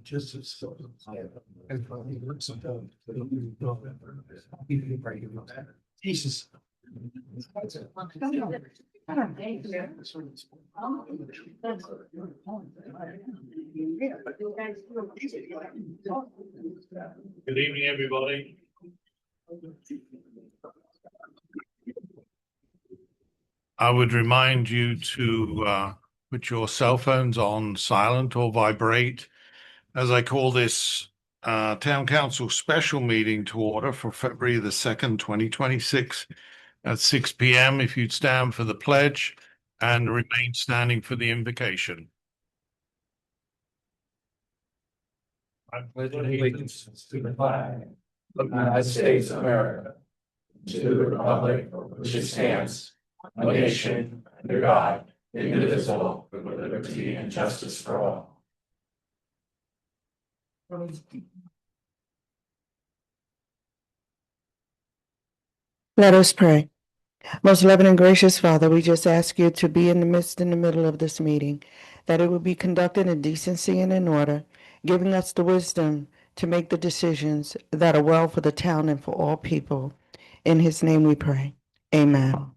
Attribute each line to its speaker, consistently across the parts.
Speaker 1: Just as so. Jesus.
Speaker 2: Good evening, everybody. I would remind you to put your cell phones on silent or vibrate as I call this Town Council special meeting to order for February the 2nd, 2026 at 6 p.m. If you'd stand for the pledge and remain standing for the invocation. I pledge allegiance to the flag of the United States of America, to the republic for which it stands, a nation under God, indivisible, with liberty and justice for all.
Speaker 3: Let us pray. Most loving and gracious Father, we just ask you to be in the midst, in the middle of this meeting, that it will be conducted in decency and in order, giving us the wisdom to make the decisions that are well for the town and for all people. In his name we pray. Amen.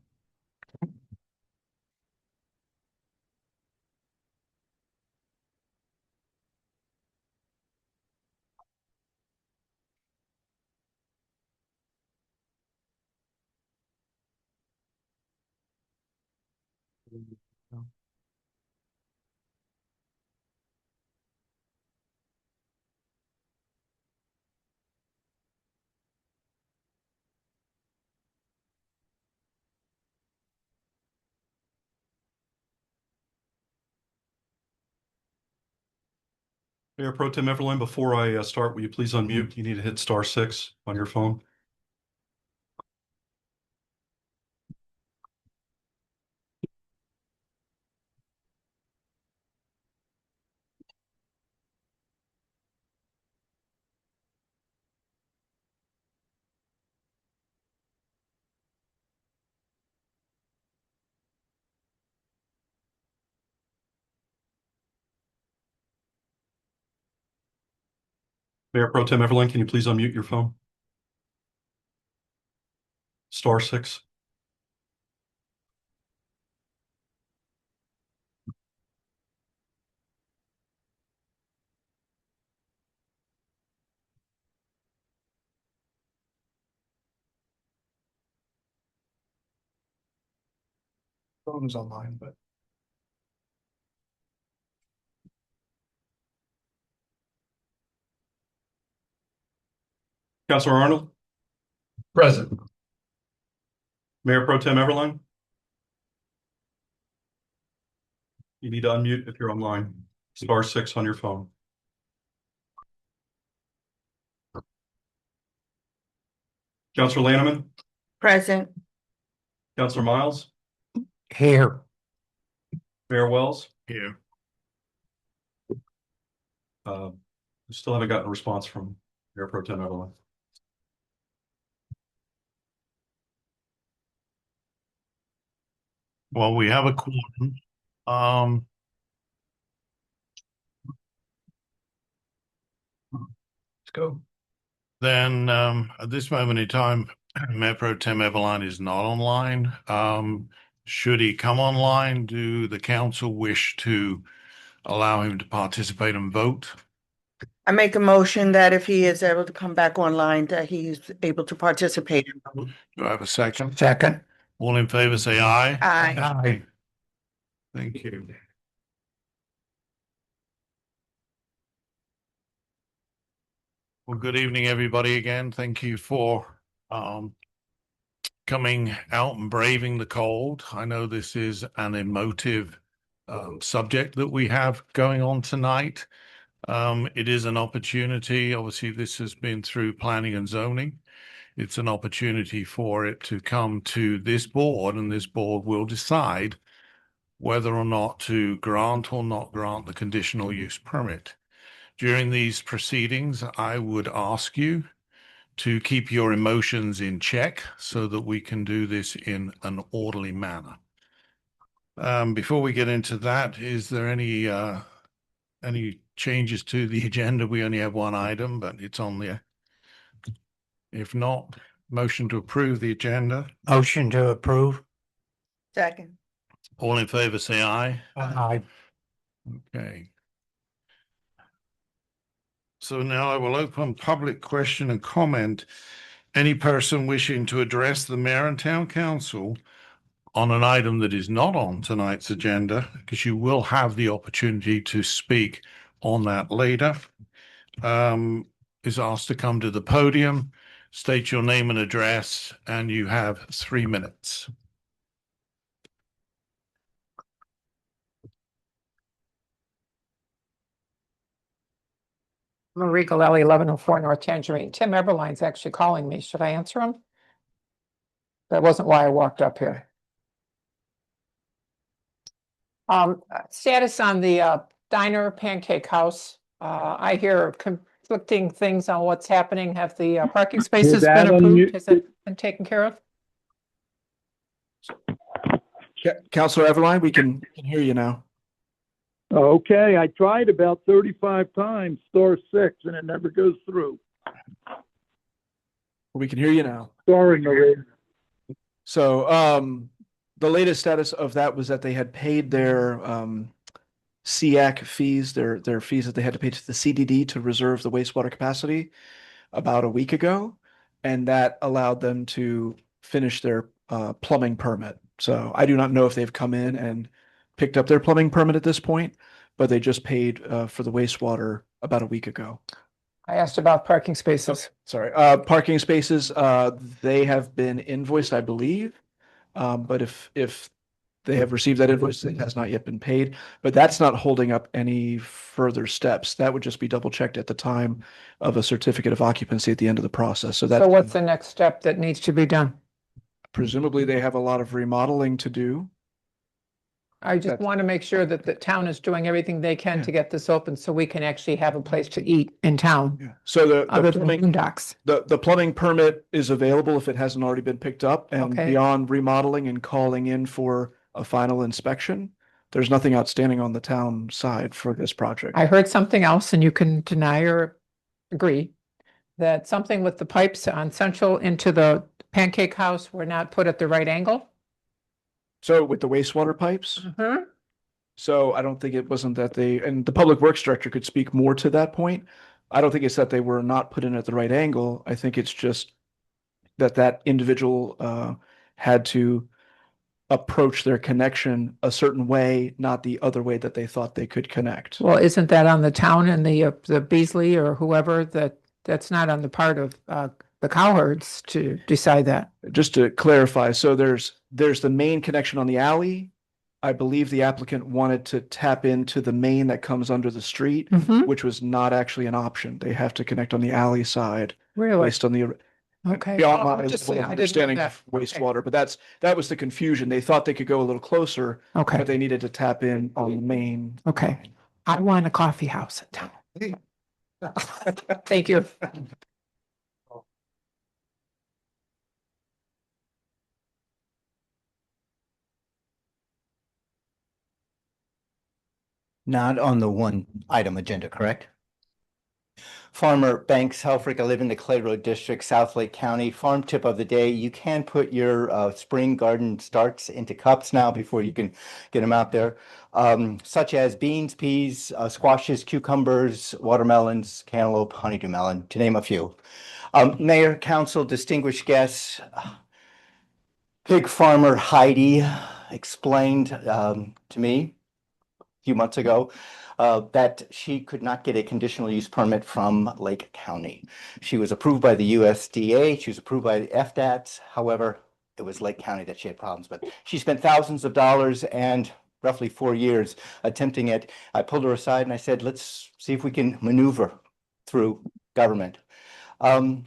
Speaker 4: Mayor Pro Tem Everline, before I start, will you please unmute? You need to hit *6 on your phone. Mayor Pro Tem Everline, can you please unmute your phone? *6.
Speaker 1: Phone is online, but.
Speaker 4: Councilor Arnold?
Speaker 1: Present.
Speaker 4: Mayor Pro Tem Everline? You need to unmute if you're online. *6 on your phone. Councilor Lanneman?
Speaker 3: Present.
Speaker 4: Councilor Miles?
Speaker 1: Here.
Speaker 4: Mayor Wells?
Speaker 2: Here.
Speaker 4: We still haven't gotten a response from Mayor Pro Tem Everline.
Speaker 2: Well, we have a quorum.
Speaker 1: Let's go.
Speaker 2: Then at this moment in time, Mayor Pro Tem Everline is not online. Should he come online, do the council wish to allow him to participate and vote?
Speaker 3: I make a motion that if he is able to come back online, that he's able to participate.
Speaker 2: Do I have a second?
Speaker 1: Second.
Speaker 2: All in favor, say aye.
Speaker 3: Aye.
Speaker 1: Aye.
Speaker 2: Thank you. Well, good evening, everybody, again. Thank you for coming out and braving the cold. I know this is an emotive subject that we have going on tonight. It is an opportunity. Obviously, this has been through planning and zoning. It's an opportunity for it to come to this board, and this board will decide whether or not to grant or not grant the conditional use permit. During these proceedings, I would ask you to keep your emotions in check so that we can do this in an orderly manner. Before we get into that, is there any any changes to the agenda? We only have one item, but it's on there. If not, motion to approve the agenda.
Speaker 1: Motion to approve.
Speaker 3: Second.
Speaker 2: All in favor, say aye.
Speaker 1: Aye.
Speaker 2: Okay. So now I will open public question and comment. Any person wishing to address the mayor and town council on an item that is not on tonight's agenda, because you will have the opportunity to speak on that later, is asked to come to the podium, state your name and address, and you have 3 minutes.
Speaker 5: Marie Galelli, 1104 North Tangerine. Tim Eberline's actually calling me. Should I answer him? That wasn't why I walked up here. Status on the diner Pancake House. I hear conflicting things on what's happening. Have the parking spaces been approved? Has it been taken care of?
Speaker 6: Counselor Everline, we can hear you now.
Speaker 7: Okay, I tried about 35 times, star 6, and it never goes through.
Speaker 6: We can hear you now.
Speaker 7: Sorry, Marie.
Speaker 6: So, the latest status of that was that they had paid their SEAC fees, their fees that they had to pay to the CDD to reserve the wastewater capacity about a week ago, and that allowed them to finish their plumbing permit. So I do not know if they've come in and picked up their plumbing permit at this point, but they just paid for the wastewater about a week ago.
Speaker 5: I asked about parking spaces.
Speaker 6: Sorry, parking spaces, they have been invoiced, I believe. But if they have received that invoice, it has not yet been paid, but that's not holding up any further steps. That would just be double checked at the time of a certificate of occupancy at the end of the process. So that.
Speaker 5: So what's the next step that needs to be done?
Speaker 6: Presumably they have a lot of remodeling to do.
Speaker 5: I just want to make sure that the town is doing everything they can to get this open so we can actually have a place to eat in town.
Speaker 6: Yeah. So the
Speaker 5: Other than
Speaker 6: plumbing,
Speaker 5: boondocks.
Speaker 6: the plumbing permit is available if it hasn't already been picked up, and
Speaker 5: Okay.
Speaker 6: beyond remodeling and calling in for a final inspection, there's nothing outstanding on the town side for this project.
Speaker 5: I heard something else, and you can deny or agree, that something with the pipes on Central into the Pancake House were not put at the right angle.
Speaker 6: So with the wastewater pipes, so I don't think it wasn't that they, and the public works director could speak more to that point. I don't think it's that they were not put in at the right angle. I think it's just that individual had to approach their connection a certain way, not the other way that they thought they could connect.
Speaker 5: Well, isn't that on the town and the Beasley or whoever that's not on the part of the cowherds to decide that?
Speaker 6: Just to clarify, so there's the main connection on the alley. I believe the applicant wanted to tap into the main that comes under the street,
Speaker 5: Mhm.
Speaker 6: which was not actually an option. They have to connect on the alley side
Speaker 5: Really?
Speaker 6: based on the
Speaker 5: Okay.
Speaker 6: beyond
Speaker 5: Well,
Speaker 6: my
Speaker 5: I'm just saying, I didn't know
Speaker 6: understanding
Speaker 5: that.
Speaker 6: of wastewater, but that was the confusion. They thought they could go a little closer,
Speaker 5: Okay,
Speaker 6: but they needed to tap in on the main.
Speaker 5: okay. I want a coffee house in town. Thank you.
Speaker 8: Not on the one item agenda, correct? Farmer Banks, Helfrich, I live in the Clay Road District, South Lake County. Farm tip of the day, you can put your spring garden starts into cups now before you can get them out there. Such as beans, peas, squashes, cucumbers, watermelons, cantaloupe, honeydew melon, to name a few. Mayor, council, distinguished guests, pig farmer Heidi explained to me few months ago, that she could not get a conditional use permit from Lake County. She was approved by the USDA, she was approved by the FDATs, however, it was Lake County that she had problems with. She spent thousands of dollars and roughly 4 years attempting it. I pulled her aside and I said, let's see if we can maneuver through government.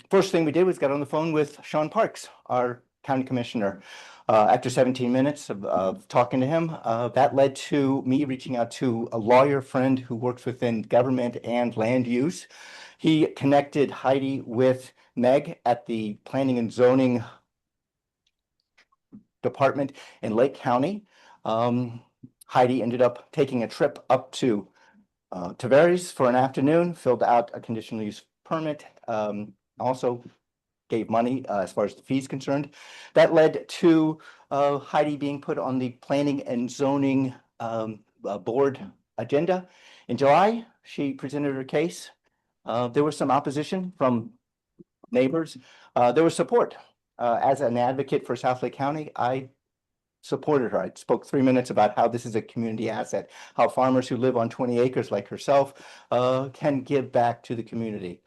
Speaker 8: First thing we did was got on the phone with Sean Parks, our county commissioner. After 17 minutes of talking to him, that led to me reaching out to a lawyer friend who works within government and land use. He connected Heidi with Meg at the Planning and Zoning Department in Lake County. Heidi ended up taking a trip up to Tavares for an afternoon, filled out a conditional use permit, also gave money as far as the fees concerned. That led to Heidi being put on the planning and zoning board agenda. In July, she presented her case. There was some opposition from neighbors. There was support. As an advocate for South Lake County, I supported her. I spoke 3 minutes about how this is a community asset, how farmers who live on 20 acres like herself can give back to the community.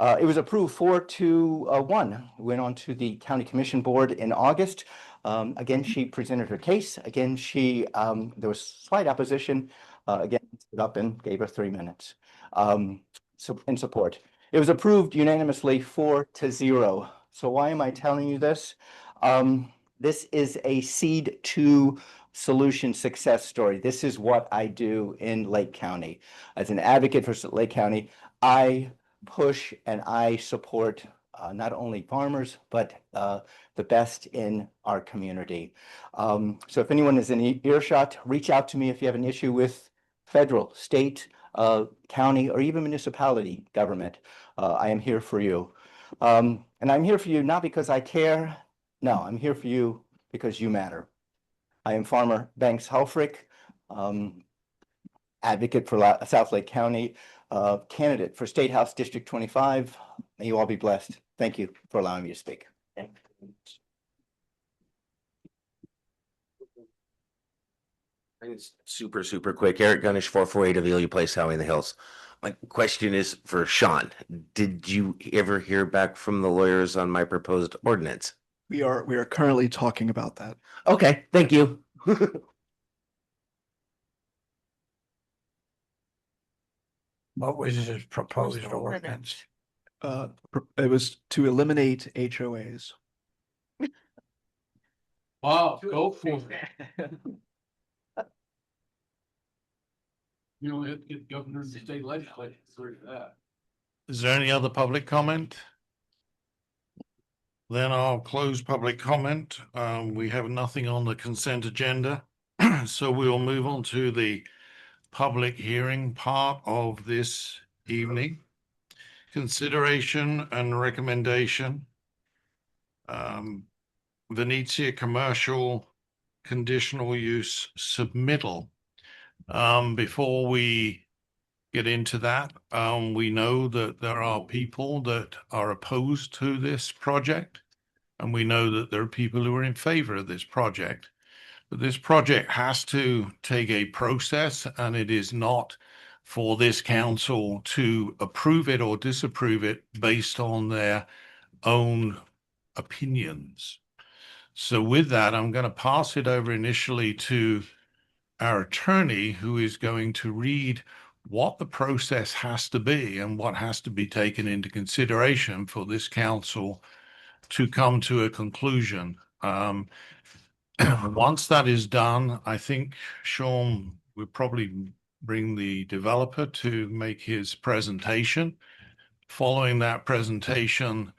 Speaker 8: It was approved 4-1. Went on to the county commission board in August. Again, she presented her case. Again, there was slight opposition. Again, stood up and gave her 3 minutes so in support. It was approved unanimously 4-0. So why am I telling you this? This is a seed to solution success story. This is what I do in Lake County. As an advocate for Lake County, I push and I support not only farmers, but the best in our community. So if anyone is in earshot, reach out to me if you have an issue with federal, state, county, or even municipality government. I am here for you. And I'm here for you not because I care. No, I'm here for you because you matter. I am Farmer Banks Helfrich, advocate for South Lake County, candidate for State House District 25. May you all be blessed. Thank you for allowing me to speak.
Speaker 9: It's super quick. Eric Gunnish, 448 Amelia Place, Howey-in-the-Hills. My question is for Sean. Did you ever hear back from the lawyers on my proposed ordinance?
Speaker 6: We are currently talking about that.
Speaker 9: Okay, thank you.
Speaker 1: What was his proposed ordinance?
Speaker 6: It was to eliminate HOAs.
Speaker 1: Wow, go for it. You know, it get governors and state legislators for that.
Speaker 2: Is there any other public comment? Then I'll close public comment. We have nothing on the consent agenda. So we will move on to the public hearing part of this evening. Consideration and recommendation. Venezia commercial conditional use submittal. Before we get into that, we know that there are people that are opposed to this project, and we know that there are people who are in favor of this project. But this project has to take a process, and it is not for this council to approve it or disapprove it based on their own opinions. So with that, I'm going to pass it over initially to our attorney, who is going to read what the process has to be and what has to be taken into consideration for this council to come to a conclusion. Once that is done, I think Sean will probably bring the developer to make his presentation. Following that presentation,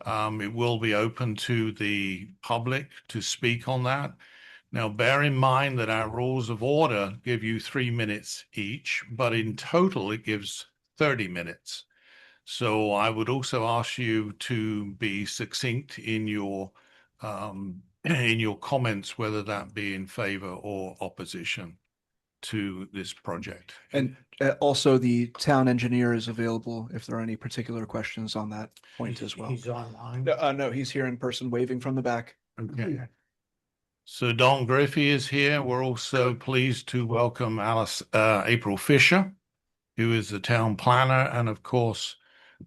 Speaker 2: it will be open to the public to speak on that. Now, bear in mind that our rules of order give you 3 minutes each, but in total it gives 30 minutes. So I would also ask you to be succinct in your comments, whether that be in favor or opposition to this project.
Speaker 6: And also the town engineer is available if there are any particular questions on that point as well.
Speaker 1: He's online.
Speaker 6: No, he's here in person waving from the back.
Speaker 2: Okay. So Don Griffey is here. We're also pleased to welcome April Fisher, who is the town planner, and of course,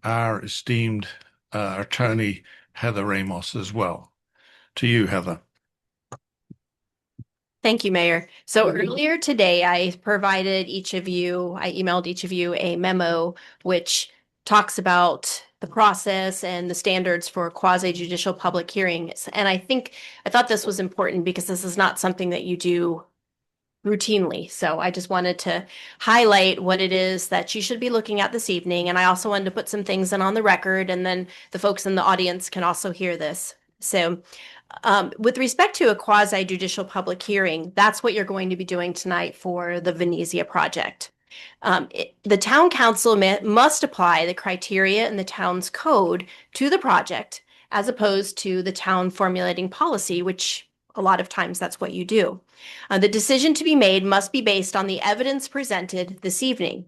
Speaker 2: our esteemed attorney, Heather Ramos, as well. To you, Heather.
Speaker 10: Thank you, Mayor. So earlier today, I emailed each of you a memo which talks about the process and the standards for quasi-judicial public hearings. And I thought this was important because this is not something that you do routinely. So I just wanted to highlight what it is that you should be looking at this evening. And I also wanted to put some things in on the record, and then the folks in the audience can also hear this. So with respect to a quasi-judicial public hearing, that's what you're going to be doing tonight for the Venezia project. The town council must apply the criteria in the town's code to the project, as opposed to the town formulating policy, which a lot of times that's what you do. The decision to be made must be based on the evidence presented this evening.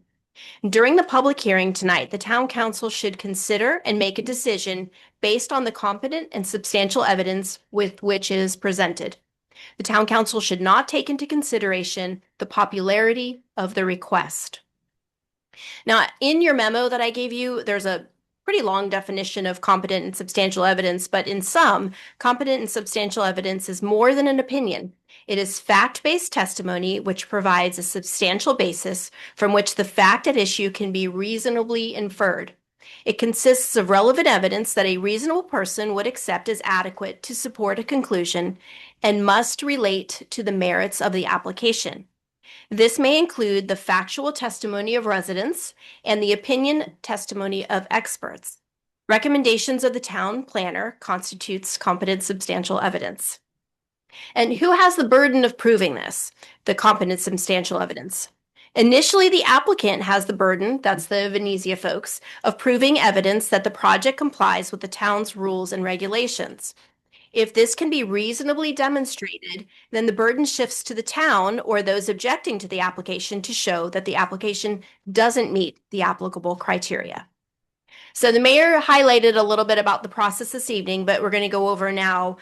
Speaker 10: During the public hearing tonight, the town council should consider and make a decision based on the competent and substantial evidence with which is presented. The town council should not take into consideration the popularity of the request. Now, in your memo that I gave you, there's a pretty long definition of competent and substantial evidence, but in sum, competent and substantial evidence is more than an opinion. It is fact-based testimony which provides a substantial basis from which the fact at issue can be reasonably inferred. It consists of relevant evidence that a reasonable person would accept as adequate to support a conclusion and must relate to the merits of the application. This may include the factual testimony of residents and the opinion testimony of experts. Recommendations of the town planner constitutes competent substantial evidence. And who has the burden of proving this, the competent substantial evidence? Initially, the applicant has the burden, that's the Venezia folks, of proving evidence that the project complies with the town's rules and regulations. If this can be reasonably demonstrated, then the burden shifts to the town or those objecting to the application to show that the application doesn't meet the applicable criteria. So the mayor highlighted a little bit about the process this evening, but we're going to go over now.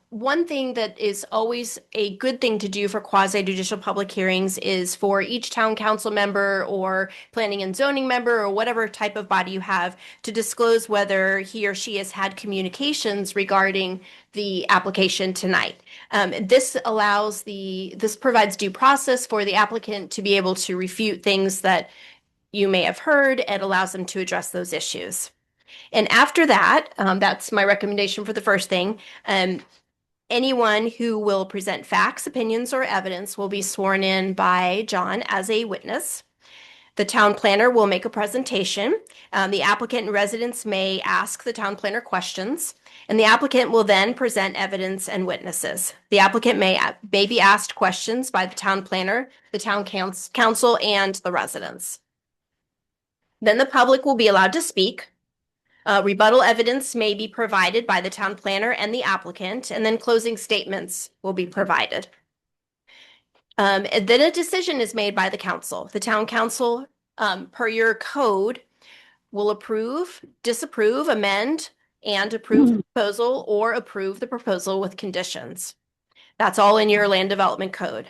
Speaker 10: One thing that is always a good thing to do for quasi-judicial public hearings is for each town council member or planning and zoning member or whatever type of body you have to disclose whether he or she has had communications regarding the application tonight. This provides due process for the applicant to be able to refute things that you may have heard and allows them to address those issues. And after that, that's my recommendation for the first thing. Anyone who will present facts, opinions, or evidence will be sworn in by John as a witness. The town planner will make a presentation. The applicant and residents may ask the town planner questions, and the applicant will then present evidence and witnesses. The applicant may be asked questions by the town planner, the town council, and the residents. Then the public will be allowed to speak. Rebuttal evidence may be provided by the town planner and the applicant, and then closing statements will be provided. And then a decision is made by the council. The town council, per your code, will approve, disapprove, amend, and approve the proposal or approve the proposal with conditions. That's all in your land development code.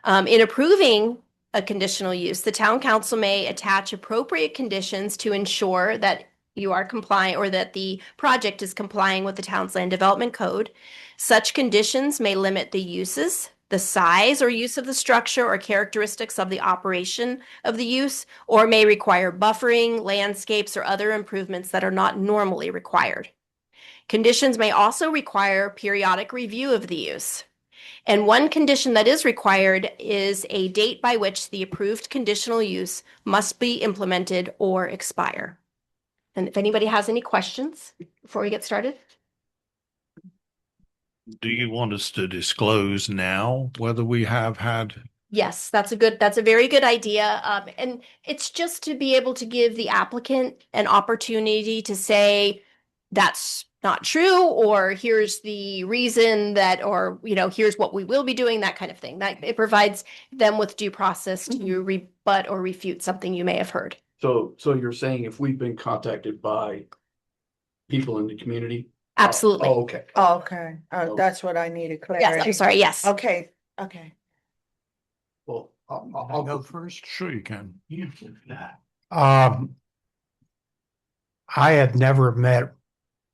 Speaker 10: In approving a conditional use, the town council may attach appropriate conditions to ensure that you are compliant or that the project is complying with the town's land development code. Such conditions may limit the uses, the size or use of the structure or characteristics of the operation of the use, or may require buffering, landscapes, or other improvements that are not normally required. Conditions may also require periodic review of the use. And one condition that is required is a date by which the approved conditional use must be implemented or expire. And if anybody has any questions before we get started?
Speaker 2: Do you want us to disclose now whether we have had?
Speaker 10: Yes, that's a very good idea. And it's just to be able to give the applicant an opportunity to say that's not true, or here's the reason that, or, here's what we will be doing, that kind of thing. That it provides them with due process to rebut or refute something you may have heard.
Speaker 1: So you're saying if we've been contacted by people in the community?
Speaker 10: Absolutely.
Speaker 1: Oh, okay.
Speaker 3: Oh, okay. That's what I needed clarity.
Speaker 10: Yes, I'm sorry. Yes.
Speaker 3: Okay.
Speaker 1: Well, I'll go
Speaker 2: first. Sure you can.
Speaker 1: that.
Speaker 11: I had never met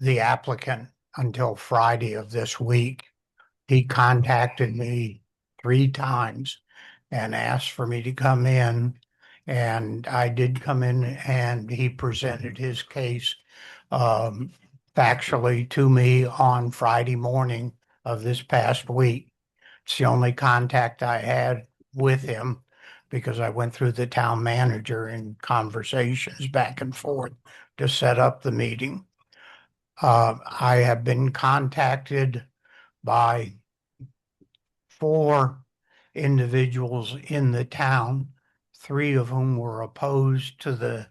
Speaker 11: the applicant until Friday of this week. He contacted me 3 times and asked for me to come in, and I did come in, and he presented his case factually to me on Friday morning of this past week. It's the only contact I had with him because I went through the town manager in conversations back and forth to set up the meeting. I have been contacted by 4 individuals in the town three of whom were opposed to the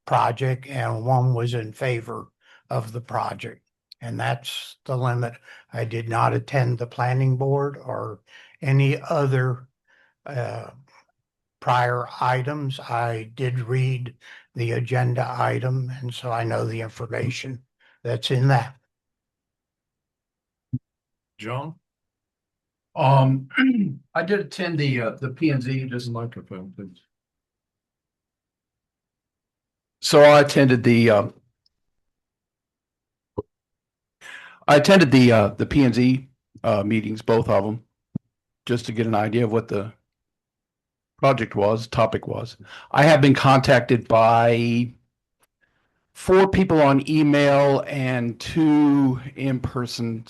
Speaker 11: project and one was in favor of the project. And that's the limit. I did not attend the planning board or any other prior items. I did read the agenda item, and so I know the information that's in that.
Speaker 2: John?
Speaker 1: I did attend the P and Z, just
Speaker 2: Microphone, please.
Speaker 1: so I attended the P and Z meetings, both of them, just to get an idea of what the topic was. I have been contacted by 4 people on email and 2 in person.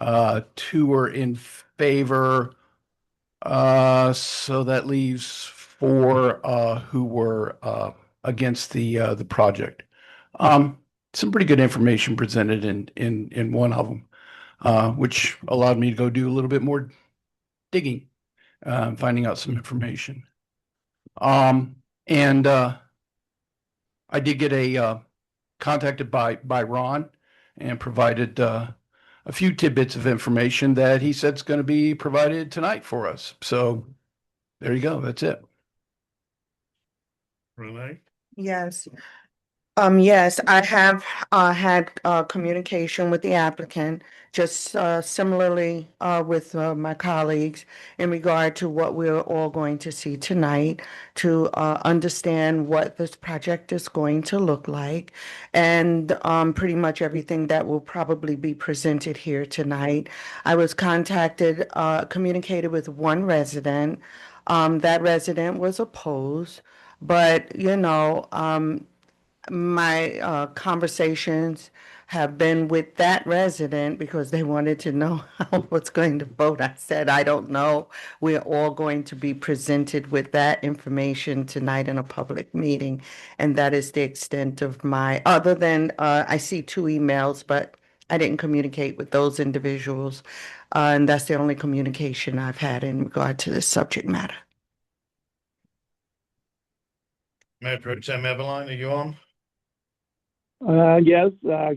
Speaker 1: 2 were in favor. So that leaves 4 who were against the project. Some pretty good information presented in one of them, which allowed me to go do a little bit more digging, finding out some information. And I did get contacted by Ron and provided a few tidbits of information that he said is going to be provided tonight for us. So there you go. That's it.
Speaker 2: Renee?
Speaker 3: Yes. Yes, I have had communication with the applicant, just similarly with my colleagues in regard to what we're all going to see tonight, to understand what this project is going to look like, and pretty much everything that will probably be presented here tonight. I was communicated with one resident. That resident was opposed, but my conversations have been with that resident because they wanted to know how I was going to vote. I said, I don't know. We're all going to be presented with that information tonight in a public meeting. And that is the extent of other than I see 2 emails, but I didn't communicate with those individuals. And that's the only communication I've had in regard to this subject matter.
Speaker 2: Mayor Pro Tem Eveline, are you on?
Speaker 7: Yes,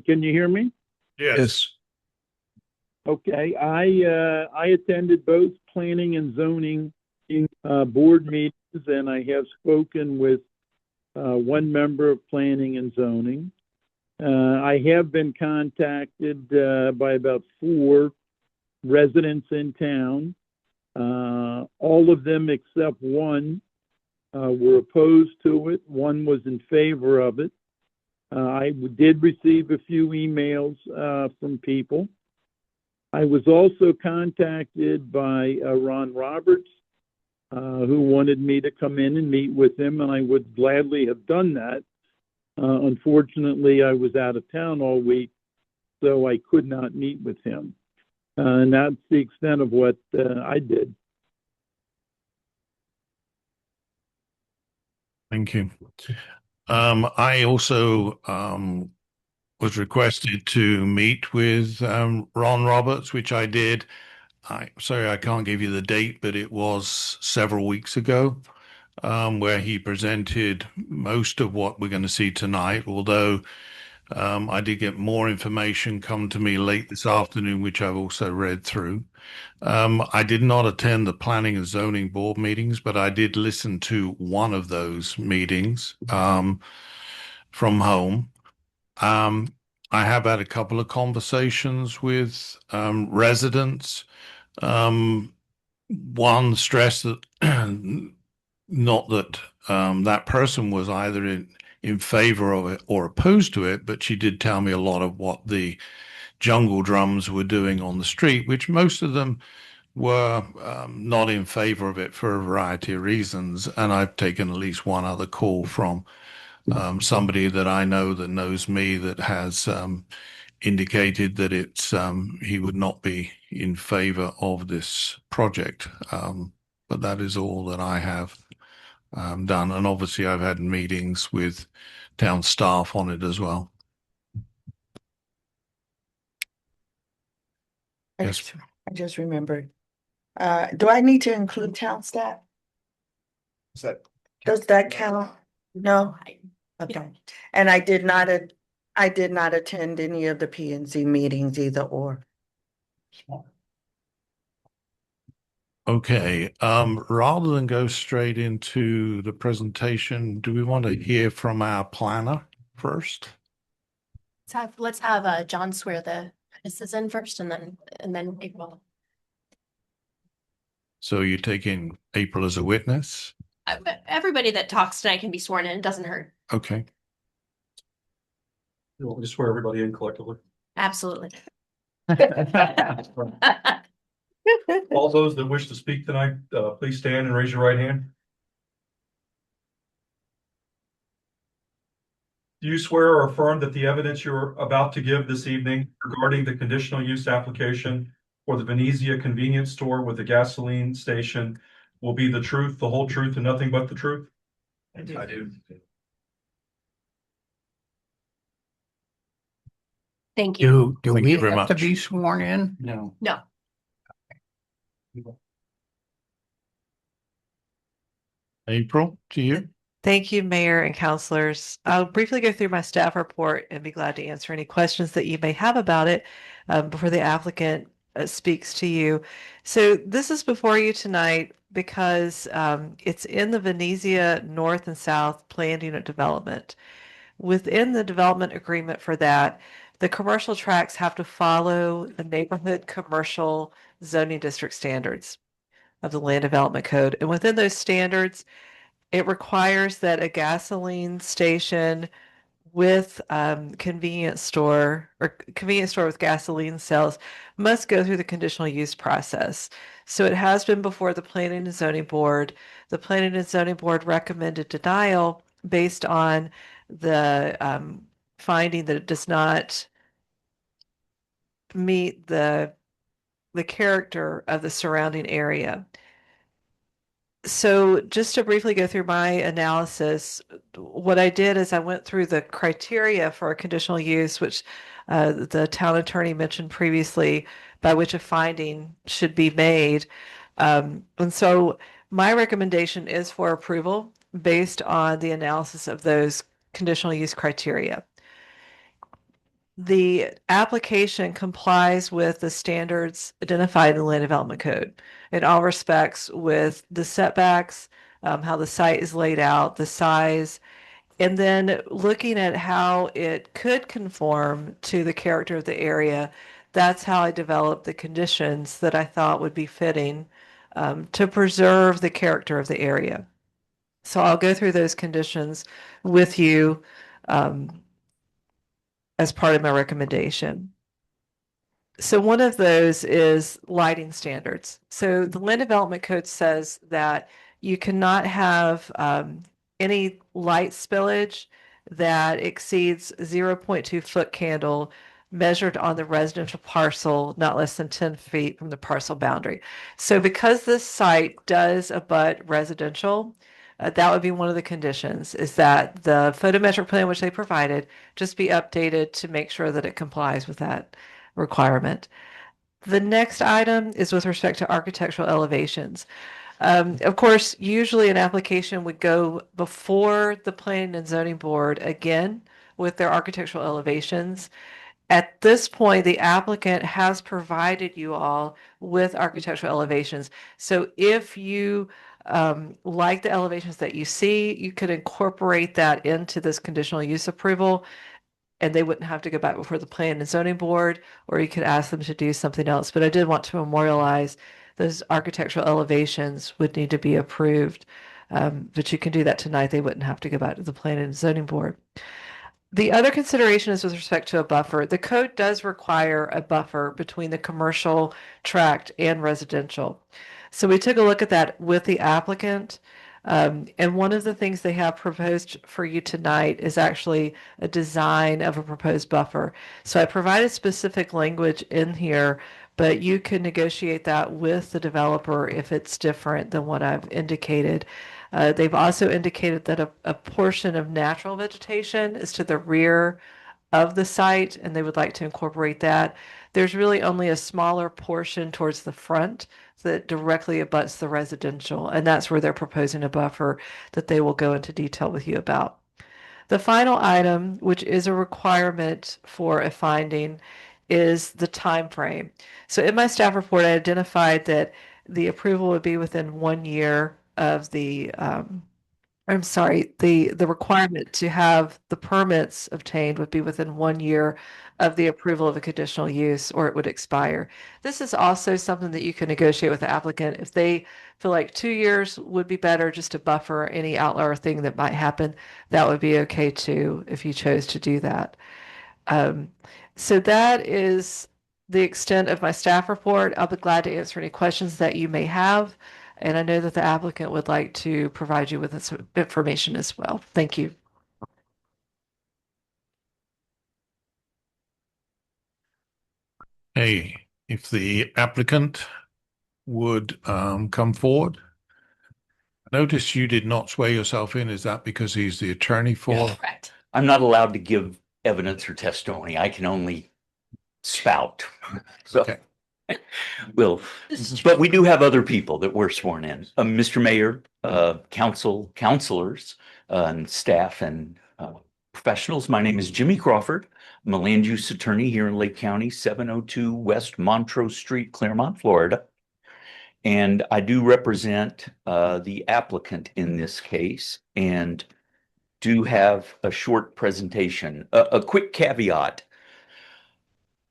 Speaker 7: can you hear me?
Speaker 2: Yes.
Speaker 7: Okay, I attended both planning and zoning board meetings, and I have spoken with one member of planning and zoning. I have been contacted by about 4 residents in town. All of them except one were opposed to it. One was in favor of it. I did receive a few emails from people. I was also contacted by Ron Roberts, who wanted me to come in and meet with him, and I would gladly have done that. Unfortunately, I was out of town all week, so I could not meet with him. And that's the extent of what I did.
Speaker 2: Thank you. I also was requested to meet with Ron Roberts, which I did. Sorry, I can't give you the date, but it was several weeks ago, where he presented most of what we're going to see tonight, although I did get more information come to me late this afternoon, which I've also read through. I did not attend the planning and zoning board meetings, but I did listen to one of those meetings from home. I have had a couple of conversations with residents. One stressed that not that that person was either in favor of it or opposed to it, but she did tell me a lot of what the jungle drums were doing on the street, which most of them were not in favor of it for a variety of reasons. And I've taken at least one other call from somebody that I know that knows me that has indicated that it's he would not be in favor of this project. But that is all that I have done. And obviously I've had meetings with town staff on it as well. Yes.
Speaker 3: I just remembered. Do I need to include town staff?
Speaker 8: Is that
Speaker 3: Does that count? No? Okay. And I did not attend any of the P and Z meetings either or.
Speaker 2: Okay, rather than go straight into the presentation, do we want to hear from our planner first?
Speaker 10: Let's have John swear the witnesses in first and then April.
Speaker 2: So you're taking April as a witness?
Speaker 10: Everybody that talks tonight can be sworn in. It doesn't hurt.
Speaker 2: Okay.
Speaker 4: You want me to swear everybody in collectively?
Speaker 10: Absolutely.
Speaker 4: All those that wish to speak tonight, please stand and raise your right hand. Do you swear or affirm that the evidence you're about to give this evening regarding the conditional use application for the Venezia convenience store with a gasoline station will be the truth, the whole truth, and nothing but the truth? I do. I do.
Speaker 10: Thank you.
Speaker 11: Do
Speaker 2: Thank
Speaker 11: we
Speaker 2: you very
Speaker 11: have to
Speaker 2: much.
Speaker 11: be sworn in?
Speaker 8: no?
Speaker 10: No.
Speaker 2: April, to you?
Speaker 12: Thank you, Mayor and councilors. I'll briefly go through my staff report and be glad to answer any questions that you may have about it before the applicant speaks to you. So this is before you tonight because it's in the Venezia North and South Planned Unit Development. Within the development agreement for that, the commercial tracts have to follow the neighborhood commercial zoning district standards of the Land Development Code. And within those standards, it requires that a gasoline station with convenience store or convenience store with gasoline sales must go through the conditional use process. So it has been before the Planning and Zoning Board. The Planning and Zoning Board recommended denial based on the finding that it does not meet the character of the surrounding area. So just to briefly go through my analysis, what I did is I went through the criteria for a conditional use, which the town attorney mentioned previously, by which a finding should be made. And so my recommendation is for approval based on the analysis of those conditional use criteria. The application complies with the standards identified in the Land Development Code in all respects with the setbacks, how the site is laid out, the size, and then looking at how it could conform to the character of the area. That's how I developed the conditions that I thought would be fitting to preserve the character of the area. So I'll go through those conditions with you as part of my recommendation. So one of those is lighting standards. So the Land Development Code says that you cannot have any light spillage that exceeds 0.2 foot candle measured on the residential parcel, not less than 10 feet from the parcel boundary. So because this site does abut residential, that would be one of the conditions, is that the photometric plan which they provided just be updated to make sure that it complies with that requirement. The next item is with respect to architectural elevations. Of course, usually an application would go before the Planning and Zoning Board again with their architectural elevations. At this point, the applicant has provided you all with architectural elevations. So if you like the elevations that you see, you could incorporate that into this conditional use approval, and they wouldn't have to go back before the Planning and Zoning Board, or you could ask them to do something else. But I did want to memorialize those architectural elevations would need to be approved. But you can do that tonight. They wouldn't have to go back to the Planning and Zoning Board. The other consideration is with respect to a buffer. The code does require a buffer between the commercial tract and residential. So we took a look at that with the applicant. And one of the things they have proposed for you tonight is actually a design of a proposed buffer. So I provided specific language in here, but you can negotiate that with the developer if it's different than what I've indicated. They've also indicated that a portion of natural vegetation is to the rear of the site, and they would like to incorporate that. There's really only a smaller portion towards the front that directly abuts the residential, and that's where they're proposing a buffer that they will go into detail with you about. The final item, which is a requirement for a finding, is the time frame. So in my staff report, I identified that the approval would be within 1 year of the I'm sorry, the requirement to have the permits obtained would be within 1 year of the approval of a conditional use, or it would expire. This is also something that you can negotiate with the applicant. If they feel like 2 years would be better just to buffer any outlier thing that might happen, that would be okay too, if you chose to do that. Um, so that is the extent of my staff report. I'll be glad to answer any questions that you may have. And I know that the applicant would like to provide you with this information as well. Thank you.
Speaker 2: Hey, if the applicant would come forward. Notice you did not swear yourself in. Is that because he's the attorney for?
Speaker 13: Correct. I'm not allowed to give evidence or testimony. I can only spout. So,
Speaker 2: Okay.
Speaker 13: well, but we do have other people that were sworn in. Mr. Mayor, counselors, and staff and professionals. My name is Jimmy Crawford. I'm a land use attorney here in Lake County, 702 West Montrose Street, Claremont, Florida. And I do represent the applicant in this case and do have a short presentation. A quick caveat.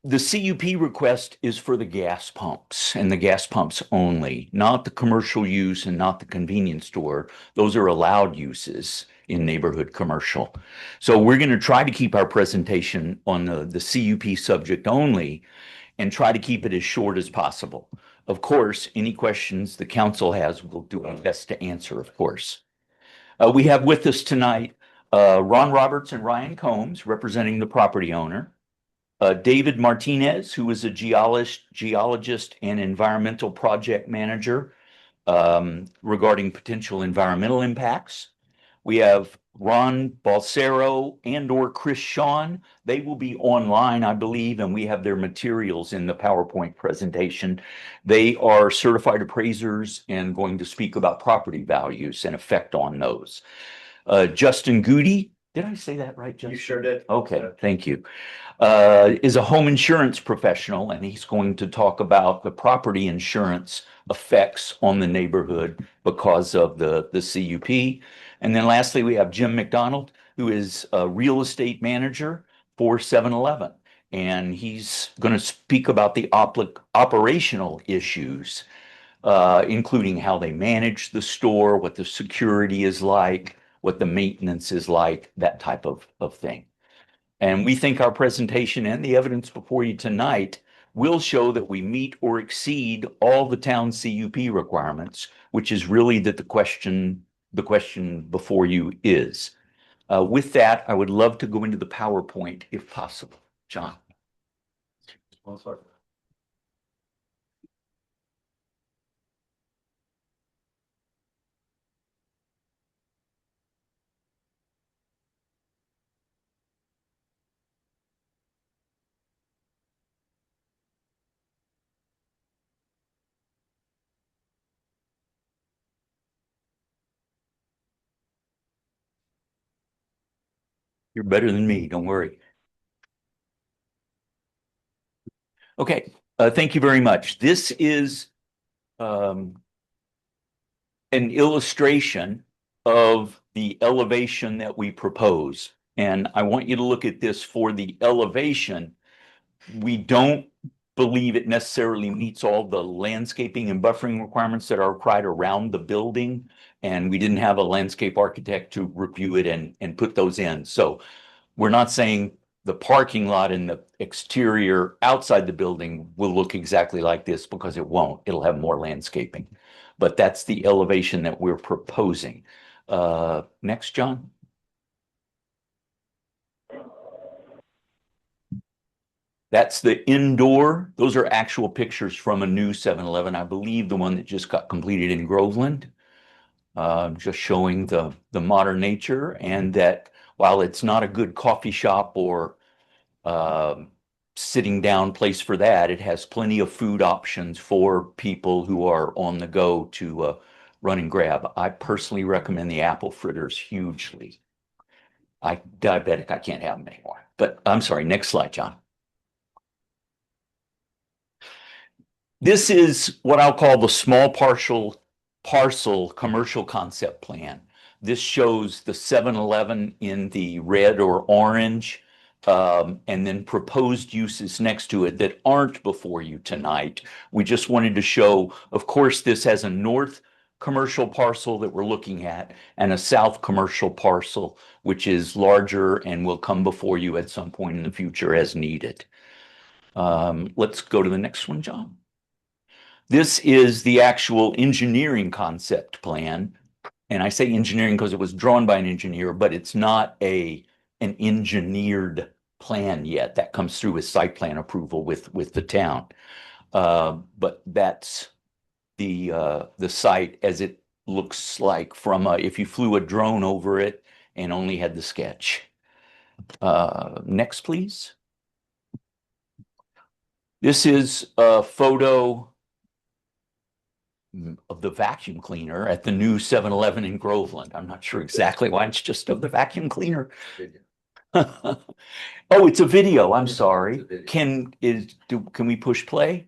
Speaker 13: The CUP request is for the gas pumps and the gas pumps only, not the commercial use and not the convenience store. Those are allowed uses in neighborhood commercial. So we're going to try to keep our presentation on the CUP subject only and try to keep it as short as possible. Of course, any questions the council has, we'll do our best to answer, of course. We have with us tonight Ron Roberts and Ryan Combs representing the property owner. David Martinez, who is a geologist and environmental project manager regarding potential environmental impacts. We have Ron Balsero and or Chris Sean. They will be online, I believe, and we have their materials in the PowerPoint presentation. They are certified appraisers and going to speak about property values and effect on those. Justin Goody, did I say that right, Justin?
Speaker 14: You sure did.
Speaker 13: Okay, thank you. Is a home insurance professional, and he's going to talk about the property insurance effects on the neighborhood because of the CUP. And then lastly, we have Jim McDonald, who is a real estate manager for 7-Eleven. And he's going to speak about the operational issues, including how they manage the store, what the security is like, what the maintenance is like, that type of thing. And we think our presentation and the evidence before you tonight will show that we meet or exceed all the town CUP requirements, which is really that the question before you is. With that, I would love to go into the PowerPoint if possible. John. You're better than me, don't worry. Okay, thank you very much. This is an illustration of the elevation that we propose. And I want you to look at this for the elevation. We don't believe it necessarily meets all the landscaping and buffering requirements that are required around the building. And we didn't have a landscape architect to review it and put those in. So we're not saying the parking lot and the exterior outside the building will look exactly like this, because it won't. It'll have more landscaping. But that's the elevation that we're proposing. Next, John. That's the indoor. Those are actual pictures from a new 7-Eleven. I believe the one that just got completed in Groveland. Just showing the modern nature, and that while it's not a good coffee shop or sitting down place for that. It has plenty of food options for people who are on the go to run and grab. I personally recommend the apple fritters hugely. I diabetic, I can't have them anymore. But I'm sorry, next slide, John. This is what I'll call the small parcel commercial concept plan. This shows the 7-Eleven in the red or orange, and then proposed uses next to it that aren't before you tonight. We just wanted to show, of course, this has a north commercial parcel that we're looking at and a south commercial parcel, which is larger and will come before you at some point in the future as needed. Let's go to the next one, John. This is the actual engineering concept plan. And I say engineering because it was drawn by an engineer, but it's not an engineered plan yet. That comes through with site plan approval with the town. But that's the site as it looks like from if you flew a drone over it and only had the sketch. Next, please. This is a photo of the vacuum cleaner at the new 7-Eleven in Groveland. I'm not sure exactly why it's just of the vacuum cleaner. Oh, it's a video. I'm sorry. Can we push play?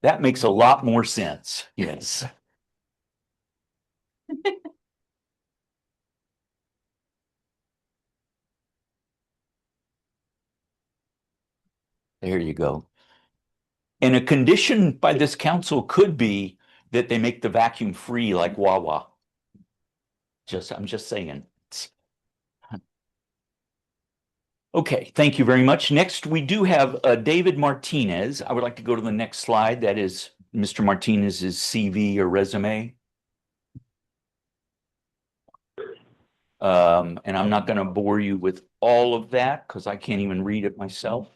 Speaker 13: That makes a lot more sense. Yes. There you go. And a condition by this council could be that they make the vacuum free like Wawa. I'm just saying. Okay, thank you very much. Next, we do have David Martinez. I would like to go to the next slide. That is Mr. Martinez's CV or resume. And I'm not going to bore you with all of that because I can't even read it myself,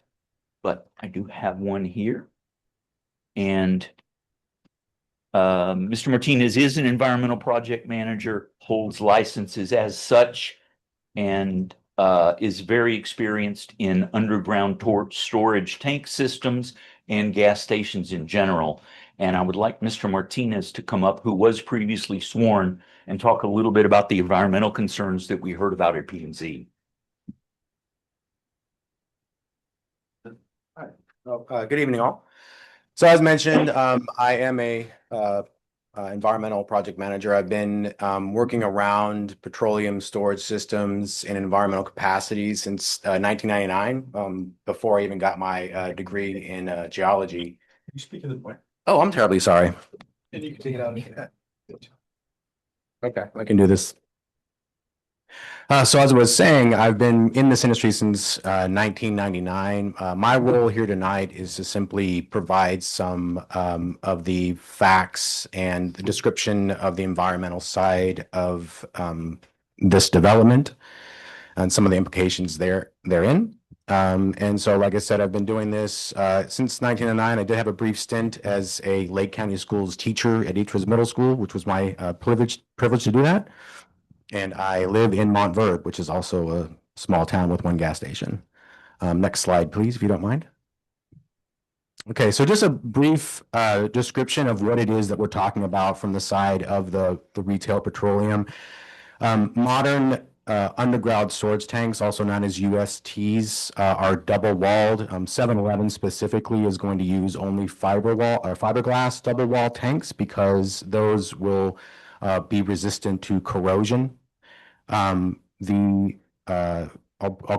Speaker 13: but I do have one here. And Mr. Martinez is an environmental project manager, holds licenses as such, and is very experienced in underground storage tank systems and gas stations in general. And I would like Mr. Martinez to come up, who was previously sworn, and talk a little bit about the environmental concerns that we heard about at P&Z.
Speaker 14: Good evening, all. So as mentioned, I am a environmental project manager. I've been working around petroleum storage systems in environmental capacity since 1999, before I even got my degree in geology. Can you speak to the point? Oh, I'm terribly sorry. And you can take it out. Okay, I can do this. So as I was saying, I've been in this industry since 1999. My role here tonight is to simply provide some of the facts and the description of the environmental side of this development and some of the implications therein. And so, like I said, I've been doing this since 1999. I did have a brief stint as a Lake County Schools teacher at Each Middle School, which was my privilege to do that. And I live in Montverde, which is also a small town with one gas station. Next slide, please, if you don't mind. Okay, so just a brief description of what it is that we're talking about from the side of the retail petroleum. Modern underground storage tanks, also known as USTs, are double-walled. 7-Eleven specifically is going to use only fiberglass double-wall tanks because those will be resistant to corrosion. I'll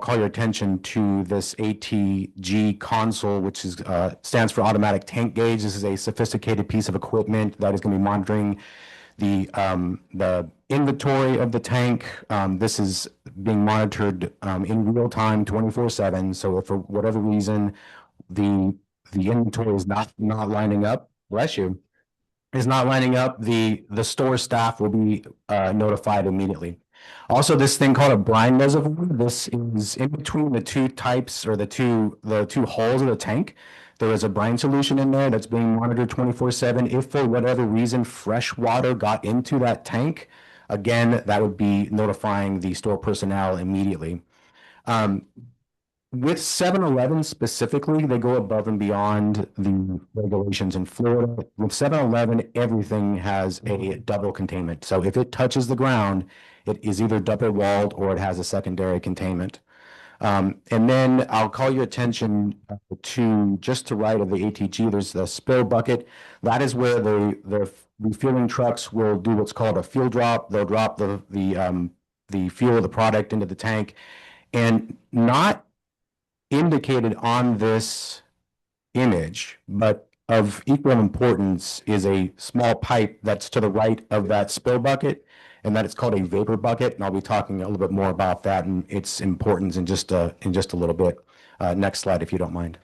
Speaker 14: call your attention to this ATG console, which is stands for automatic tank gauge. This is a sophisticated piece of equipment that is going to be monitoring the inventory of the tank. This is being monitored in real time, 24/7. So if for whatever reason the inventory is not lining up, bless you, is not lining up, the store staff will be notified immediately. Also, this thing called a brine reservoir, this is in between the two types or the two holes of the tank. There is a brine solution in there that's being monitored 24/7. If for whatever reason fresh water got into that tank, again, that would be notifying the store personnel immediately. With 7-Eleven specifically, they go above and beyond the regulations in Florida. With 7-Eleven, everything has a double containment. So if it touches the ground, it is either double walled or it has a secondary containment. And then I'll call your attention to just to right of the ATG, there's the spill bucket. That is where the refueling trucks will do what's called a fuel drop. They'll drop the fuel, the product into the tank, and not indicated on this image, but of equal importance is a small pipe that's to the right of that spill bucket, and that it's called a vapor bucket. And I'll be talking a little bit more about that and its importance in just a little bit. Next slide, if you don't mind.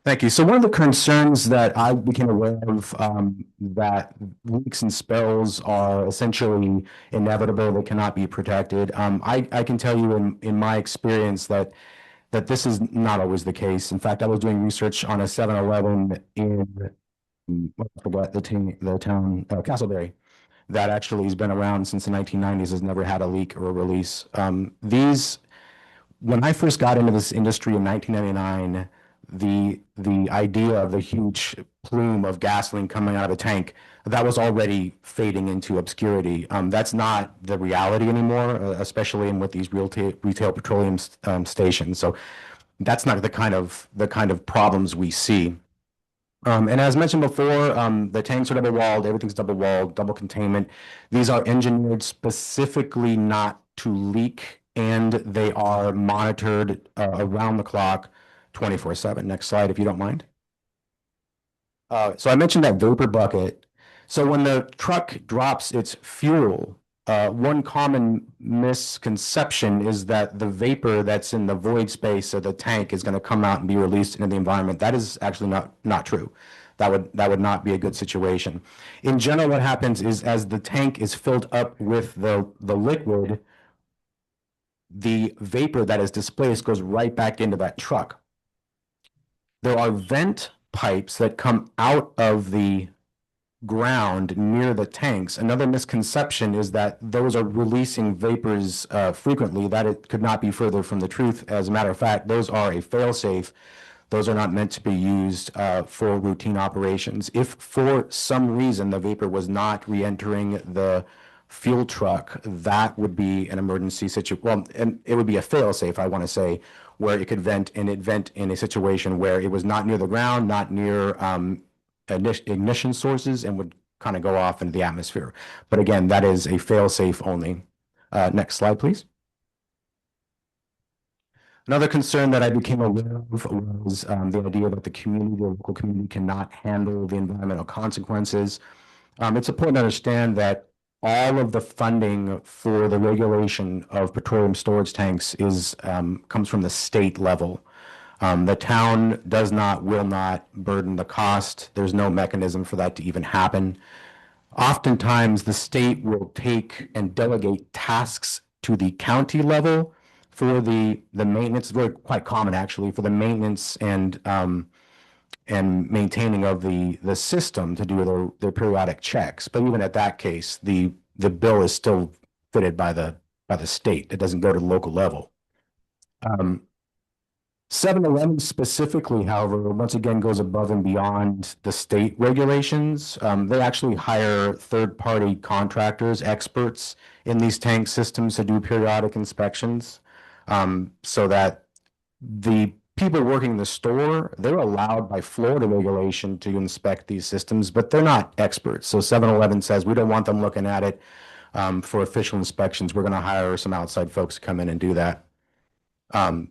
Speaker 14: Thank you. So one of the concerns that I became aware of, that leaks and spills are essentially inevitable. They cannot be protected. I can tell you in my experience that this is not always the case. In fact, I was doing research on a 7-Eleven in, I forgot the town, Castleberry, that actually has been around since the 1990s, has never had a leak or a release. When I first got into this industry in 1999, the idea of the huge plume of gasoline coming out of a tank, that was already fading into obscurity. That's not the reality anymore, especially with these retail petroleum stations. So that's not the kind of problems we see. And as mentioned before, the tanks are double walled, everything's double walled, double containment. These are engineered specifically not to leak, and they are monitored around the clock 24/7. Next slide, if you don't mind. So I mentioned that vapor bucket. So when the truck drops its fuel, one common misconception is that the vapor that's in the void space of the tank is going to come out and be released into the environment. That is actually not true. That would not be a good situation. In general, what happens is as the tank is filled up with the liquid, the vapor that is displaced goes right back into that truck. There are vent pipes that come out of the ground near the tanks. Another misconception is that those are releasing vapors frequently. That it could not be further from the truth. As a matter of fact, those are a fail-safe. Those are not meant to be used for routine operations. If for some reason the vapor was not re-entering the fuel truck, that would be an emergency situation. Well, and it would be a fail-safe, I want to say, where it could vent, and it vent in a situation where it was not near the ground, not near ignition sources, and would kind of go off into the atmosphere. But again, that is a fail-safe only. Next slide, please. Another concern that I became aware of was the idea that the local community cannot handle the environmental consequences. It's important to understand that all of the funding for the regulation of petroleum storage tanks comes from the state level. The town will not burden the cost. There's no mechanism for that to even happen. Oftentimes, the state will take and delegate tasks to the county level for the maintenance. It's really quite common, actually, for the maintenance and maintaining of the system to do their periodic checks. But even at that case, the bill is still fitted by the state. It doesn't go to the local level. 7-Eleven specifically, however, once again goes above and beyond the state regulations. They actually hire third-party contractors, experts in these tank systems to do periodic inspections, so that the people working in the store, they're allowed by Florida regulation to inspect these systems, but they're not experts. So 7-Eleven says, we don't want them looking at it for official inspections. We're going to hire some outside folks to come in and do that.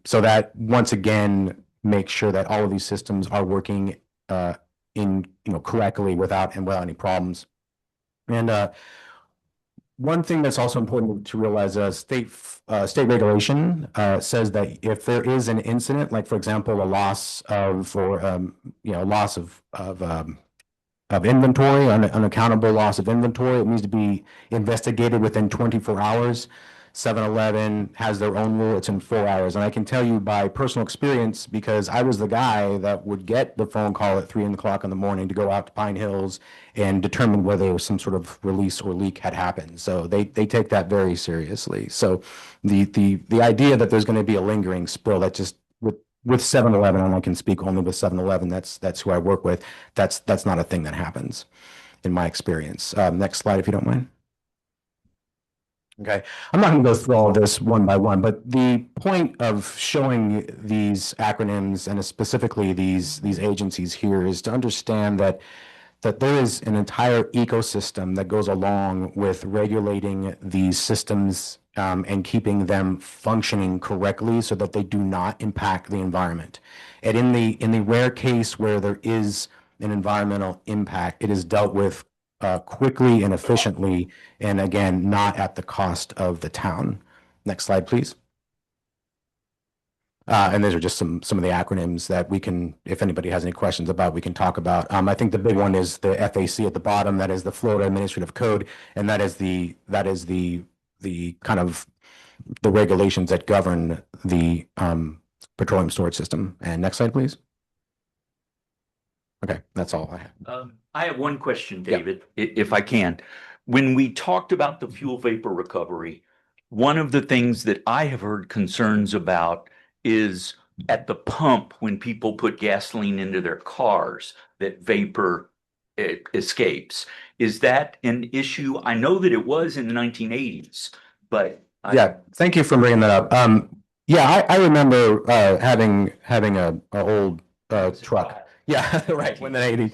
Speaker 14: So that once again makes sure that all of these systems are working correctly without any problems. And one thing that's also important to realize, state regulation says that if there is an incident, like for example a loss of inventory, unaccountable loss of inventory, it needs to be investigated within 24 hours. 7-Eleven has their own rule. It's in 4 hours. And I can tell you by personal experience, because I was the guy that would get the phone call at 3 o'clock in the morning to go out to Pine Hills and determine whether some sort of release or leak had happened. So they take that very seriously. So the idea that there's going to be a lingering spill, that just with 7-Eleven, and I can speak only with 7-Eleven, that's who I work with, that's not a thing that happens in my experience. Next slide, if you don't mind. Okay, I'm not going to go through all of this one by one, but the point of showing these acronyms and specifically these agencies here is to understand that there is an entire ecosystem that goes along with regulating these systems and keeping them functioning correctly so that they do not impact the environment. And in the rare case where there is an environmental impact, it is dealt with quickly and efficiently, and again, not at the cost of the town. Next slide, please. And these are just some of the acronyms that we can, if anybody has any questions about, we can talk about. I think the big one is the FAC at the bottom. That is the Florida Administrative Code, and that is the kind of the regulations that govern the petroleum storage system. And next slide, please. Okay, that's all I have.
Speaker 13: I have one question, David, if I can. When we talked about the fuel vapor recovery, one of the things that I have heard concerns about is at the pump when people put gasoline into their cars, that vapor escapes. Is that an issue? I know that it was in the 1980s, but
Speaker 14: yeah, thank you for bringing that up. Yeah, I remember having a old truck. Yeah, right. When the 80s,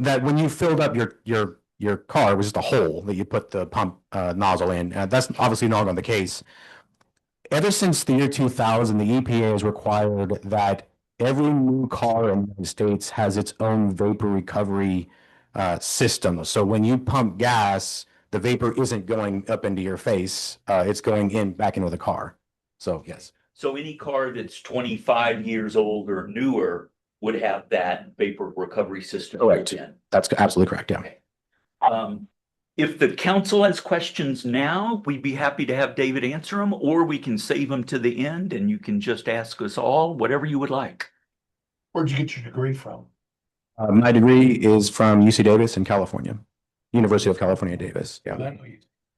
Speaker 14: that when you filled up your car, it was just a hole that you put the pump nozzle in. That's obviously no longer the case. Ever since the year 2000, the EPA has required that every new car in the United States has its own vapor recovery system. So when you pump gas, the vapor isn't going up into your face. It's going back into the car. So yes.
Speaker 13: So any car that's 25 years old or newer would have that vapor recovery system.
Speaker 14: Correct.
Speaker 13: In.
Speaker 14: That's absolutely correct. Yeah.
Speaker 13: Okay. If the council has questions now, we'd be happy to have David answer them, or we can save them to the end and you can just ask us all, whatever you would like.
Speaker 1: Where'd you get your degree from?
Speaker 14: My degree is from UC Davis in California, University of California, Davis. Yeah.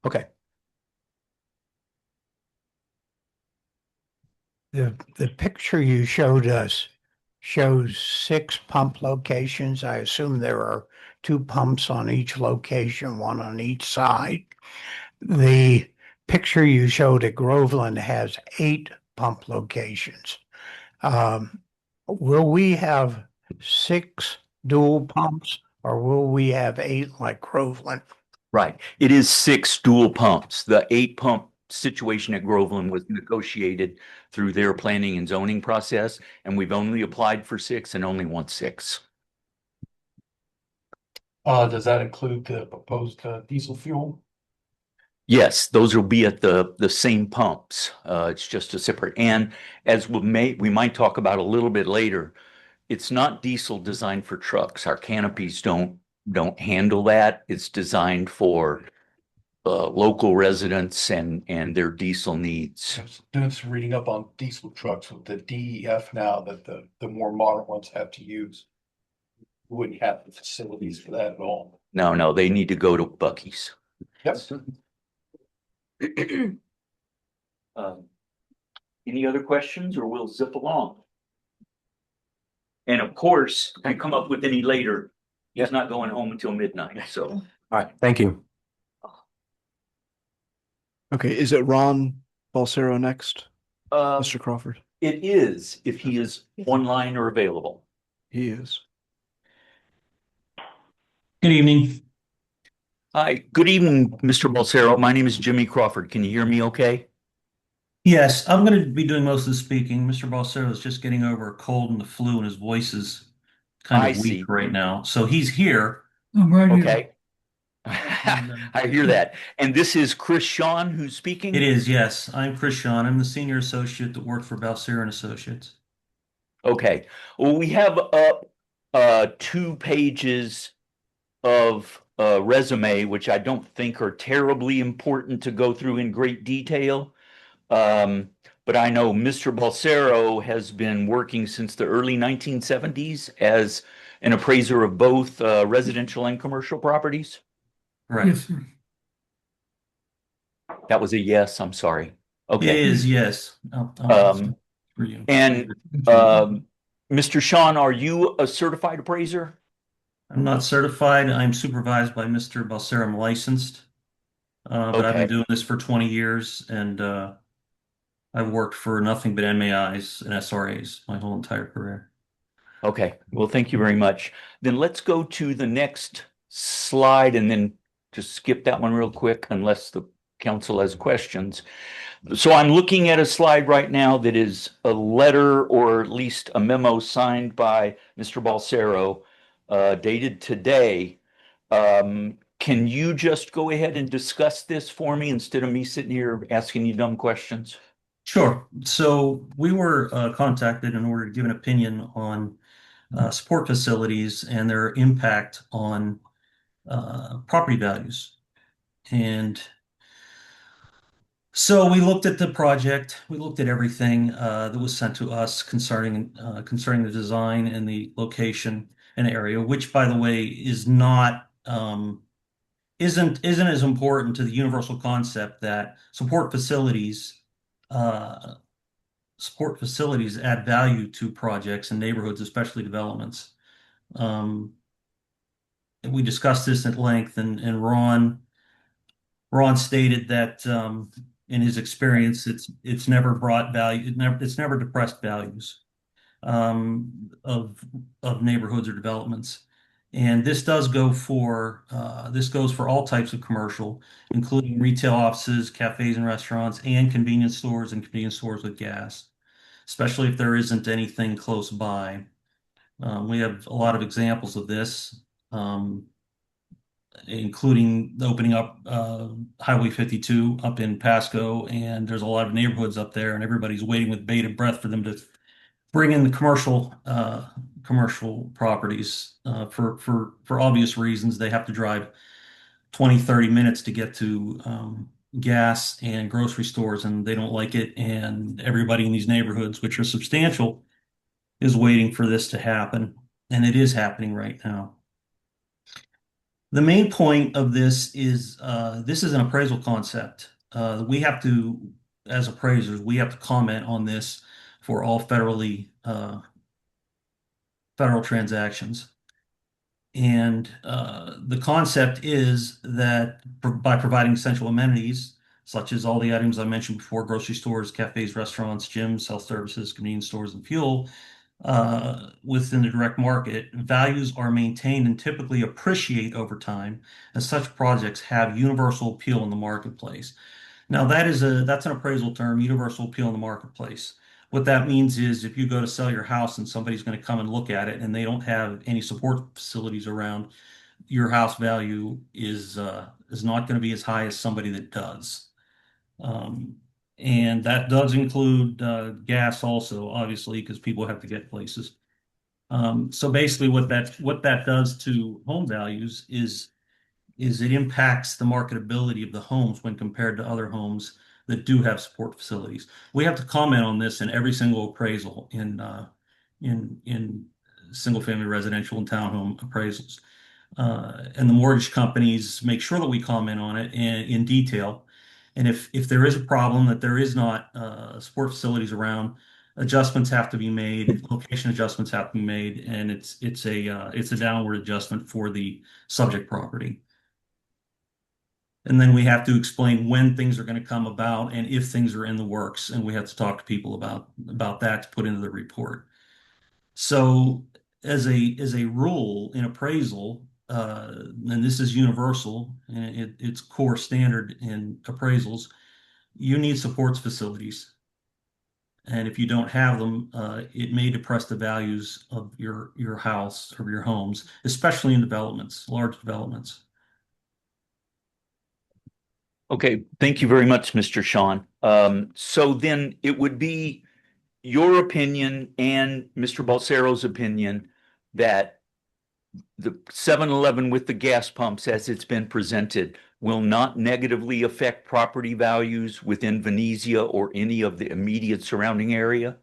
Speaker 14: Okay.
Speaker 11: The picture you showed us shows 6 pump locations. I assume there are 2 pumps on each location, 1 on each side. The picture you showed at Groveland has 8 pump locations. Will we have 6 dual pumps or will we have 8 like Groveland?
Speaker 13: Right. It is 6 dual pumps. The 8 pump situation at Groveland was negotiated through their planning and zoning process, and we've only applied for 6 and only want 6.
Speaker 1: Does that include the proposed diesel fuel?
Speaker 13: Yes, those will be at the same pumps. It's just a separate. And as we might talk about a little bit later, it's not diesel designed for trucks. Our canopies don't handle that. It's designed for local residents and their diesel needs.
Speaker 1: Doing some reading up on diesel trucks with the DEF now that the more modern ones have to use. We wouldn't have the facilities for that at all.
Speaker 13: No, they need to go to Buc-ee's.
Speaker 1: Yep.
Speaker 13: Any other questions, or we'll zip along? And of course, if you come up with any later, he's not going home until midnight. So,
Speaker 14: all right, thank you.
Speaker 6: Okay, is it Ron Balsero next? Mr. Crawford?
Speaker 13: It is, if he is online or available.
Speaker 6: He is.
Speaker 15: Good evening.
Speaker 13: Hi, good evening, Mr. Balsero. My name is Jimmy Crawford. Can you hear me okay?
Speaker 15: Yes, I'm going to be doing most of the speaking. Mr. Balsero is just getting over a cold and the flu, and his voice is kind of weak right now. So he's here. I'm right here.
Speaker 13: Okay. I hear that. And this is Chris Shawn who's speaking?
Speaker 15: It is, yes. I'm Chris Shawn. I'm the senior associate that worked for Balsero and Associates.
Speaker 13: Okay. Well, we have up 2 pages of resume, which I don't think are terribly important to go through in great detail. But I know Mr. Balsero has been working since the early 1970s as an appraiser of both residential and commercial properties.
Speaker 15: Right.
Speaker 13: That was a yes, I'm sorry.
Speaker 15: It
Speaker 13: Okay.
Speaker 15: is, yes. For you.
Speaker 13: And Mr. Sean, are you a certified appraiser?
Speaker 15: I'm not certified. I'm supervised by Mr. Balsera. I'm licensed. But I've been
Speaker 13: Okay.
Speaker 15: doing this for 20 years, and I've worked for nothing but MAIs and SRAs my whole entire career.
Speaker 13: Okay, well, thank you very much. Then let's go to the next slide and then just skip that one real quick unless the council has questions. So I'm looking at a slide right now that is a letter or at least a memo signed by Mr. Balsero, dated today. Can you just go ahead and discuss this for me instead of me sitting here asking you dumb questions?
Speaker 15: Sure. So we were contacted in order to give an opinion on support facilities and their impact on property values. And so we looked at the project, we looked at everything that was sent to us concerning the design and the location and area, which, by the way, is not isn't as important to the universal concept that uh, support facilities add value to projects and neighborhoods, especially developments. Um, we discussed this at length, and Ron stated that in his experience, it's never brought value, it's never depressed values of neighborhoods or developments. And this goes for all types of commercial, including retail offices, cafes and restaurants, and convenience stores with gas, especially if there isn't anything close by. We have a lot of examples of this. Including opening up Highway 52 up in Pasco, and there's a lot of neighborhoods up there, and everybody's waiting with bated breath for them to bring in the commercial properties for obvious reasons. They have to drive 20, 30 minutes to get to gas and grocery stores, and they don't like it. And everybody in these neighborhoods, which are substantial, is waiting for this to happen, and it is happening right now. The main point of this is an appraisal concept. We have to, as appraisers, we have to comment on this for all federal transactions. And the concept is that by providing essential amenities, such as all the items I mentioned before, grocery stores, cafes, restaurants, gyms, health services, convenience stores, and fuel, within the direct market, values are maintained and typically appreciate over time, as such projects have universal appeal in the marketplace. Now, that's an appraisal term, universal appeal in the marketplace. What that means is if you go to sell your house and somebody's going to come and look at it and they don't have any support facilities around, your house value is not going to be as high as somebody that does. And that does include gas also, obviously, because people have to get places. So basically what that does to home values is it impacts the marketability of the homes when compared to other homes that do have support facilities. We have to comment on this in every single appraisal in single family residential and townhome appraisals. And the mortgage companies make sure that we comment on it in detail. And if there is a problem that there is not support facilities around, adjustments have to be made, location adjustments have to be made, and it's a downward adjustment for the subject property. And then we have to explain when things are going to come about and if things are in the works, and we have to talk to people about that to put into the report. So as a rule in appraisal, and this is universal, and it's core standard in appraisals, you need supports facilities. And if you don't have them, it may depress the values of your house or your homes, especially in developments, large developments.
Speaker 13: Okay, thank you very much, Mr. Sean. So then it would be your opinion and Mr. Balsero's opinion that the 7-Eleven with the gas pumps as it's been presented will not negatively affect property values within Venezia or any of the immediate surrounding area?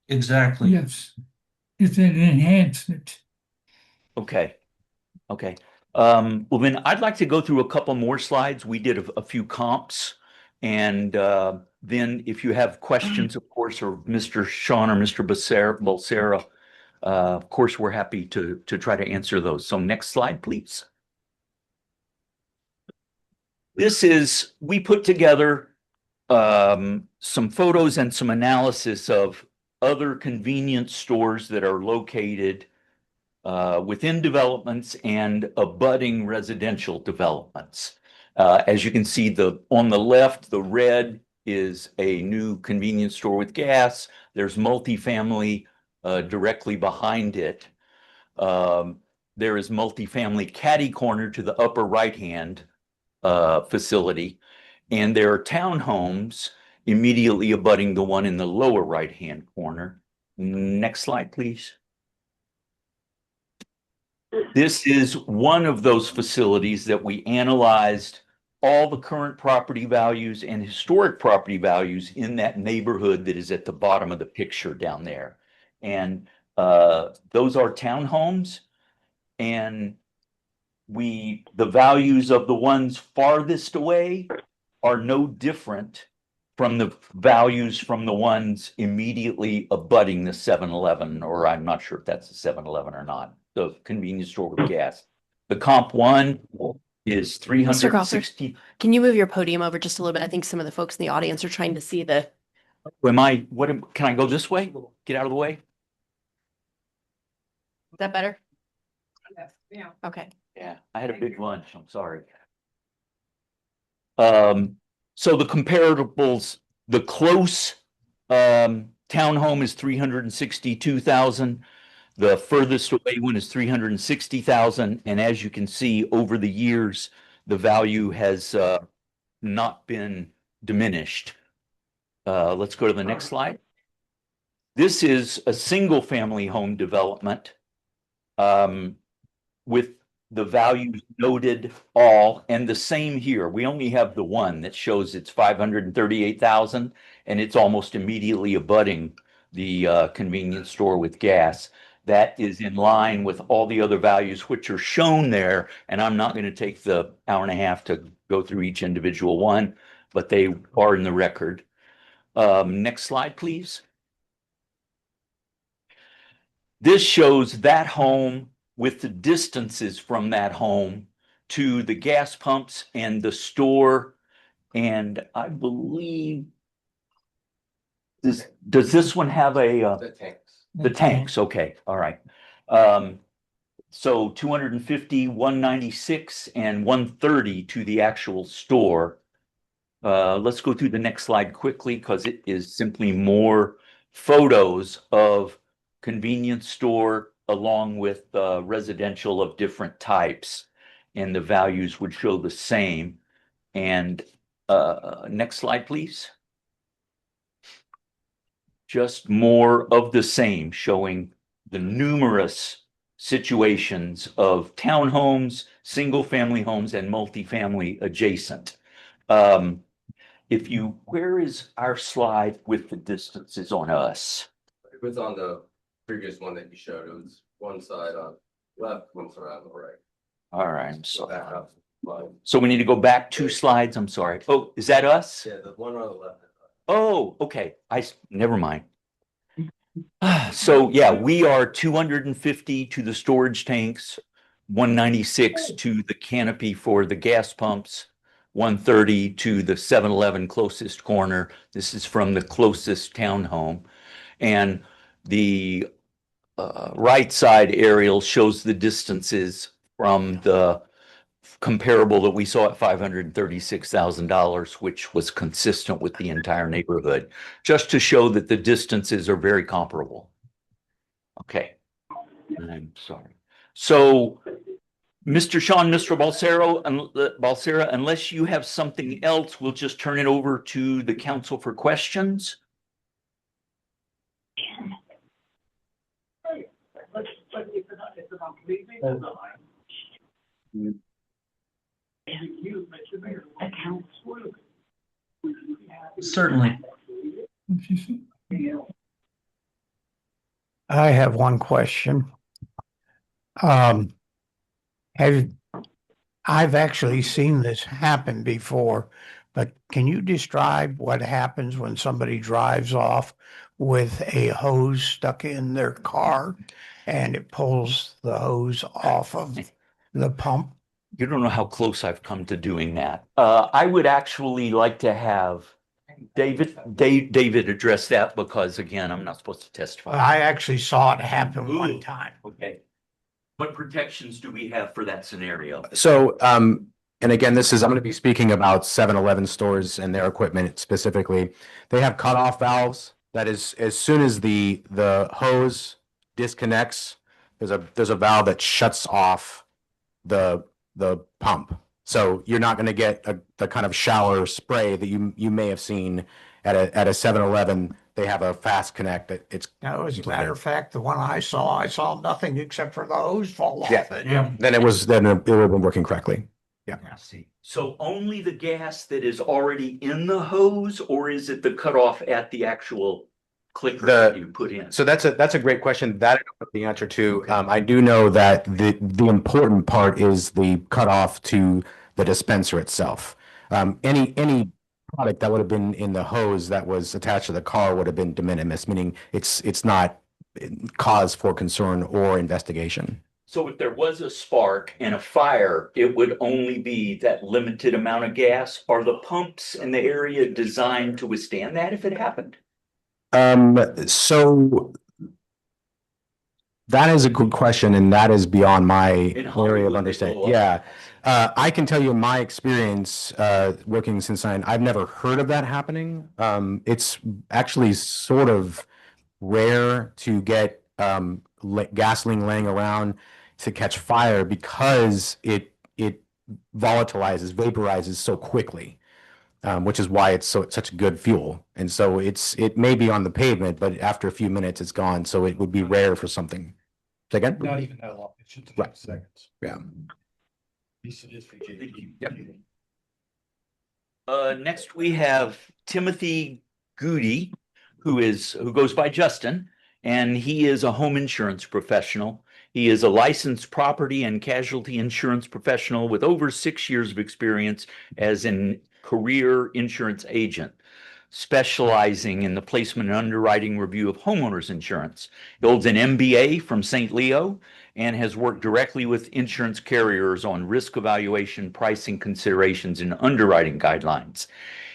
Speaker 15: Exactly.
Speaker 16: Yes, it's an enhancement.
Speaker 13: Okay, okay. Well, then I'd like to go through a couple more slides. We did a few comps. And then if you have questions, of course, or Mr. Sean or Mr. Balsera, of course, we're happy to try to answer those. So next slide, please. We put together some photos and some analysis of other convenience stores that are located within developments and abutting residential developments. As you can see, on the left, the red is a new convenience store with gas. There's multifamily directly behind it. There is multifamily catty corner to the upper right-hand facility. And there are townhomes immediately abutting the one in the lower right-hand corner. Next slide, please. This is one of those facilities that we analyzed all the current property values and historic property values in that neighborhood that is at the bottom of the picture down there. And those are townhomes. And the values of the ones farthest away are no different from the values from the ones immediately abutting the 7-Eleven, or I'm not sure if that's a 7-Eleven or not, the convenience store with gas. The comp one is
Speaker 10: Mr. Crawford,
Speaker 13: 360.
Speaker 10: can you move your podium over just a little bit? I think some of the folks in the audience are trying to see the.
Speaker 13: Can I go this way? Get out of the way?
Speaker 10: Is that better?
Speaker 5: Yeah.
Speaker 10: Okay.
Speaker 13: Yeah, I had a big lunch. I'm sorry. So the comparables, the close townhome is 362,000. The furthest away one is 360,000. And as you can see, over the years, the value has not been diminished. Let's go to the next slide. This is a single family home development with the values noted all, and the same here. We only have the one that shows it's 538,000, and it's almost immediately abutting the convenience store with gas. That is in line with all the other values which are shown there, and I'm not going to take the hour and a half to go through each individual one, but they are in the record. Next slide, please. This shows that home with the distances from that home to the gas pumps and the store. And I believe does this one have
Speaker 9: The tanks.
Speaker 13: the tanks? Okay, all right. So 250, 196, and 130 to the actual store. Let's go through the next slide quickly because it is simply more photos of convenience store along with residential of different types, and the values would show the same. And next slide, please. Just more of the same, showing the numerous situations of townhomes, single-family homes, and multifamily adjacent. Where is our slide with the distances on us?
Speaker 9: It was on the previous one that you showed. It was one side on left, one side on the right.
Speaker 13: All right, I'm
Speaker 9: So
Speaker 13: sorry.
Speaker 9: back up.
Speaker 13: So we need to go back 2 slides. I'm sorry. Oh, is that us?
Speaker 9: Yeah, the one on the left.
Speaker 13: Oh, okay. Never mind. So yeah, we are 250 to the storage tanks, 196 to the canopy for the gas pumps, 130 to the 7-Eleven closest corner. This is from the closest townhome. And the right side aerial shows the distances from the comparable that we saw at $536,000, which was consistent with the entire neighborhood, just to show that the distances are very comparable. Okay, I'm sorry. So, Mr. Sean, Mr. Balsera, unless you have something else, we'll just turn it over to the council for questions.
Speaker 15: Certainly.
Speaker 11: I have one question. Um, have I've actually seen this happen before, but can you describe what happens when somebody drives off with a hose stuck in their car and it pulls the hose off of the pump?
Speaker 13: You don't know how close I've come to doing that. I would actually like to have David address that because again, I'm not supposed to testify.
Speaker 11: I actually saw it happen one time.
Speaker 13: Okay. What protections do we have for that scenario?
Speaker 14: So, and again, I'm going to be speaking about 7-Eleven stores and their equipment specifically. They have cutoff valves that is, as soon as the hose disconnects, there's a valve that shuts off the pump. So you're not going to get the kind of shower spray that you may have seen at a 7-Eleven. They have a fast connect that it's.
Speaker 11: Now, as a matter of fact, the one I saw nothing except for the hose fall off it.
Speaker 14: Then it would have been working correctly. Yeah.
Speaker 13: I see. So only the gas that is already in the hose, or is it the cutoff at the actual clicker that you put in?
Speaker 14: So that's a great question. That I don't know the answer to. I do know that the important part is the cutoff to the dispenser itself. Any product that would have been in the hose that was attached to the car would have been de minimis, meaning it's not cause for concern or investigation.
Speaker 13: So if there was a spark and a fire, it would only be that limited amount of gas. Are the pumps in the area designed to withstand that if it happened?
Speaker 14: So that is a good question, and that is beyond my area of understanding. Yeah. I can tell you in my experience, working since I've never heard of that happening. It's actually sort of rare to get gasoline laying around to catch fire because it vaporizes so quickly. Which is why it's such a good fuel. And so it may be on the pavement, but after a few minutes, it's gone. So it would be rare for something. Say again?
Speaker 1: Not even that long. It's just a few seconds.
Speaker 14: Yeah.
Speaker 13: Next we have Timothy Goody, who goes by Justin, and he is a home insurance professional. He is a licensed property and casualty insurance professional with over 6 years of experience as an career insurance agent, specializing in the placement and underwriting review of homeowners insurance. He holds an MBA from St. Leo and has worked directly with insurance carriers on risk evaluation, pricing considerations, and underwriting guidelines.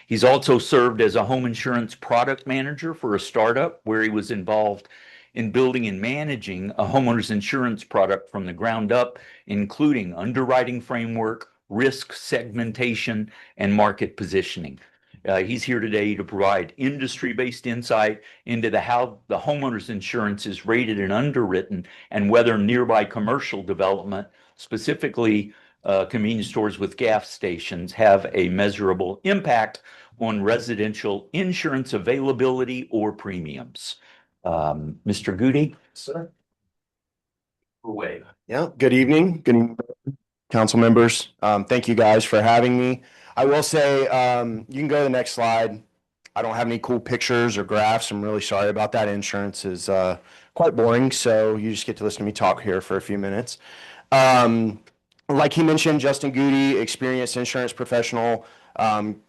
Speaker 13: He's also served as a home insurance product manager for a startup where he was involved in building and managing a homeowner's insurance product from the ground up, including underwriting framework, risk segmentation, and market positioning. He's here today to provide industry-based insight into how the homeowner's insurance is rated and underwritten, and whether nearby commercial development, specifically convenience stores with gas stations, have a measurable impact on residential insurance availability or premiums. Mr. Goody?
Speaker 17: Sir.
Speaker 13: Away.
Speaker 17: Yeah, good evening. Good evening, council members. Thank you guys for having me. I will say, you can go to the next slide. I don't have any cool pictures or graphs. I'm really sorry about that. Insurance is quite boring, so you just get to listen to me talk here for a few minutes. Like he mentioned, Justin Goody, experienced insurance professional,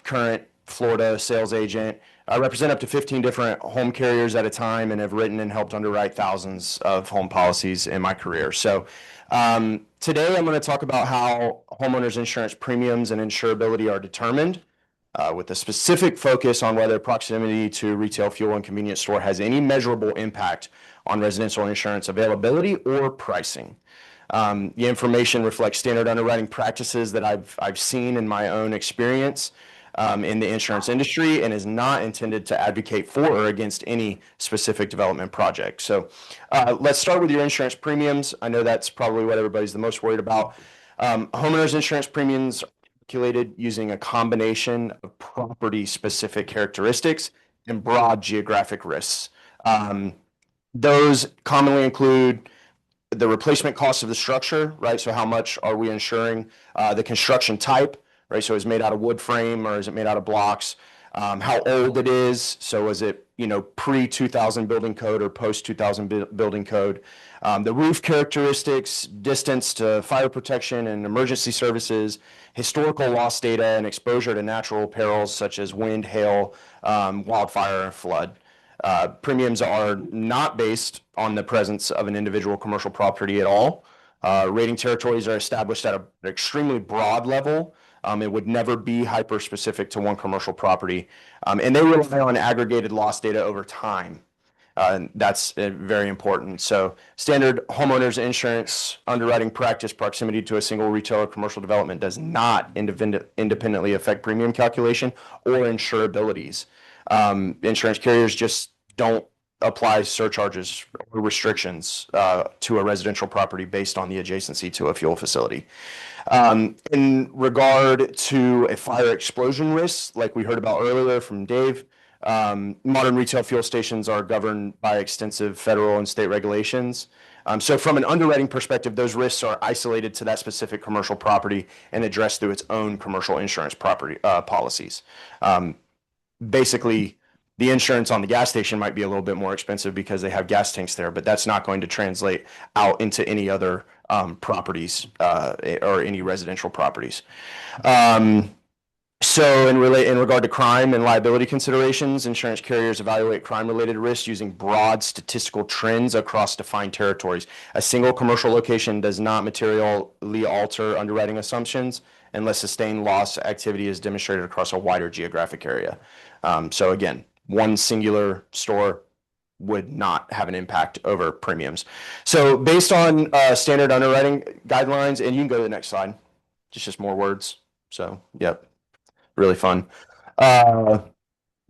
Speaker 17: current Florida sales agent. I represent up to 15 different home carriers at a time and have written and helped underwrite thousands of home policies in my career. So today I'm going to talk about how homeowners insurance premiums and insurability are determined, with a specific focus on whether proximity to retail fuel and convenience store has any measurable impact on residential insurance availability or pricing. The information reflects standard underwriting practices that I've seen in my own experience in the insurance industry, and is not intended to advocate for or against any specific development project. So let's start with your insurance premiums. I know that's probably what everybody's the most worried about. Homeowners insurance premiums are calculated using a combination of property-specific characteristics and broad geographic risks. Those commonly include the replacement cost of the structure, right? So how much are we insuring? The construction type, right? So is it made out of wood frame or is it made out of blocks? How old it is. So is it, pre-2000 building code or post-2000 building code? The roof characteristics, distance to fire protection and emergency services, historical loss data, and exposure to natural perils such as wind, hail, wildfire, and flood. Premiums are not based on the presence of an individual commercial property at all. Rating territories are established at an extremely broad level. It would never be hyper-specific to one commercial property. And they rely on aggregated loss data over time. That's very important. So standard homeowners insurance underwriting practice proximity to a single retailer commercial development does not independently affect premium calculation or insurabilities. Insurance carriers just don't apply surcharges or restrictions to a residential property based on the adjacency to a fuel facility. In regard to a fire explosion risk, like we heard about earlier from Dave, modern retail fuel stations are governed by extensive federal and state regulations. So from an underwriting perspective, those risks are isolated to that specific commercial property and addressed through its own commercial insurance property policies. Basically, the insurance on the gas station might be a little bit more expensive because they have gas tanks there, but that's not going to translate out into any other properties or any residential properties. So in regard to crime and liability considerations, insurance carriers evaluate crime-related risks using broad statistical trends across defined territories. A single commercial location does not materially alter underwriting assumptions unless sustained loss activity is demonstrated across a wider geographic area. So again, one singular store would not have an impact over premiums. So based on standard underwriting guidelines, and you can go to the next slide, just more words. So, yep, really fun.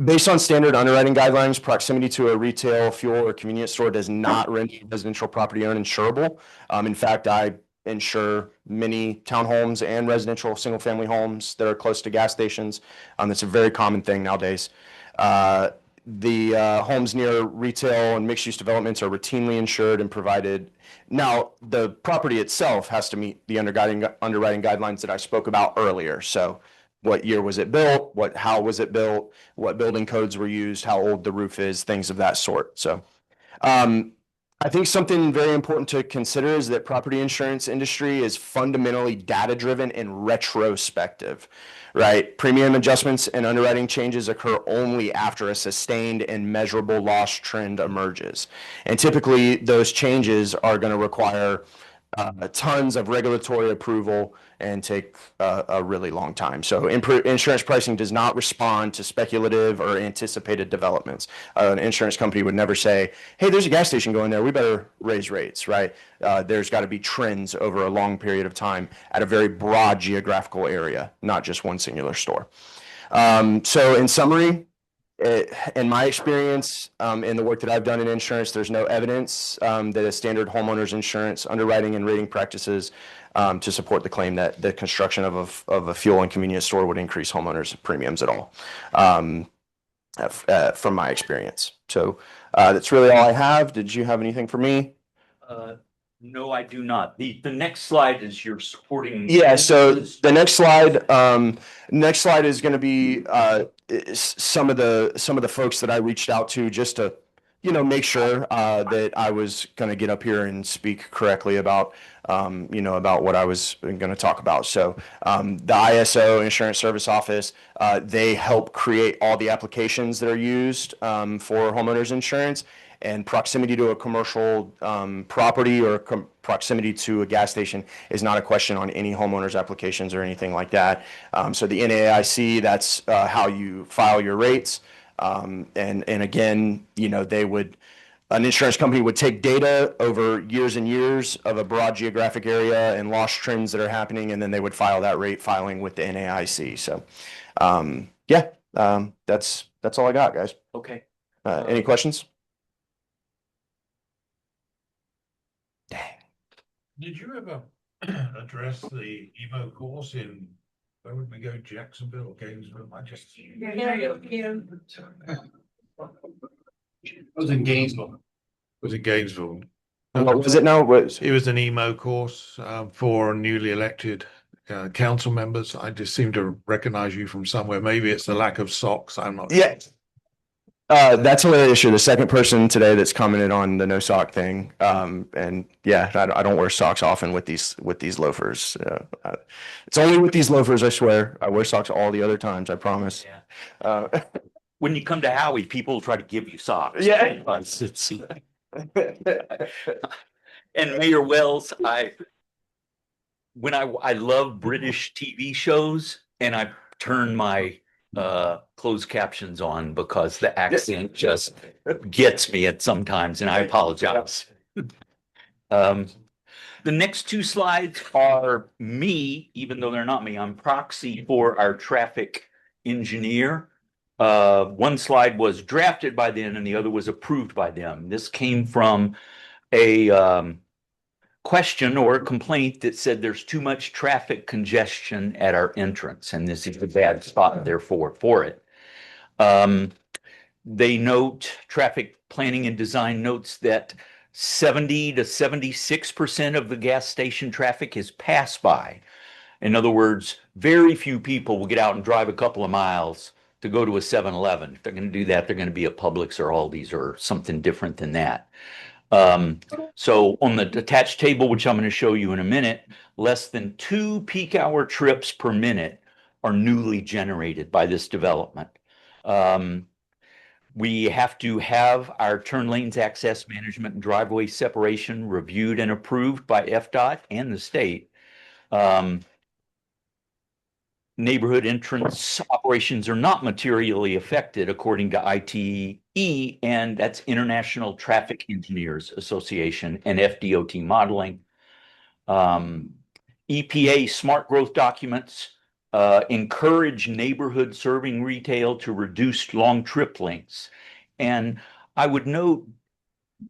Speaker 17: Based on standard underwriting guidelines, proximity to a retail, fuel, or convenience store does not render residential property uninsurable. In fact, I insure many townhomes and residential single-family homes that are close to gas stations. It's a very common thing nowadays. The homes near retail and mixed-use developments are routinely insured and provided. Now, the property itself has to meet the underwriting guidelines that I spoke about earlier. So what year was it built? How was it built? What building codes were used? How old the roof is? Things of that sort. So I think something very important to consider is that property insurance industry is fundamentally data-driven and retrospective, right? Premium adjustments and underwriting changes occur only after a sustained and measurable loss trend emerges. And typically those changes are going to require tons of regulatory approval and take a really long time. So insurance pricing does not respond to speculative or anticipated developments. An insurance company would never say, hey, there's a gas station going there, we better raise rates, right? There's got to be trends over a long period of time at a very broad geographical area, not just one singular store. So in summary, in my experience, in the work that I've done in insurance, there's no evidence that a standard homeowners insurance underwriting and rating practices to support the claim that the construction of a fuel and convenience store would increase homeowners premiums at all, from my experience. So that's really all I have. Did you have anything for me?
Speaker 13: No, I do not. The next slide is your supporting.
Speaker 17: Yeah, so the next slide is going to be some of the folks that I reached out to just to, make sure that I was going to get up here and speak correctly about, about what I was going to talk about. So the ISO Insurance Service Office, they help create all the applications that are used for homeowners insurance. And proximity to a commercial property or proximity to a gas station is not a question on any homeowner's applications or anything like that. So the NAIC, that's how you file your rates. And again, an insurance company would take data over years and years of a broad geographic area and loss trends that are happening, and then they would file that rate filing with the NAIC. So that's all I got, guys.
Speaker 13: Okay.
Speaker 17: Any questions?
Speaker 2: Did you ever address the EMO course in, where would we go, Jacksonville or Gainesville?
Speaker 1: I was in Gainesville.
Speaker 2: Was it Gainesville?
Speaker 17: What was it now?
Speaker 2: It was an emo course for newly elected council members. I just seem to recognize you from somewhere. Maybe it's the lack of socks. I'm not
Speaker 17: Yeah. That's hilarious. You're the second person today that's commented on the no sock thing. And yeah, I don't wear socks often with these loafers. It's only with these loafers, I swear. I wear socks all the other times, I promise.
Speaker 13: When you come to Howie, people try to give you socks.
Speaker 17: Yeah.
Speaker 13: And Mayor Wells, I love British TV shows, and I turn my closed captions on because the accent just gets me at sometimes, and I apologize. The next two slides are me, even though they're not me. I'm proxy for our traffic engineer. One slide was drafted by them and the other was approved by them. This came from a question or a complaint that said there's too much traffic congestion at our entrance, and this is a bad spot therefore for it. They note, traffic planning and design notes that 70 to 76% of the gas station traffic is pass by. In other words, very few people will get out and drive a couple of miles to go to a 7-Eleven. If they're going to do that, they're going to be at Publix or Aldi's or something different than that. So on the attached table, which I'm going to show you in a minute, less than 2 peak hour trips per minute are newly generated by this development. We have to have our turn lanes, access management, and driveway separation reviewed and approved by FDOT and the state. Neighborhood entrance operations are not materially affected according to ITE, and that's International Traffic Engineers Association and FDOT modeling. EPA smart growth documents encourage neighborhood serving retail to reduce long trip lengths. And I would note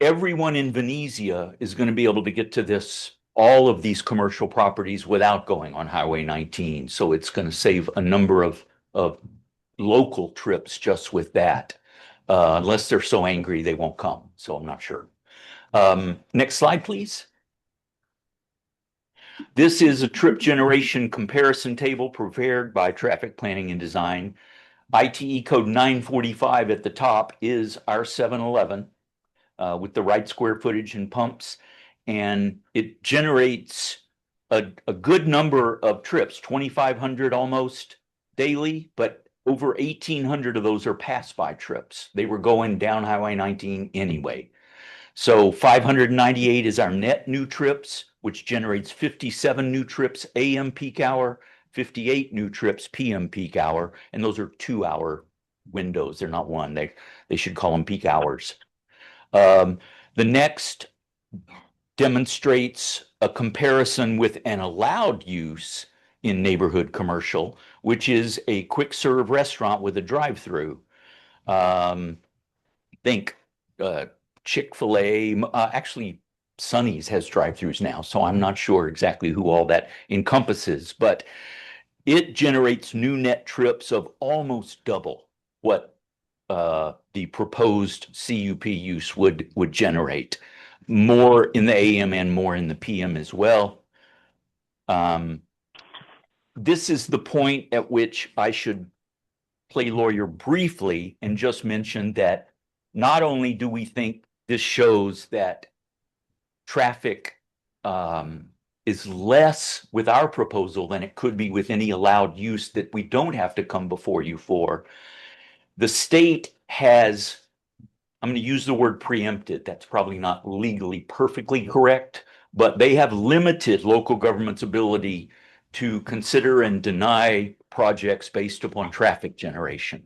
Speaker 13: everyone in Venezia is going to be able to get to all of these commercial properties without going on Highway 19. So it's going to save a number of local trips just with that. Unless they're so angry, they won't come. So I'm not sure. Next slide, please. This is a trip generation comparison table prepared by Traffic Planning and Design. ITE code 945 at the top is our 7-Eleven with the right square footage and pumps. And it generates a good number of trips, 2,500 almost daily, but over 1,800 of those are pass-by trips. They were going down Highway 19 anyway. So 598 is our net new trips, which generates 57 new trips AM peak hour, 58 new trips PM peak hour, and those are 2-hour windows. They're not one. They should call them peak hours. The next demonstrates a comparison with an allowed use in neighborhood commercial, which is a quick serve restaurant with a drive-through. Think Chick-fil-A, actually Sonny's has drive-throughs now, so I'm not sure exactly who all that encompasses, but it generates new net trips of almost double what the proposed CUP use would generate. More in the AM and more in the PM as well. This is the point at which I should play lawyer briefly and just mention that not only do we think this shows that traffic is less with our proposal than it could be with any allowed use that we don't have to come before you for, the state has, I'm going to use the word preempted. That's probably not legally perfectly correct, but they have limited local government's ability to consider and deny projects based upon traffic generation.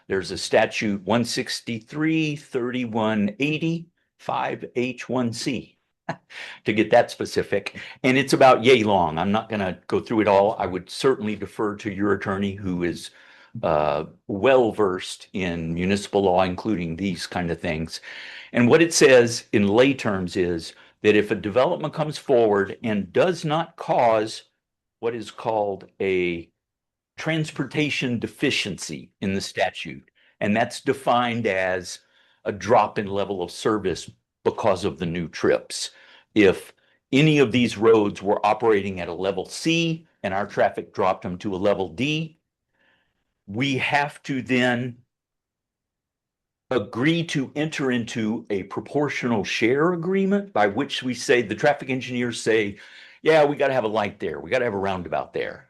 Speaker 13: There's a statute 163-3180 5H1C to get that specific, and it's about yay long. I'm not going to go through it all. I would certainly defer to your attorney, who is well versed in municipal law, including these kind of things. And what it says in lay terms is that if a development comes forward and does not cause what is called a transportation deficiency in the statute, and that's defined as a drop in level of service because of the new trips. If any of these roads were operating at a level C and our traffic dropped them to a level D, we have to then agree to enter into a proportional share agreement by which we say, the traffic engineers say, yeah, we got to have a light there. We got to have a roundabout there.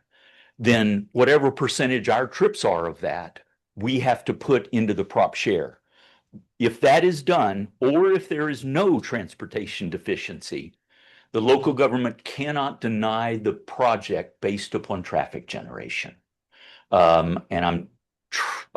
Speaker 13: Then whatever percentage our trips are of that, we have to put into the prop share. If that is done, or if there is no transportation deficiency, the local government cannot deny the project based upon traffic generation. And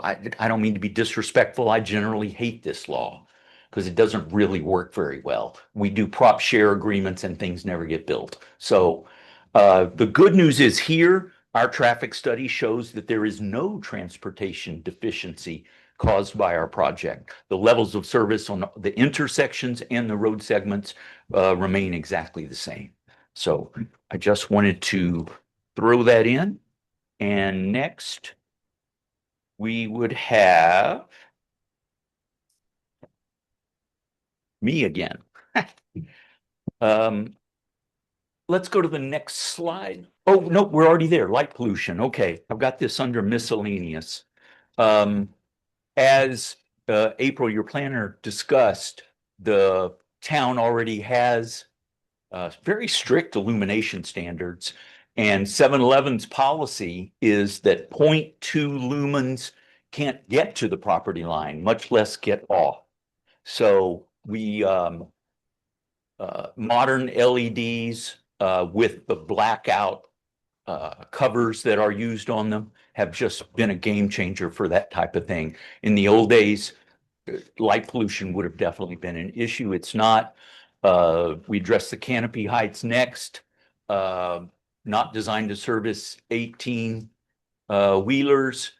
Speaker 13: I don't mean to be disrespectful. I generally hate this law because it doesn't really work very well. We do prop share agreements and things never get built. So the good news is here, our traffic study shows that there is no transportation deficiency caused by our project. The levels of service on the intersections and the road segments remain exactly the same. So I just wanted to throw that in. And next, we would have me again. Let's go to the next slide. Oh, no, we're already there. Light pollution. Okay, I've got this under miscellaneous. As April, your planner, discussed, the town already has very strict illumination standards. And 7-Eleven's policy is that 0.2 lumens can't get to the property line, much less get off. So we modern LEDs with the blackout covers that are used on them have just been a game changer for that type of thing. In the old days, light pollution would have definitely been an issue. It's not. We address the canopy heights next. Not designed to service 18 wheelers.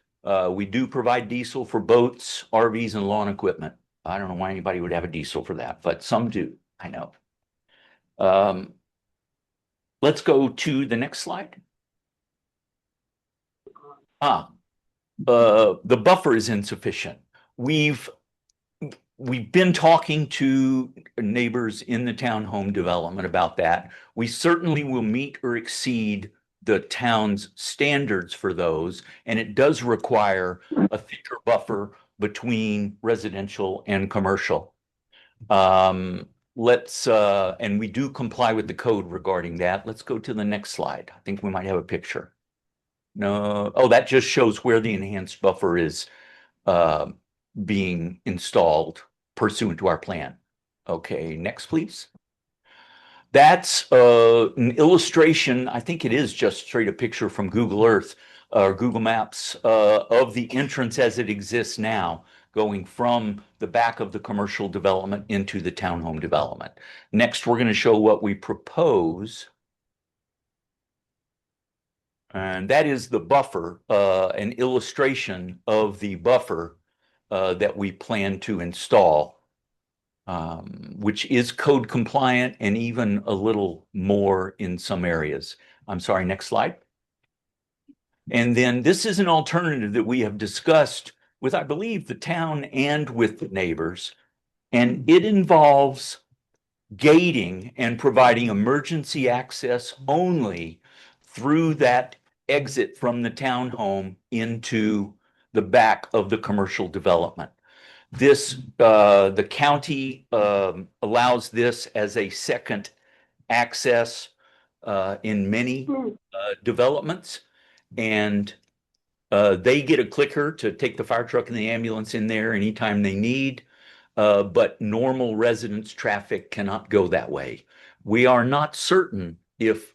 Speaker 13: We do provide diesel for boats, RVs, and lawn equipment. I don't know why anybody would have a diesel for that, but some do. I know. Let's go to the next slide. The buffer is insufficient. We've been talking to neighbors in the townhome development about that. We certainly will meet or exceed the town's standards for those, and it does require a thicker buffer between residential and commercial. And we do comply with the code regarding that. Let's go to the next slide. I think we might have a picture. No, oh, that just shows where the enhanced buffer is being installed pursuant to our plan. Okay, next, please. That's an illustration. I think it is just straight a picture from Google Earth or Google Maps of the entrance as it exists now, going from the back of the commercial development into the townhome development. Next, we're going to show what we propose. And that is the buffer, an illustration of the buffer that we plan to install, which is code compliant and even a little more in some areas. I'm sorry, next slide. And then this is an alternative that we have discussed with, I believe, the town and with the neighbors. And it involves gating and providing emergency access only through that exit from the townhome into the back of the commercial development. This, the county allows this as a second access in many developments. And they get a clicker to take the fire truck and the ambulance in there anytime they need. But normal residents' traffic cannot go that way. We are not certain if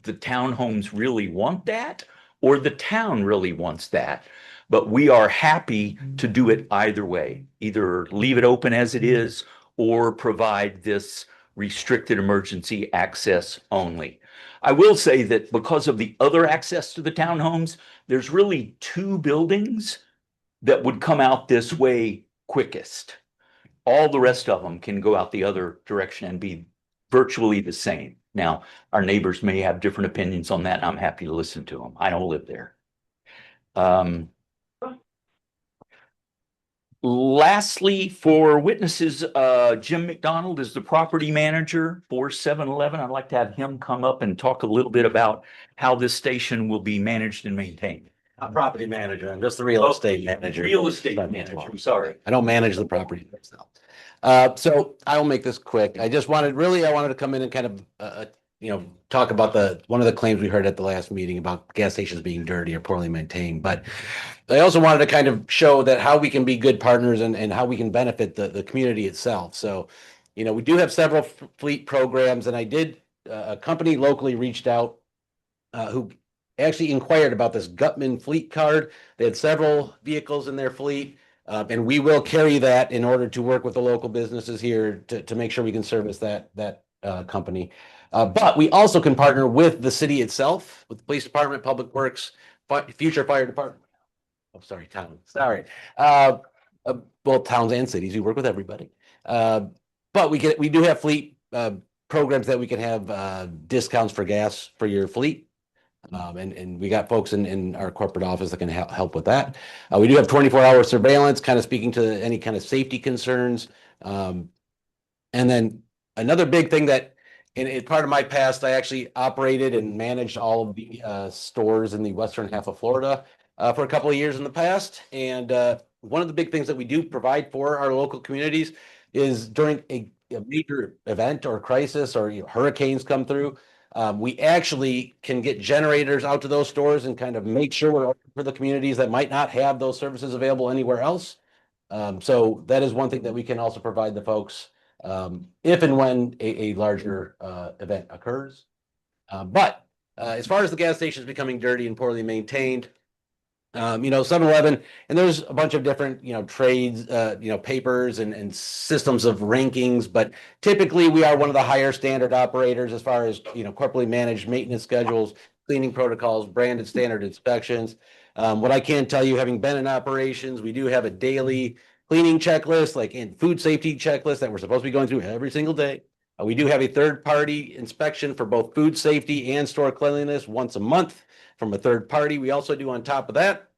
Speaker 13: the townhomes really want that or the town really wants that. But we are happy to do it either way, either leave it open as it is or provide this restricted emergency access only. I will say that because of the other access to the townhomes, there's really two buildings that would come out this way quickest. All the rest of them can go out the other direction and be virtually the same. Now, our neighbors may have different opinions on that, and I'm happy to listen to them. I don't live there. Lastly, for witnesses, Jim McDonald is the property manager for 7-Eleven. I'd like to have him come up and talk a little bit about how this station will be managed and maintained.
Speaker 18: I'm property manager. I'm just the real estate manager.
Speaker 13: Real estate manager, I'm sorry.
Speaker 18: I don't manage the property myself. So I will make this quick. I wanted to come in and kind of, talk about one of the claims we heard at the last meeting about gas stations being dirty or poorly maintained. But I also wanted to kind of show that how we can be good partners and how we can benefit the community itself. So, we do have several fleet programs, and a company locally reached out who actually inquired about this Gutman fleet card. They had several vehicles in their fleet. And we will carry that in order to work with the local businesses here to make sure we can service that company. But we also can partner with the city itself, with the police department, public works, future fire department. Oh, sorry, town. Sorry. Both towns and cities. We work with everybody. But we do have fleet programs that we can have discounts for gas for your fleet. And we got folks in our corporate office that can help with that. We do have 24-hour surveillance, kind of speaking to any kind of safety concerns. And then another big thing that, in part of my past, I actually operated and managed all of the stores in the western half of Florida for a couple of years in the past. And one of the big things that we do provide for our local communities is during a major event or crisis or hurricanes come through, we actually can get generators out to those stores and kind of make sure we're open for the communities that might not have those services available anywhere else. So that is one thing that we can also provide the folks if and when a larger event occurs. But as far as the gas stations becoming dirty and poorly maintained, 7-Eleven, and there's a bunch of different, trades, papers and systems of rankings, but typically we are one of the higher standard operators as far as, corporately managed maintenance schedules, cleaning protocols, branded standard inspections. What I can tell you, having been in operations, we do have a daily cleaning checklist, like in food safety checklist that we're supposed to be going through every single day. We do have a third-party inspection for both food safety and store cleanliness once a month from a third party. We also do on top of that.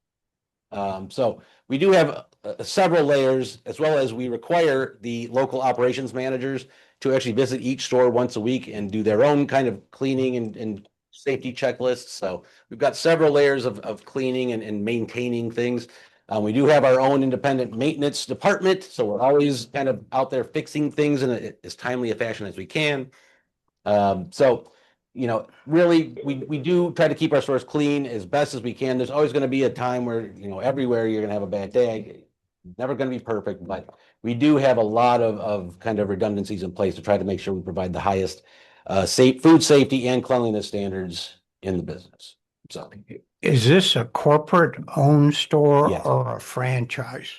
Speaker 18: So we do have several layers, as well as we require the local operations managers to actually visit each store once a week and do their own kind of cleaning and safety checklists. So we've got several layers of cleaning and maintaining things. We do have our own independent maintenance department, so we're always kind of out there fixing things in as timely a fashion as we can. So, really, we do try to keep our stores clean as best as we can. There's always going to be a time where, everywhere you're going to have a bad day. Never going to be perfect, but we do have a lot of kind of redundancies in place to try to make sure we provide the highest food safety and cleanliness standards in the business. So,
Speaker 11: Is this a corporate-owned store
Speaker 18: Yes.
Speaker 11: or a franchise?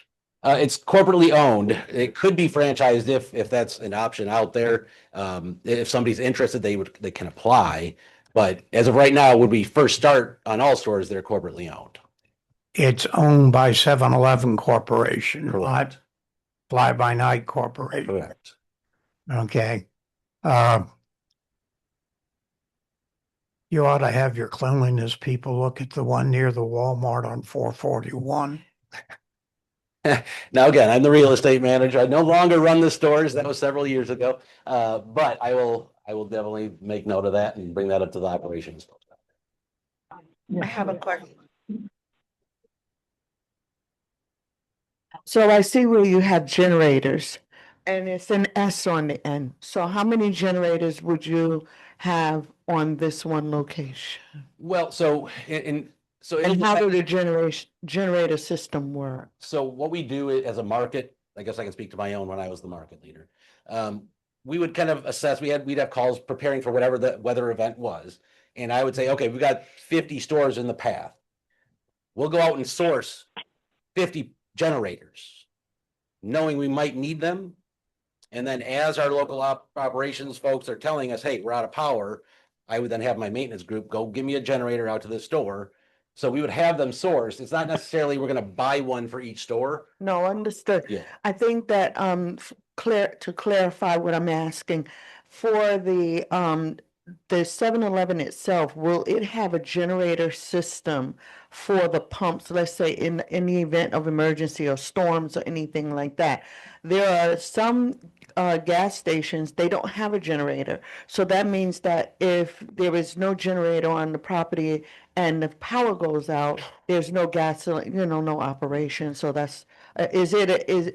Speaker 18: It's corporately owned. It could be franchised if that's an option out there. If somebody's interested, they can apply. But as of right now, when we first start on all stores, they're corporately owned.
Speaker 11: It's owned by 7-Eleven Corporation,
Speaker 18: Correct.
Speaker 11: not Fly-by-Night Corporation.
Speaker 18: Correct.
Speaker 11: Okay. You ought to have your cleanliness people look at the one near the Walmart on 441.
Speaker 18: Now, again, I'm the real estate manager. I no longer run the stores. That was several years ago. But I will definitely make note of that and bring that up to the operations.
Speaker 3: I have a question. So I see where you have generators and it's an S on the end. So how many generators would you have on this one location?
Speaker 18: Well, so
Speaker 3: And how do the generator system work?
Speaker 18: So what we do as a market, I guess I can speak to my own when I was the market leader. We would kind of assess, we'd have calls preparing for whatever the weather event was. And I would say, okay, we've got 50 stores in the path. We'll go out and source 50 generators, knowing we might need them. And then as our local operations folks are telling us, hey, we're out of power, I would then have my maintenance group go give me a generator out to the store. So we would have them sourced. It's not necessarily we're going to buy one for each store.
Speaker 3: No, understood.
Speaker 18: Yeah.
Speaker 3: I think that to clarify what I'm asking, for the the 7-Eleven itself, will it have a generator system for the pumps, let's say in the event of emergency or storms or anything like that? There are some gas stations, they don't have a generator. So that means that if there is no generator on the property and the power goes out, there's no gasoline, no operation. So that's,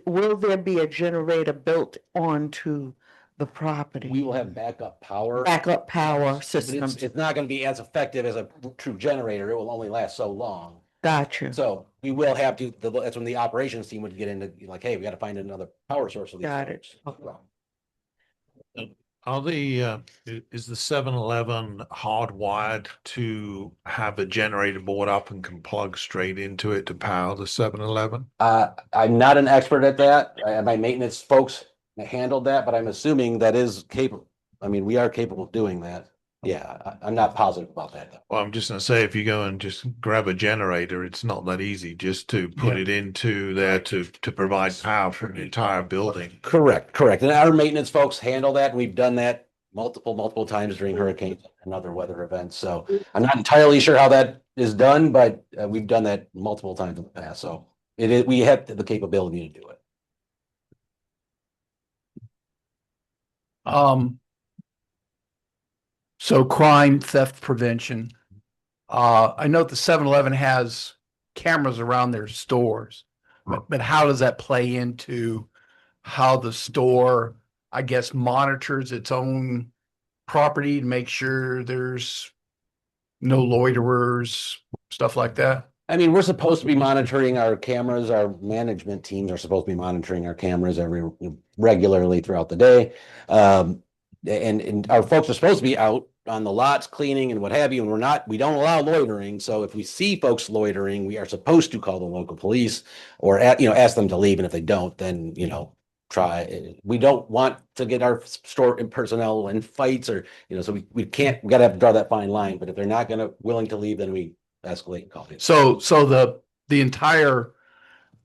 Speaker 3: will there be a generator built onto the property?
Speaker 18: We will have backup power.
Speaker 3: Backup power
Speaker 18: But
Speaker 3: systems.
Speaker 18: it's not going to be as effective as a true generator. It will only last so long.
Speaker 3: Gotcha.
Speaker 18: So we will have to, that's when the operations team would get into like, hey, we got to find another power source for these
Speaker 3: Got it.
Speaker 18: folks.
Speaker 2: Are is the 7-Eleven hardwired to have a generator board up and can plug straight into it to power the 7-Eleven?
Speaker 18: I'm not an expert at that. My maintenance folks handled that, but I'm assuming that is capable. I mean, we are capable of doing that. Yeah, I'm not positive about that though.
Speaker 2: Well, I'm just gonna say, if you go and just grab a generator, it's not that easy just to put it into there to provide power for an entire building.
Speaker 18: Correct. And our maintenance folks handle that. And we've done that multiple times during hurricanes and other weather events. So I'm not entirely sure how that is done, but we've done that multiple times in the past. So we have the capability to do it.
Speaker 1: So crime, theft prevention. I know the 7-Eleven has cameras around their stores, but how does that play into how the store, I guess, monitors its own property to make sure there's no loiterers, stuff like that?
Speaker 18: I mean, we're supposed to be monitoring our cameras. Our management teams are supposed to be monitoring our cameras regularly throughout the day. And our folks are supposed to be out on the lots cleaning and what have you. And we don't allow loitering. So if we see folks loitering, we are supposed to call the local police or, ask them to leave. And if they don't, then, we don't want to get our store personnel in fights or, so we got to have to draw that fine line. But if they're not willing to leave, then we escalate and call it.
Speaker 1: So the entire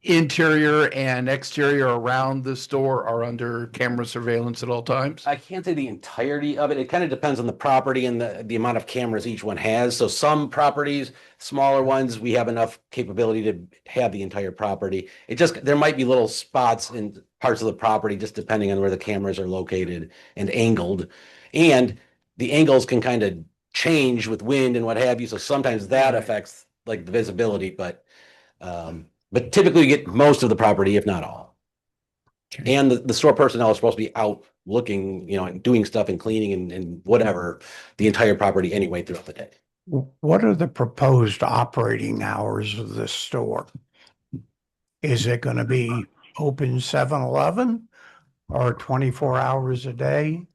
Speaker 1: interior and exterior around the store are under camera surveillance at all times?
Speaker 18: I can't say the entirety of it. It kind of depends on the property and the amount of cameras each one has. So some properties, smaller ones, we have enough capability to have the entire property. There might be little spots in parts of the property, just depending on where the cameras are located and angled. And the angles can kind of change with wind and what have you. So sometimes that affects like the visibility, but typically you get most of the property, if not all. Okay. And the store personnel is supposed to be out looking, and doing stuff and cleaning and whatever, the entire property anyway throughout the day.
Speaker 11: What are the proposed operating hours of this store? Is it going to be open 7-Eleven or 24 hours a day?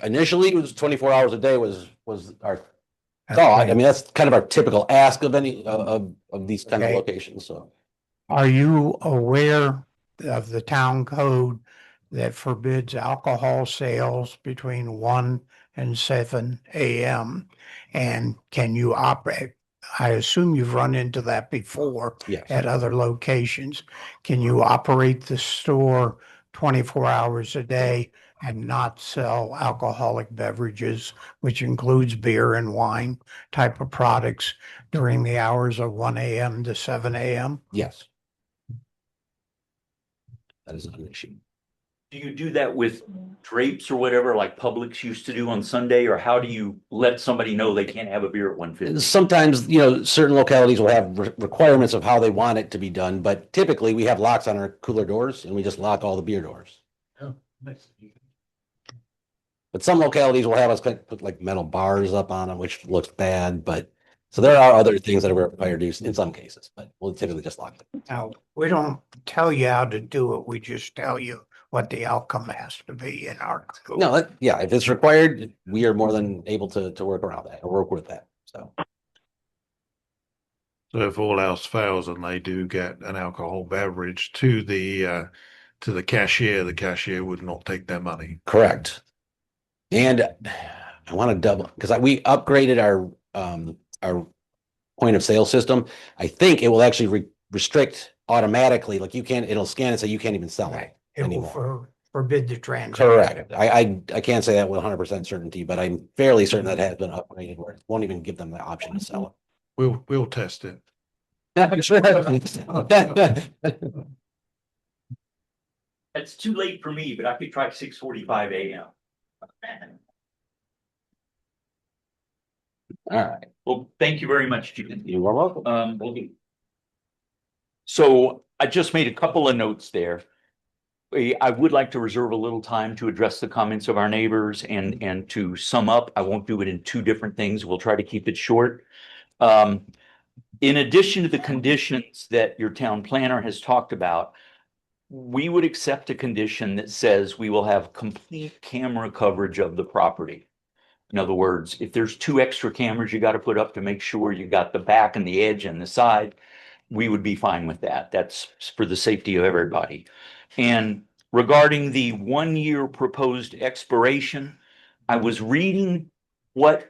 Speaker 18: Initially, it was 24 hours a day was our thought. I mean, that's kind of our typical ask of any of these kind of locations. So,
Speaker 11: are you aware of the town code that forbids alcohol sales between 1 and 7 a.m.? And can you operate? I assume you've run into that before.
Speaker 18: Yes.
Speaker 11: At other locations. Can you operate the store 24 hours a day and not sell alcoholic beverages, which includes beer and wine type of products during the hours of 1 a.m. to 7 a.m.?
Speaker 18: Yes. That is not an issue.
Speaker 13: Do you do that with drapes or whatever, like Publix used to do on Sunday, or how do you let somebody know they can't have a beer at 1:50?
Speaker 18: Sometimes, certain localities will have requirements of how they want it to be done, but typically we have locks on our cooler doors and we just lock all the beer doors.
Speaker 2: Oh, nice.
Speaker 18: But some localities will have us put like metal bars up on them, which looks bad, so there are other things that are required to do in some cases, but we'll typically just lock them.
Speaker 11: Now, we don't tell you how to do it. We just tell you what the outcome has to be in our code.
Speaker 18: No, if it's required, we are more than able to work around that or work with that. So
Speaker 2: if all else fails and they do get an alcohol beverage to the cashier, the cashier would not take their money.
Speaker 18: Correct. And I want to double because we upgraded our point of sale system. I think it will actually restrict automatically. Like it'll scan and say you can't even sell it anymore.
Speaker 11: forbid the transaction.
Speaker 18: Correct. I can't say that with 100% certainty, but I'm fairly certain that has been upgraded where it won't even give them the option to sell
Speaker 2: We'll test it.
Speaker 18: it.
Speaker 13: It's too late for me, but I could try 6:45 a.m.
Speaker 18: All right.
Speaker 13: Well, thank you very much, Judith.
Speaker 18: You are welcome.
Speaker 13: So I just made a couple of notes there. I would like to reserve a little time to address the comments of our neighbors and to sum up. I won't do it in two different things. We'll try to keep it short. In addition to the conditions that your town planner has talked about, we would accept a condition that says we will have complete camera coverage of the property. In other words, if there's 2 extra cameras you got to put up to make sure you got the back and the edge and the side, we would be fine with that. That's for the safety of everybody. And regarding the 1-year proposed expiration, I was reading what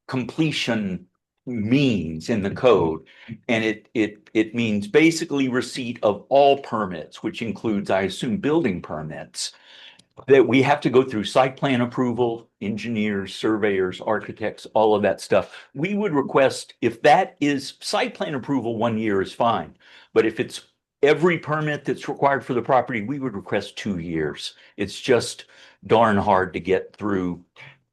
Speaker 13: completion means in the code, and it means basically receipt of all permits, which includes, I assume, building permits, that we have to go through site plan approval, engineers, surveyors, architects, all of that stuff. We would request, if that is site plan approval, 1 year is fine. But if it's every permit that's required for the property, we would request 2 years. It's just darn hard to get through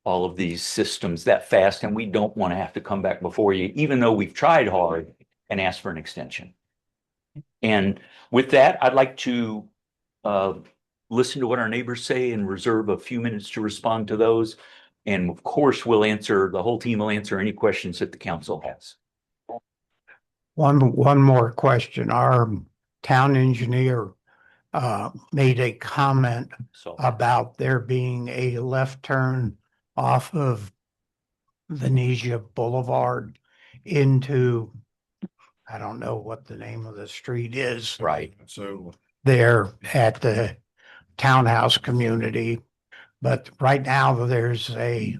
Speaker 13: all of these systems that fast, and we don't want to have to come back before you, even though we've tried hard and asked for an extension. And with that, I'd like to listen to what our neighbors say and reserve a few minutes to respond to those. And of course, the whole team will answer any questions that the council has.
Speaker 11: One more question. Our town engineer made a comment about there being a left turn off of Venezia Boulevard into, I don't know what the name of the street is.
Speaker 13: Right.
Speaker 2: So
Speaker 11: There at the townhouse community, but right now there's a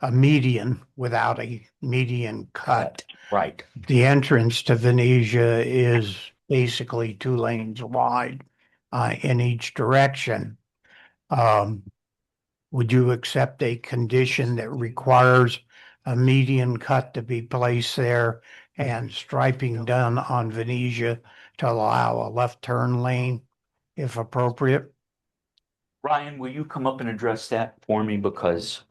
Speaker 11: median without a median cut.
Speaker 13: Right.
Speaker 11: The entrance to Venezia is basically 2 lanes wide in each direction. Would you accept a condition that requires a median cut to be placed there and striping done on Venezia to allow a left turn lane if appropriate?
Speaker 13: Ryan, will you come up and address that for me? Because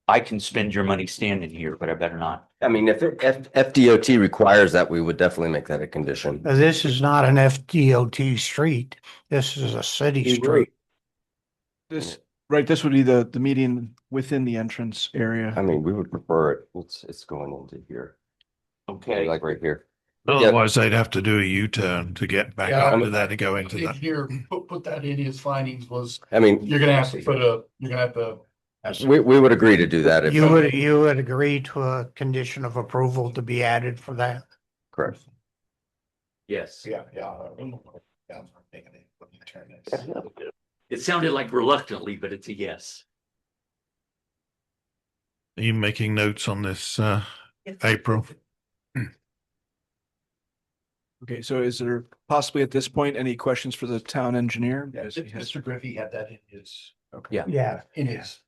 Speaker 13: I can spend your money standing here, but I better not.
Speaker 19: I mean, if FDOT requires that, we would definitely make that a condition.
Speaker 11: This is not an FDOT street. This is a city street.
Speaker 6: This would be the median within the entrance area.
Speaker 19: I mean, we would prefer it. It's going into here.
Speaker 13: Okay.
Speaker 19: Like right here.
Speaker 2: otherwise they'd have to do a U-turn to get back
Speaker 1: Yeah,
Speaker 2: up to that to go into that.
Speaker 1: Engineer put that in his findings was,
Speaker 19: I mean,
Speaker 1: you're gonna have to you're gonna have to.
Speaker 19: we would agree to do that if.
Speaker 11: You would agree to a condition of approval to be added for that?
Speaker 19: Correct.
Speaker 13: Yes.
Speaker 1: Yeah.
Speaker 13: It sounded like reluctantly, but it's a yes.
Speaker 2: Are you making notes on this, April?
Speaker 6: Okay, so is there possibly at this point any questions for the town engineer?
Speaker 1: Yes, Mr. Griffey had that in his.
Speaker 6: Okay.
Speaker 11: Yeah.
Speaker 1: In his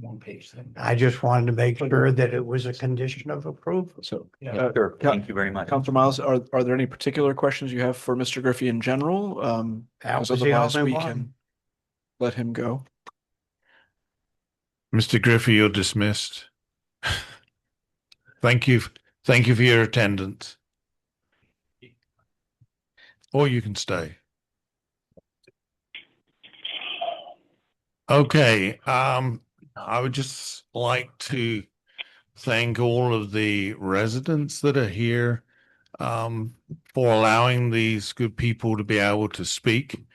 Speaker 1: 1-page thing.
Speaker 11: I just wanted to make sure that it was a condition of approval.
Speaker 6: So,
Speaker 1: Yeah.
Speaker 13: Sure. Thank you very much.
Speaker 6: Counselor Miles, are there any particular questions you have for Mr. Griffey in general?
Speaker 11: That
Speaker 6: Because
Speaker 11: was the
Speaker 6: otherwise
Speaker 11: only
Speaker 6: we
Speaker 11: one.
Speaker 6: can let him go.
Speaker 2: Mr. Griffey, you're dismissed. Thank you. Thank you for your attendance. Or you can stay. Okay, I would just like to thank all of the residents that are here for allowing these good people to be able to speak.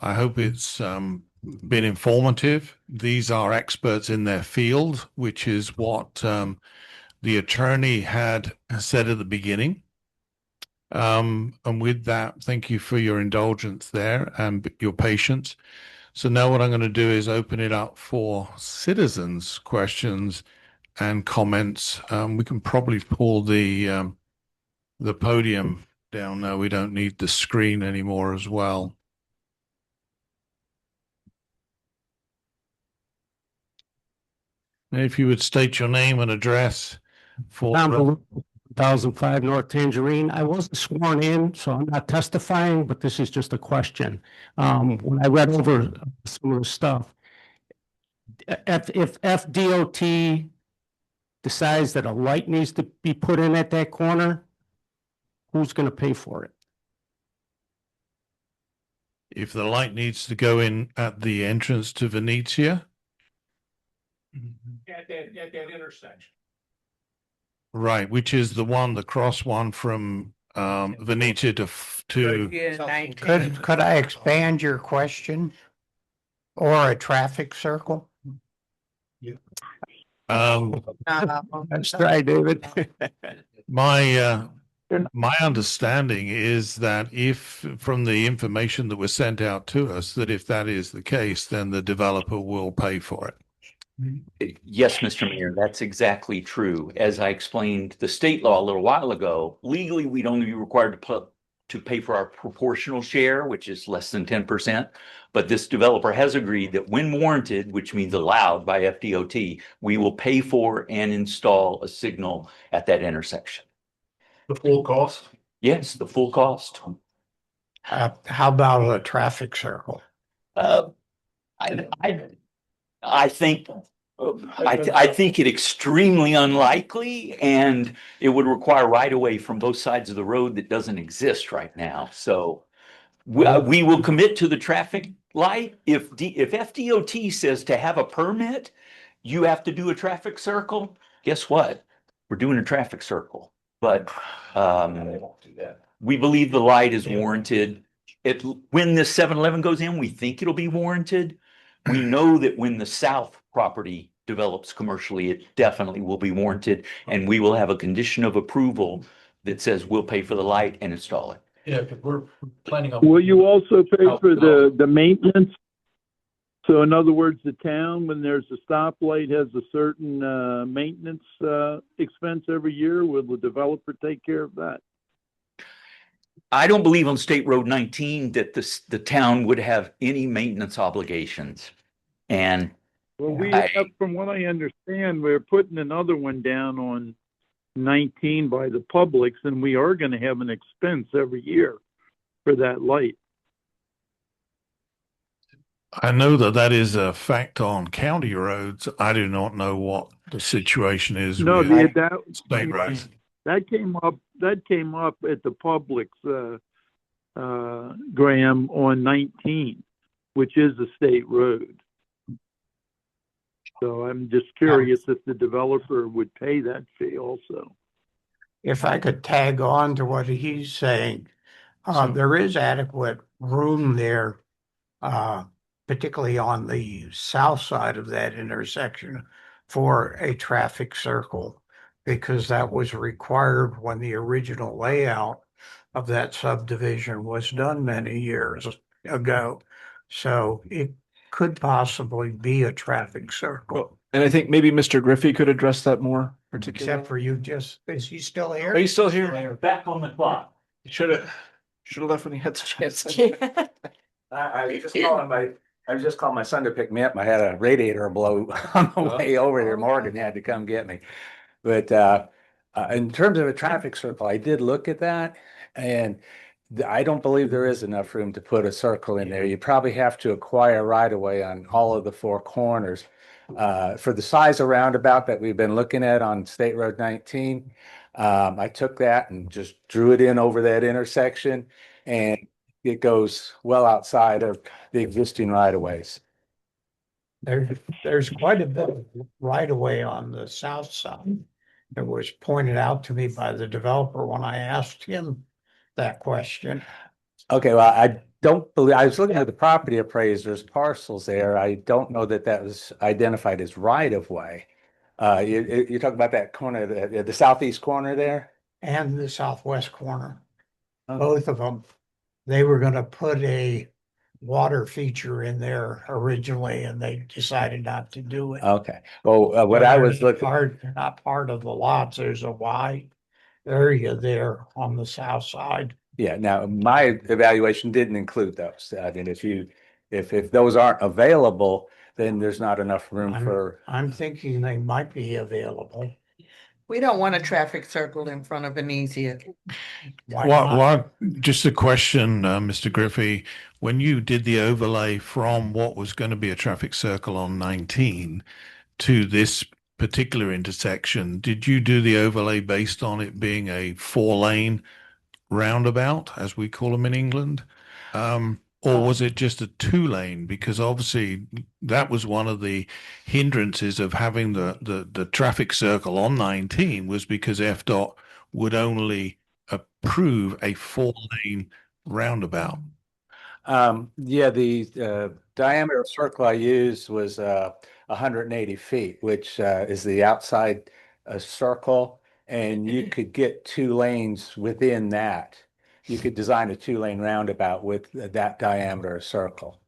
Speaker 2: I hope it's been informative. These are experts in their field, which is what the attorney had said at the beginning. And with that, thank you for your indulgence there and your patience. So now what I'm going to do is open it up for citizens' questions and comments. We can probably pull the podium down now. We don't need the screen anymore as well. If you would state your name and address for.
Speaker 20: Tom Baloo, 1005 North Tangerine. I wasn't sworn in, so I'm not testifying, but this is just a question. When I read over some of the stuff, if FDOT decides that a light needs to be put in at that corner, who's going to pay for it?
Speaker 2: If the light needs to go in at the entrance to Venezia.
Speaker 11: At that intersection.
Speaker 2: Right, which is the cross one from Venezia to
Speaker 11: Could I expand your question? Or a traffic circle?
Speaker 20: That's right, David.
Speaker 2: My understanding is that if, from the information that was sent out to us, that if that is the case, then the developer will pay for it.
Speaker 13: Yes, Mr. Mayor, that's exactly true. As I explained the state law a little while ago, legally, we'd only be required to pay for our proportional share, which is less than 10%. But this developer has agreed that when warranted, which means allowed by FDOT, we will pay for and install a signal at that intersection.
Speaker 4: The full cost?
Speaker 13: Yes, the full cost.
Speaker 11: How about a traffic circle?
Speaker 13: I think I think it extremely unlikely, and it would require right of way from both sides of the road that doesn't exist right now. So we will commit to the traffic light. If FDOT says to have a permit, you have to do a traffic circle. Guess what? We're doing a traffic circle, but we believe the light is warranted. When this 7-Eleven goes in, we think it'll be warranted. We know that when the south property develops commercially, it definitely will be warranted, and we will have a condition of approval that says we'll pay for the light and install it.
Speaker 4: Yeah, because we're planning on.
Speaker 7: Will you also pay for the maintenance? So in other words, the town, when there's a stoplight, has a certain maintenance expense every year. Will the developer take care of that?
Speaker 13: I don't believe on State Road 19 that the town would have any maintenance obligations. And
Speaker 7: well, from what I understand, we're putting another one down on 19 by the Publix, and we are going to have an expense every year for that light.
Speaker 2: I know that is a fact on county roads. I do not know what the situation is.
Speaker 7: No,
Speaker 2: with
Speaker 7: that
Speaker 2: state roads.
Speaker 7: That came up at the Publix, Graham, on 19, which is a state road. So I'm just curious if the developer would pay that fee also.
Speaker 11: If I could tag on to what he's saying, there is adequate room there, particularly on the south side of that intersection, for a traffic circle, because that was required when the original layout of that subdivision was done many years ago. So it could possibly be a traffic circle.
Speaker 6: Well, and I think maybe Mr. Griffey could address that more particularly.
Speaker 11: Except for you is he still here?
Speaker 6: Are you still here?
Speaker 13: Back on the clock.
Speaker 6: Should have left when he had the chance.
Speaker 21: I was just calling my son to pick me up. I had a radiator blow on the way over there. Morgan had to come get me. But in terms of a traffic circle, I did look at that, and I don't believe there is enough room to put a circle in there. You probably have to acquire right of way on all of the four corners. For the size of roundabout that we've been looking at on State Road 19, I took that and just drew it in over that intersection, and it goes well outside of the existing right of ways.
Speaker 11: There's quite a bit of right of way on the south side. It was pointed out to me by the developer when I asked him that question.
Speaker 21: Okay, well, I don't believe, I was looking at the property appraiser's parcels there. I don't know that that was identified as right of way. You're talking about that corner, the southeast corner there?
Speaker 11: And the southwest corner, both of them. They were going to put a water feature in there originally, and they decided not to do it.
Speaker 21: Okay. Well, what I was looking.
Speaker 11: They're not part of the lots. There's a wide area there on the south side.
Speaker 21: Yeah. Now, my evaluation didn't include those. I mean, if those aren't available, then there's not enough room for.
Speaker 11: I'm thinking they might be available.
Speaker 8: We don't want a traffic circle in front of Venezia.
Speaker 2: Just a question, Mr. Griffey. When you did the overlay from what was going to be a traffic circle on 19 to this particular intersection, did you do the overlay based on it being a 4-lane roundabout, as we call them in England? Or was it just a 2-lane? Because obviously that was one of the hindrances of having the traffic circle on 19 was because FDOT would only approve a 4-lane roundabout.
Speaker 21: Yeah, the diameter of circle I used was 180 feet, which is the outside circle, and you could get 2 lanes within that. You could design a 2-lane roundabout with that diameter of circle.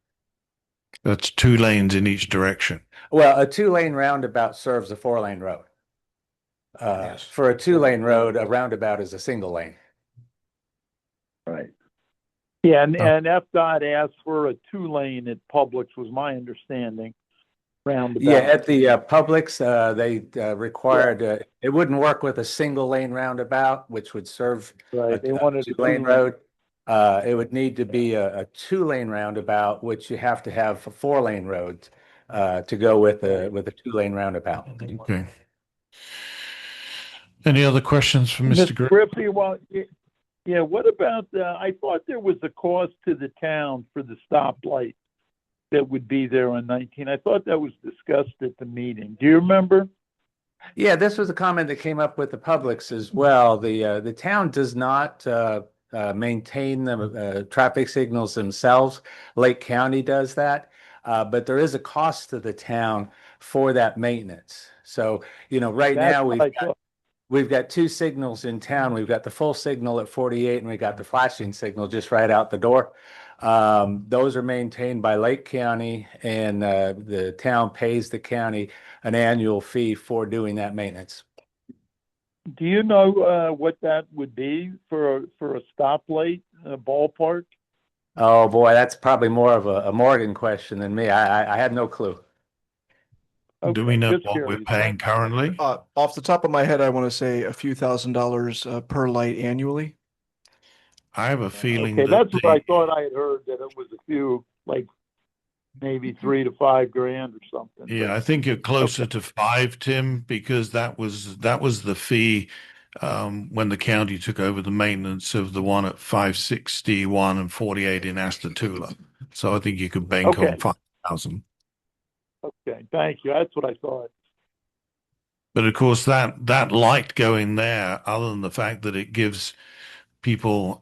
Speaker 2: That's 2 lanes in each direction.
Speaker 21: Well, a 2-lane roundabout serves a 4-lane road. For a 2-lane road, a roundabout is a single lane.
Speaker 7: Right. Yeah, and FDOT asked for a 2-lane at Publix, was my understanding. Roundabout.
Speaker 21: Yeah, at the Publix, they required it wouldn't work with a single-lane roundabout, which would serve
Speaker 7: right. They wanted
Speaker 21: a 2-lane road. It would need to be a 2-lane roundabout, which you have to have a 4-lane road to go with a 2-lane roundabout.
Speaker 2: Okay. Any other questions for Mr.
Speaker 7: Griffey? Well, yeah. What about? I thought there was a cost to the town for the stoplight that would be there on 19. I thought that was discussed at the meeting. Do you remember?
Speaker 21: Yeah, this was a comment that came up with the Publix as well. The town does not maintain the traffic signals themselves. Lake County does that, but there is a cost to the town for that maintenance. So, right now we've got 2 signals in town. We've got the full signal at 48, and we got the flashing signal just right out the door. Those are maintained by Lake County, and the town pays the county an annual fee for doing that maintenance.
Speaker 7: Do you know what that would be for a stoplight, ballpark?
Speaker 21: Oh boy, that's probably more of a Morgan question than me. I have no clue.
Speaker 2: Okay, do we know what we're paying currently?
Speaker 6: Off the top of my head, I want to say a few $1,000s per light annually.
Speaker 2: I have a feeling
Speaker 7: that's what I thought I had heard, that it was a few, like maybe $3 to $5 grand or something.
Speaker 2: Yeah, I think you're closer to 5, Tim, because that was the fee when the county took over the maintenance of the one at 561 and 48 in Astatula. So I think you could bank on 5,000.
Speaker 7: Okay, thank you. That's what I thought.
Speaker 2: But of course, that light going there, other than the fact that it gives people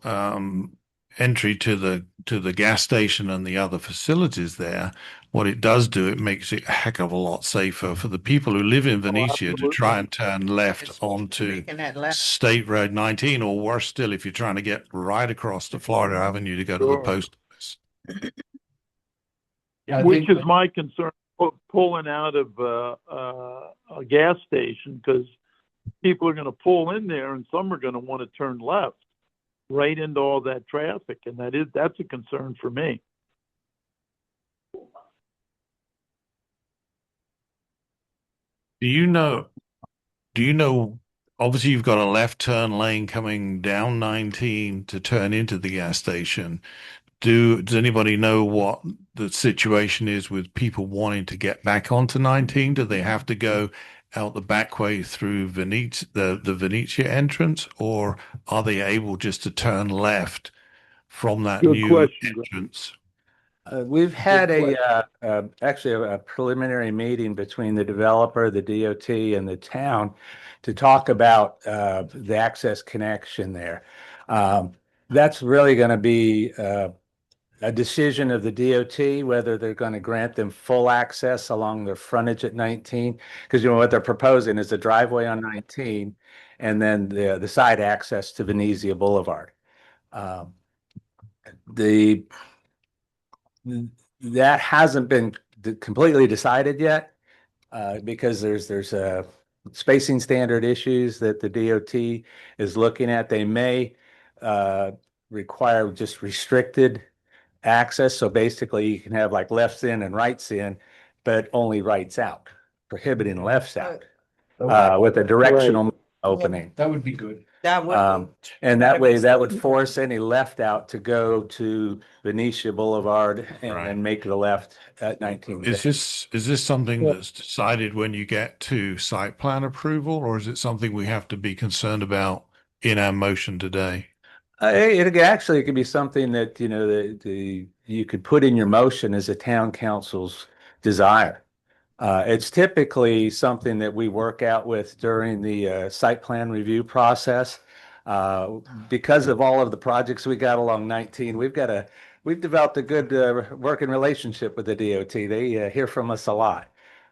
Speaker 2: entry to the gas station and the other facilities there, what it does do, it makes it a heck of a lot safer for the people who live in Venezia to try and turn left onto State Road 19, or worse still, if you're trying to get right across to Florida Avenue to go to the post office.
Speaker 7: Which is my concern, pulling out of a gas station, because people are going to pull in there and some are going to want to turn left right into all that traffic, and that's a concern for me.
Speaker 2: Do you know, obviously you've got a left turn lane coming down 19 to turn into the gas station. Does anybody know what the situation is with people wanting to get back onto 19? Do they have to go out the back way through the Venezia entrance, or are they able just to turn left from that new entrance?
Speaker 21: We've had actually a preliminary meeting between the developer, the DOT, and the town to talk about the access connection there. That's really going to be a decision of the DOT, whether they're going to grant them full access along their frontage at 19, because what they're proposing is a driveway on 19 and then the side access to Venezia Boulevard. That hasn't been completely decided yet because there's spacing standard issues that the DOT is looking at. They may require just restricted access, so basically you can have like lefts in and rights in, but only rights out, prohibiting lefts out, with a directional opening.
Speaker 6: That would be good.
Speaker 8: That would,
Speaker 21: And that way, that would force any left out to go to Benicia Boulevard
Speaker 2: Right.
Speaker 21: and make the left at 19.
Speaker 2: Is this something that's decided when you get to site plan approval, or is it something we have to be concerned about in our motion today?
Speaker 21: It could be something that, you know, you could put in your motion as a town council's desire. It's typically something that we work out with during the site plan review process. Because of all of the projects we got along 19, we've developed a good working relationship with the DOT. They hear from us a lot.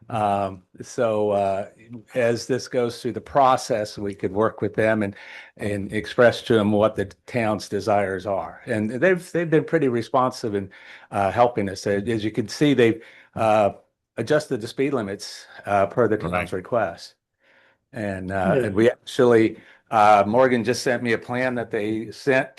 Speaker 21: As this goes through the process, we could work with them and express to them what the town's desires are. And they've been pretty responsive in helping us. As you can see, they've adjusted the speed limits per the town's request. And we actually, Morgan just sent me a plan that they sent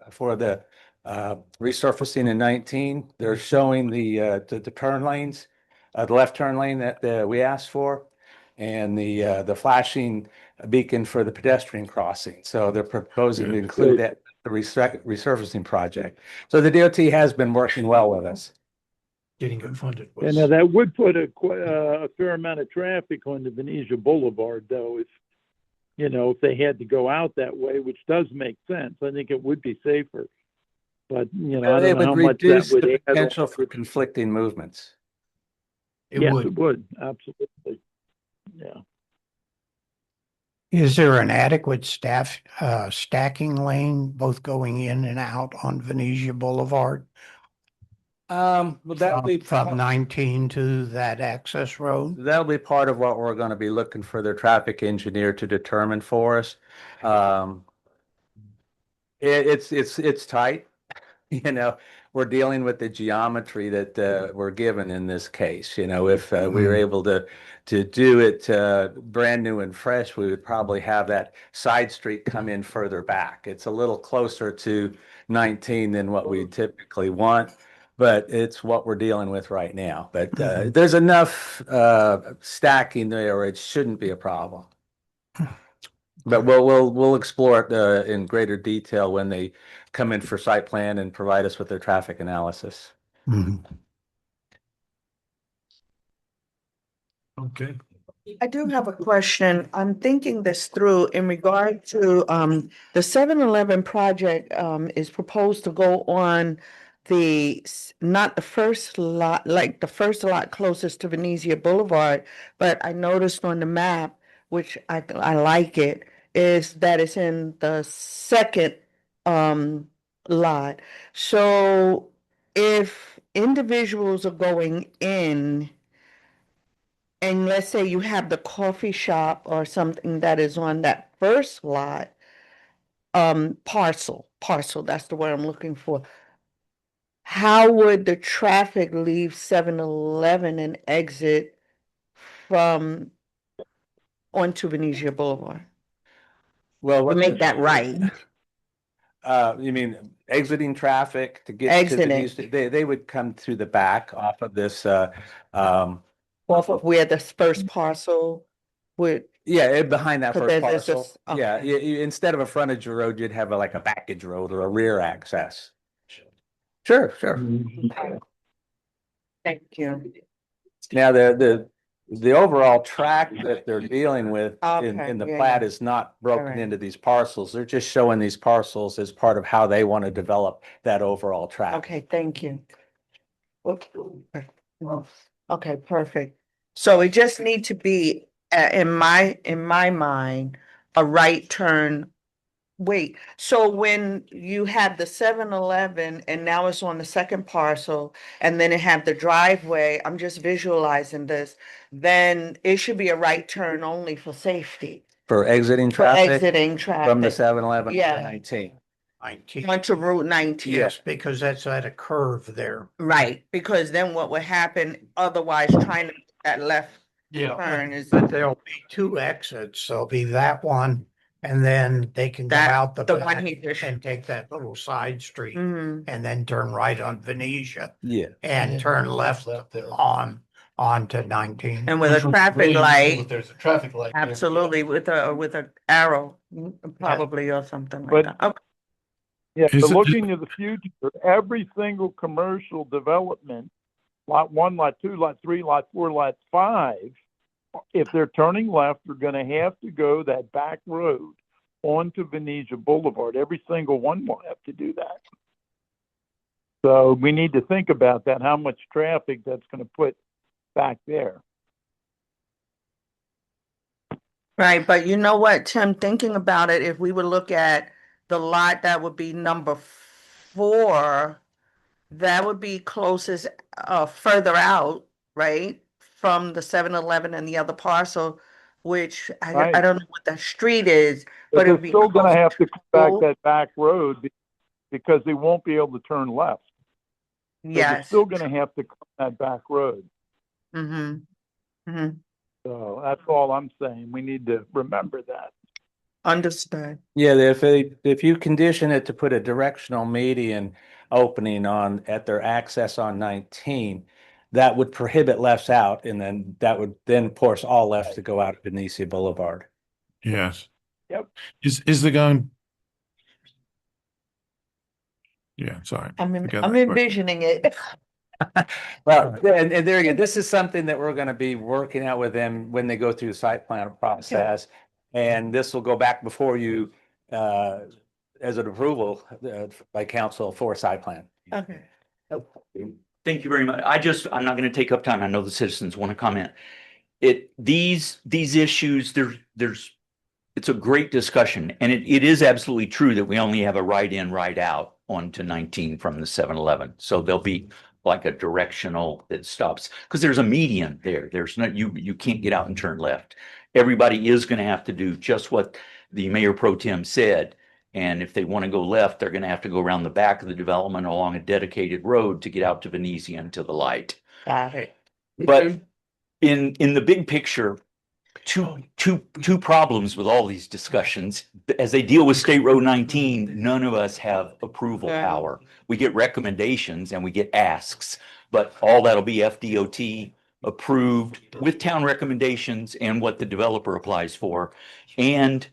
Speaker 21: for the resurfacing in 19. They're showing the turn lanes, the left turn lane that we asked for, and the flashing beacon for the pedestrian crossing. So they're proposing to include that the resurfacing project. So the DOT has been working well with us.
Speaker 11: Getting it funded.
Speaker 7: And now that would put a fair amount of traffic on the Venezia Boulevard, though, if they had to go out that way, which does make sense. I think it would be safer. But, I don't know how much that would
Speaker 21: the
Speaker 7: add
Speaker 21: potential for conflicting movements.
Speaker 7: It would, absolutely. Yeah.
Speaker 11: Is there an adequate stacking lane, both going in and out on Venezia Boulevard?
Speaker 21: Well, that'll be
Speaker 11: from 19 to that access road?
Speaker 21: That'll be part of what we're going to be looking for their traffic engineer to determine for us. It's tight. We're dealing with the geometry that we're given in this case. If we were able to do it brand new and fresh, we would probably have that side street come in further back. It's a little closer to 19 than what we typically want, but it's what we're dealing with right now. But there's enough stacking there, or it shouldn't be a problem. But we'll explore it in greater detail when they come in for site plan and provide us with their traffic analysis.
Speaker 2: Okay.
Speaker 8: I do have a question. I'm thinking this through in regard to the 7-Eleven project is proposed to go on not the first lot, like the first lot closest to Venezia Boulevard, but I noticed on the map, which I like it, is that it's in the second lot. So if individuals are going in, and let's say you have the coffee shop or something that is on that first lot, parcel, that's the word I'm looking for. How would the traffic leave 7-Eleven and exit from onto Venezia Boulevard?
Speaker 21: Well,
Speaker 8: To make that right.
Speaker 21: You mean exiting traffic to get to
Speaker 8: Exiting.
Speaker 21: they would come through the back off of this
Speaker 8: Off of where the first parcel would.
Speaker 21: Yeah, behind that first
Speaker 8: there's
Speaker 21: parcel.
Speaker 8: just-
Speaker 21: Yeah,
Speaker 8: okay.
Speaker 21: instead of a frontage road, you'd have like a backage road or a rear access. Sure.
Speaker 8: Thank you.
Speaker 21: Now, the overall track that they're dealing with in the
Speaker 8: Okay,
Speaker 21: plat
Speaker 8: yeah.
Speaker 21: is not broken
Speaker 8: Alright.
Speaker 21: into these parcels. They're just showing these parcels as part of how they want to develop that overall track.
Speaker 8: Okay, thank you. Okay, perfect. So it just need to be, in my mind, a right turn. Wait, so when you have the 7-Eleven and now it's on the second parcel and then it have the driveway, I'm just visualizing this, then it should be a right turn only for safety.
Speaker 21: For exiting
Speaker 8: For
Speaker 21: traffic
Speaker 8: exiting
Speaker 21: from the
Speaker 8: traffic.
Speaker 21: 7-Eleven to
Speaker 8: Yeah.
Speaker 21: 19.
Speaker 11: 19.
Speaker 8: Onto Route 19.
Speaker 11: Yes, because that's at a curve there.
Speaker 8: Right, because then what would happen otherwise trying to that left turn is.
Speaker 11: But there'll be two exits. There'll be that one, and then they can go
Speaker 8: That-
Speaker 11: out the
Speaker 8: the one
Speaker 11: back
Speaker 8: he just-
Speaker 11: and take that little side street
Speaker 8: Mhm.
Speaker 11: and then turn right on Venetia
Speaker 21: Yeah.
Speaker 11: and turn left on on to 19.
Speaker 8: And with a traffic light,
Speaker 2: There's a traffic light. there.
Speaker 8: absolutely, with a arrow, probably, or something like
Speaker 7: But-
Speaker 8: that. Okay.
Speaker 7: Yeah,
Speaker 2: Is
Speaker 7: but
Speaker 2: it-
Speaker 7: looking to the future, every single commercial development, lot 1, lot 2, lot 3, lot 4, lot 5, if they're turning left, they're gonna have to go that back road onto Venezia Boulevard. Every single one will have to do that. So we need to think about that, how much traffic that's gonna put back there.
Speaker 8: Right, but you know what, Tim, thinking about it, if we would look at the lot that would be number 4, that would be closest, further out, right? From the 7-Eleven and the other parcel, which I
Speaker 7: Right.
Speaker 8: don't know what the street is,
Speaker 7: But
Speaker 8: but it
Speaker 7: they're
Speaker 8: would be
Speaker 7: still gonna
Speaker 8: close
Speaker 7: have to come
Speaker 8: to-
Speaker 7: back that back road because they won't be able to turn left. So they're
Speaker 8: Yes.
Speaker 7: still gonna have to come that back road.
Speaker 8: Mm-hmm. Mm-hmm.
Speaker 7: So that's all I'm saying. We need to remember that.
Speaker 8: Understood.
Speaker 21: Yeah, if you condition it to put a directional median opening on at their access on 19, that would prohibit lefts out, and then that would then force all lefts to go out of Benicia Boulevard.
Speaker 2: Yes.
Speaker 7: Yep.
Speaker 2: Is there going? Yeah, sorry.
Speaker 8: I'm
Speaker 2: Forget that question.
Speaker 8: envisioning it.
Speaker 21: Well, and there again, this is something that we're going to be working out with them when they go through the site plan process. And this will go back before you as an approval by council for site plan.
Speaker 8: Okay.
Speaker 13: Thank you very much. I'm not going to take up time. I know the citizens want to comment. These issues, it's a great discussion, and it is absolutely true that we only have a right in, right out onto 19 from the 7-Eleven. So there'll be like a directional that stops, because there's a median there. There's no, you can't get out and turn left. Everybody is going to have to do just what the Mayor Pro Tem said. And if they want to go left, they're going to have to go around the back of the development along a dedicated road to get out to Venezia and to the light.
Speaker 8: Got it.
Speaker 13: But in the big picture, two problems with all these discussions. As they deal with State Road 19, none of us have approval
Speaker 8: Right.
Speaker 13: power. We get recommendations and we get asks, but all that'll be FDOT approved with town recommendations and what the developer applies for, and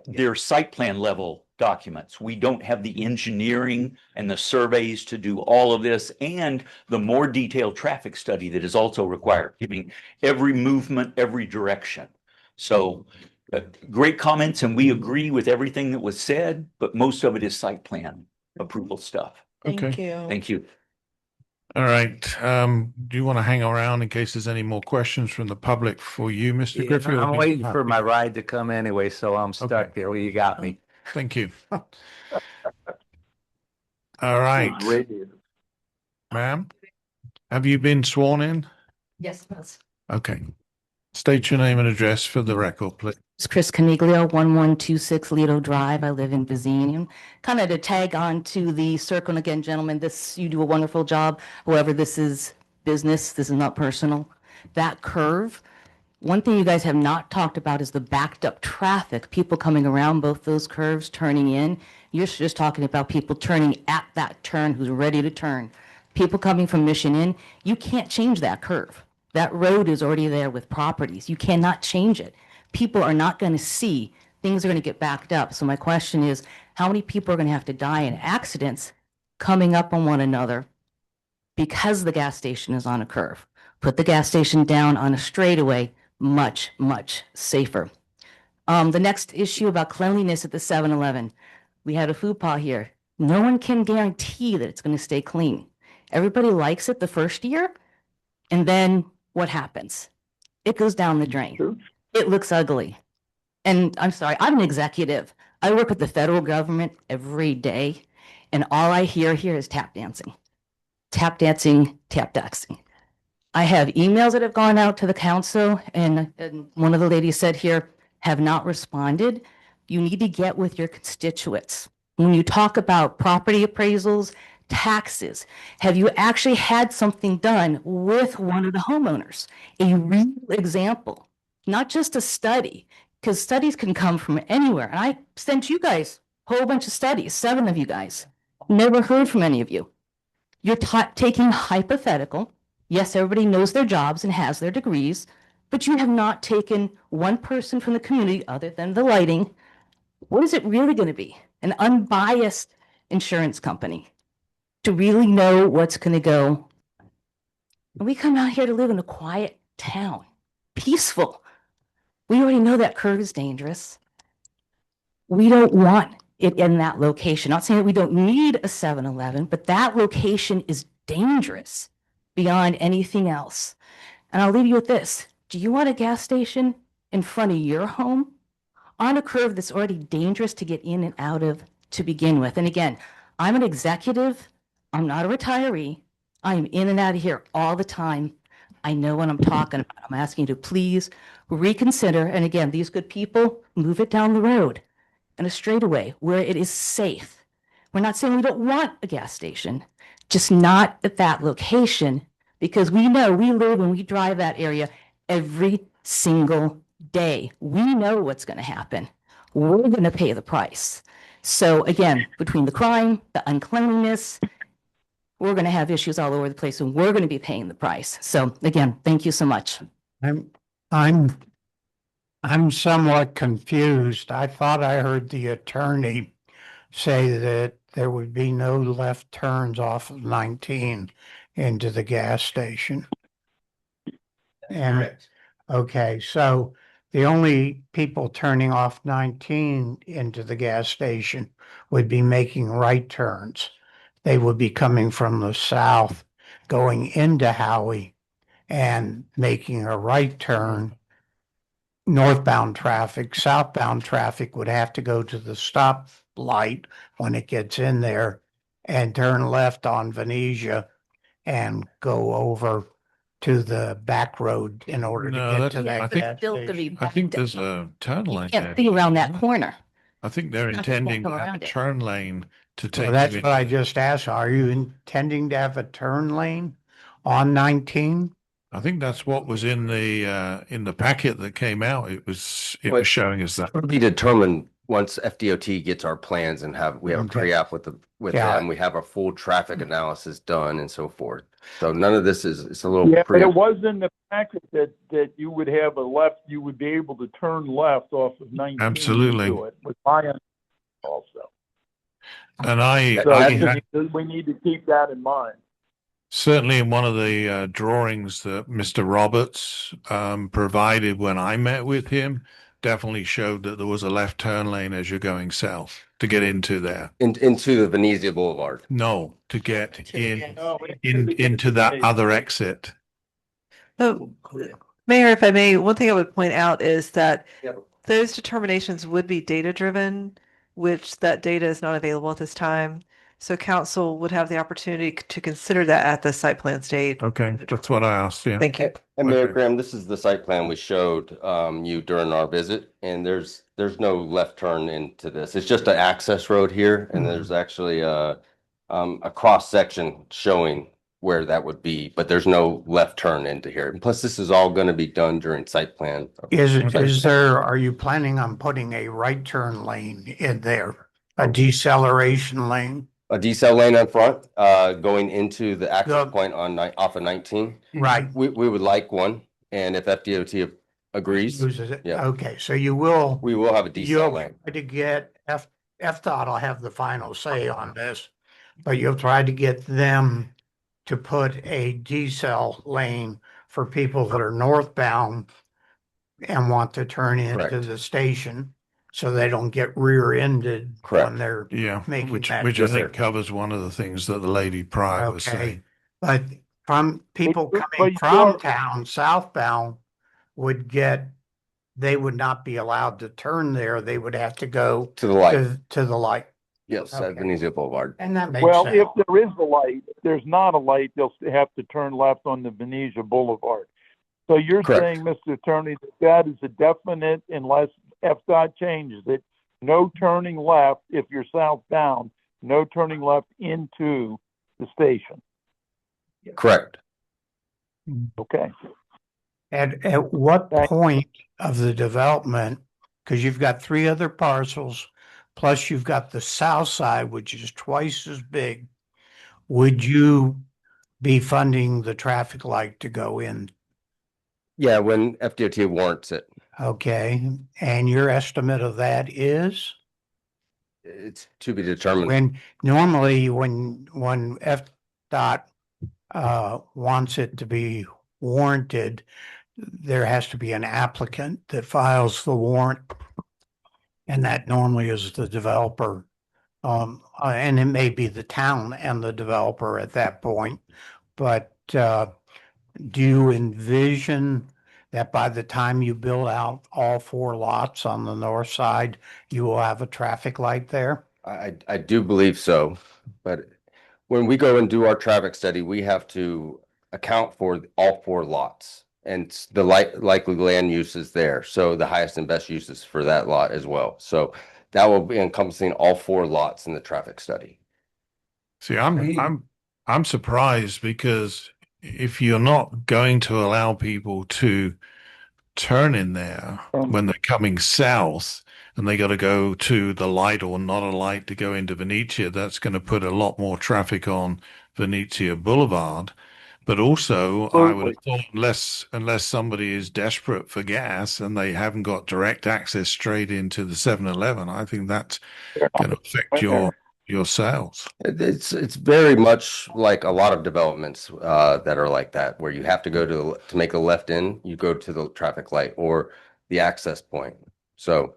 Speaker 13: their site plan level documents. We don't have the engineering and the surveys to do all of this, and the more detailed traffic study that is also required, giving every movement, every direction. So great comments, and we agree with everything that was said, but most of it is site plan approval stuff.
Speaker 8: Thank
Speaker 2: Okay.
Speaker 8: you.
Speaker 13: Thank you.
Speaker 2: All right. Do you want to hang around in case there's any more questions from the public for you, Mr. Griffey? or
Speaker 21: I'm
Speaker 2: do you-
Speaker 21: waiting for my ride to come anyway, so I'm stuck
Speaker 2: Okay.
Speaker 21: there. Well, you got me.
Speaker 2: Thank you. All right, ma'am. Have you been sworn in?
Speaker 12: Yes, yes.
Speaker 2: Okay. State your name and address for the record, please.
Speaker 12: It's Chris Caniglio, 1126 Lido Drive. I live in Bezanium. Kind of to tag on to the circle, and again, gentlemen, you do a wonderful job. However, this is business. This is not personal. That curve, one thing you guys have not talked about is the backed up traffic, people coming around both those curves, turning in. You're just talking about people turning at that turn who's ready to turn. People coming from Mission Inn, you can't change that curve. That road is already there with properties. You cannot change it. People are not going to see. Things are going to get backed up. So my question is, how many people are going to have to die in accidents coming up on one another because the gas station is on a curve? Put the gas station down on a straightaway, much, much safer. The next issue about cleanliness at the 7-Eleven. We had a FUPA here. No one can guarantee that it's going to stay clean. Everybody likes it the first year, and then what happens? It goes down the drain. It looks ugly. And I'm sorry, I'm an executive. I work with the federal government every day, and all I hear here is tap dancing. Tap dancing, tap dancing. I have emails that have gone out to the council, and one of the ladies said here, have not responded. You need to get with your constituents. When you talk about property appraisals, taxes, have you actually had something done with one of the homeowners? A real example, not just a study, because studies can come from anywhere. And I sent you guys a whole bunch of studies, 7 of you guys. Never heard from any of you. You're taking hypothetical Yes, everybody knows their jobs and has their degrees, but you have not taken one person from the community other than the lighting. What is it really going to be? An unbiased insurance company to really know what's going to go. And we come out here to live in a quiet town, peaceful. We already know that curve is dangerous. We don't want it in that location. Not saying that we don't need a 7-Eleven, but that location is dangerous beyond anything else. And I'll leave you with this. Do you want a gas station in front of your home on a curve that's already dangerous to get in and out of to begin with? And again, I'm an executive. I'm not a retiree. I'm in and out of here all the time. I know what I'm talking about. I'm asking you to please reconsider. And again, these good people, move it down the road in a straightaway where it is safe. We're not saying we don't want a gas station, just not at that location, because we know we live and we drive that area every single day. We know what's going to happen. We're going to pay the price. So again, between the crime, the uncleanliness, we're going to have issues all over the place, and we're going to be paying the price. So again, thank you so much.
Speaker 11: I'm somewhat confused. I thought I heard the attorney say that there would be no left turns off of 19 into the gas station. And, okay, so the only people turning off 19 into the gas station would be making right turns. They would be coming from the south, going into Howey and making a right turn. Northbound traffic, southbound traffic would have to go to the stop light when it gets in there and turn left on Venetia and go over to the back road in order to get to that gas station.
Speaker 2: I think there's a turn lane
Speaker 12: Can't
Speaker 2: there.
Speaker 12: see around that corner.
Speaker 2: I think they're
Speaker 12: Not just
Speaker 2: intending
Speaker 12: walk
Speaker 2: to have a
Speaker 12: around it.
Speaker 2: turn lane to take.
Speaker 11: Well, that's
Speaker 2: you
Speaker 11: what I
Speaker 2: into-
Speaker 11: just asked. Are you intending to have a turn lane on 19?
Speaker 2: I think that's what was in the packet that came out. It was
Speaker 19: But
Speaker 2: showing us that.
Speaker 19: It'll be determined once FDOT gets our plans and we have a
Speaker 11: Okay.
Speaker 19: pre-app with them, we have a full traffic analysis done and so forth. So none of this it's a little
Speaker 7: Yeah, but
Speaker 19: pre.
Speaker 7: it was in the packet that you would have a left, you would be able to turn left off of 19.
Speaker 2: Absolutely.
Speaker 7: To it, with my understanding also.
Speaker 2: And I
Speaker 7: So we need to keep that in mind.
Speaker 2: certainly in one of the drawings that Mr. Roberts provided when I met with him, definitely showed that there was a left turn lane as you're going south to get into there.
Speaker 19: Into the Venezia Boulevard.
Speaker 2: No, to get into that other exit.
Speaker 16: Oh, Mayor, if I may, one thing I would point out is that those determinations would be data-driven, which that data is not available at this time. So council would have the opportunity to consider that at the site plan stage.
Speaker 2: Okay, that's what I asked. Yeah.
Speaker 16: Thank you.
Speaker 19: And Mayor
Speaker 2: Okay.
Speaker 19: Graham, this is the site plan we showed you during our visit, and there's no left turn into this. It's just an access road here, and there's actually a cross section showing where that would be, but there's no left turn into here. And plus, this is all going to be done during site plan.
Speaker 11: Are you planning on putting a right turn lane in there? A deceleration lane?
Speaker 19: A decel lane on front, going into the access point off of 19.
Speaker 11: Right.
Speaker 19: We would like one, and if FDOT agrees,
Speaker 11: Uses it.
Speaker 19: yeah.
Speaker 11: Okay, so we will
Speaker 19: have a decel
Speaker 11: you'll
Speaker 19: lane.
Speaker 11: try to get FDOT will have the final say on this, but you'll try to get them to put a decel lane for people that are northbound and want to turn into
Speaker 19: Correct.
Speaker 11: the station so they don't get rear-ended
Speaker 19: Correct.
Speaker 11: when they're
Speaker 2: Yeah,
Speaker 11: making
Speaker 2: which
Speaker 11: that
Speaker 2: I
Speaker 11: turn.
Speaker 2: think covers one of the things that the lady prior was
Speaker 11: Okay,
Speaker 2: saying.
Speaker 11: but from people
Speaker 7: But
Speaker 11: coming
Speaker 7: you
Speaker 11: from
Speaker 7: are-
Speaker 11: town southbound they would not be allowed to turn there. They would have to go
Speaker 19: To the light.
Speaker 11: to the light.
Speaker 19: Yes,
Speaker 11: Okay.
Speaker 19: at Venezia Boulevard.
Speaker 11: And that makes
Speaker 7: Well,
Speaker 11: sense.
Speaker 7: if there is a light, if there's not a light, they'll have to turn left on the Venetia Boulevard. So you're
Speaker 19: Correct.
Speaker 7: saying, Mr. Attorney, that is a definite, unless FDOT changes it, no turning left if you're southbound, no turning left into the station.
Speaker 19: Correct.
Speaker 7: Okay.
Speaker 11: At what point of the development, because you've got 3 other parcels, plus you've got the south side, which is twice as big, would you be funding the traffic light to go in.
Speaker 19: Yeah, when FDOT warrants it.
Speaker 11: Okay, and your estimate of that is?
Speaker 19: It's to be determined.
Speaker 11: When normally when FDOT wants it to be warranted, there has to be an applicant that files the warrant. And that normally is the developer. And it may be the town and the developer at that point. But do you envision that by the time you build out all 4 lots on the north side, you will have a traffic light there?
Speaker 19: I do believe so, but when we go and do our traffic study, we have to account for all 4 lots. And the likely land use is there, so the highest and best uses for that lot as well. So that will be encompassing all 4 lots in the traffic study.
Speaker 2: See, I'm surprised because if you're not going to allow people to turn in there when they're coming south and they got to go to the light or not a light to go into Venetia, that's going to put a lot more traffic on Venetia Boulevard. But also, I would have thought unless somebody is desperate for gas and they haven't got direct access straight into the 7-Eleven, I think that's going to affect your sales.
Speaker 19: It's very much like a lot of developments that are like that, where you have to go to make a left in, you go to the traffic light or the access point. So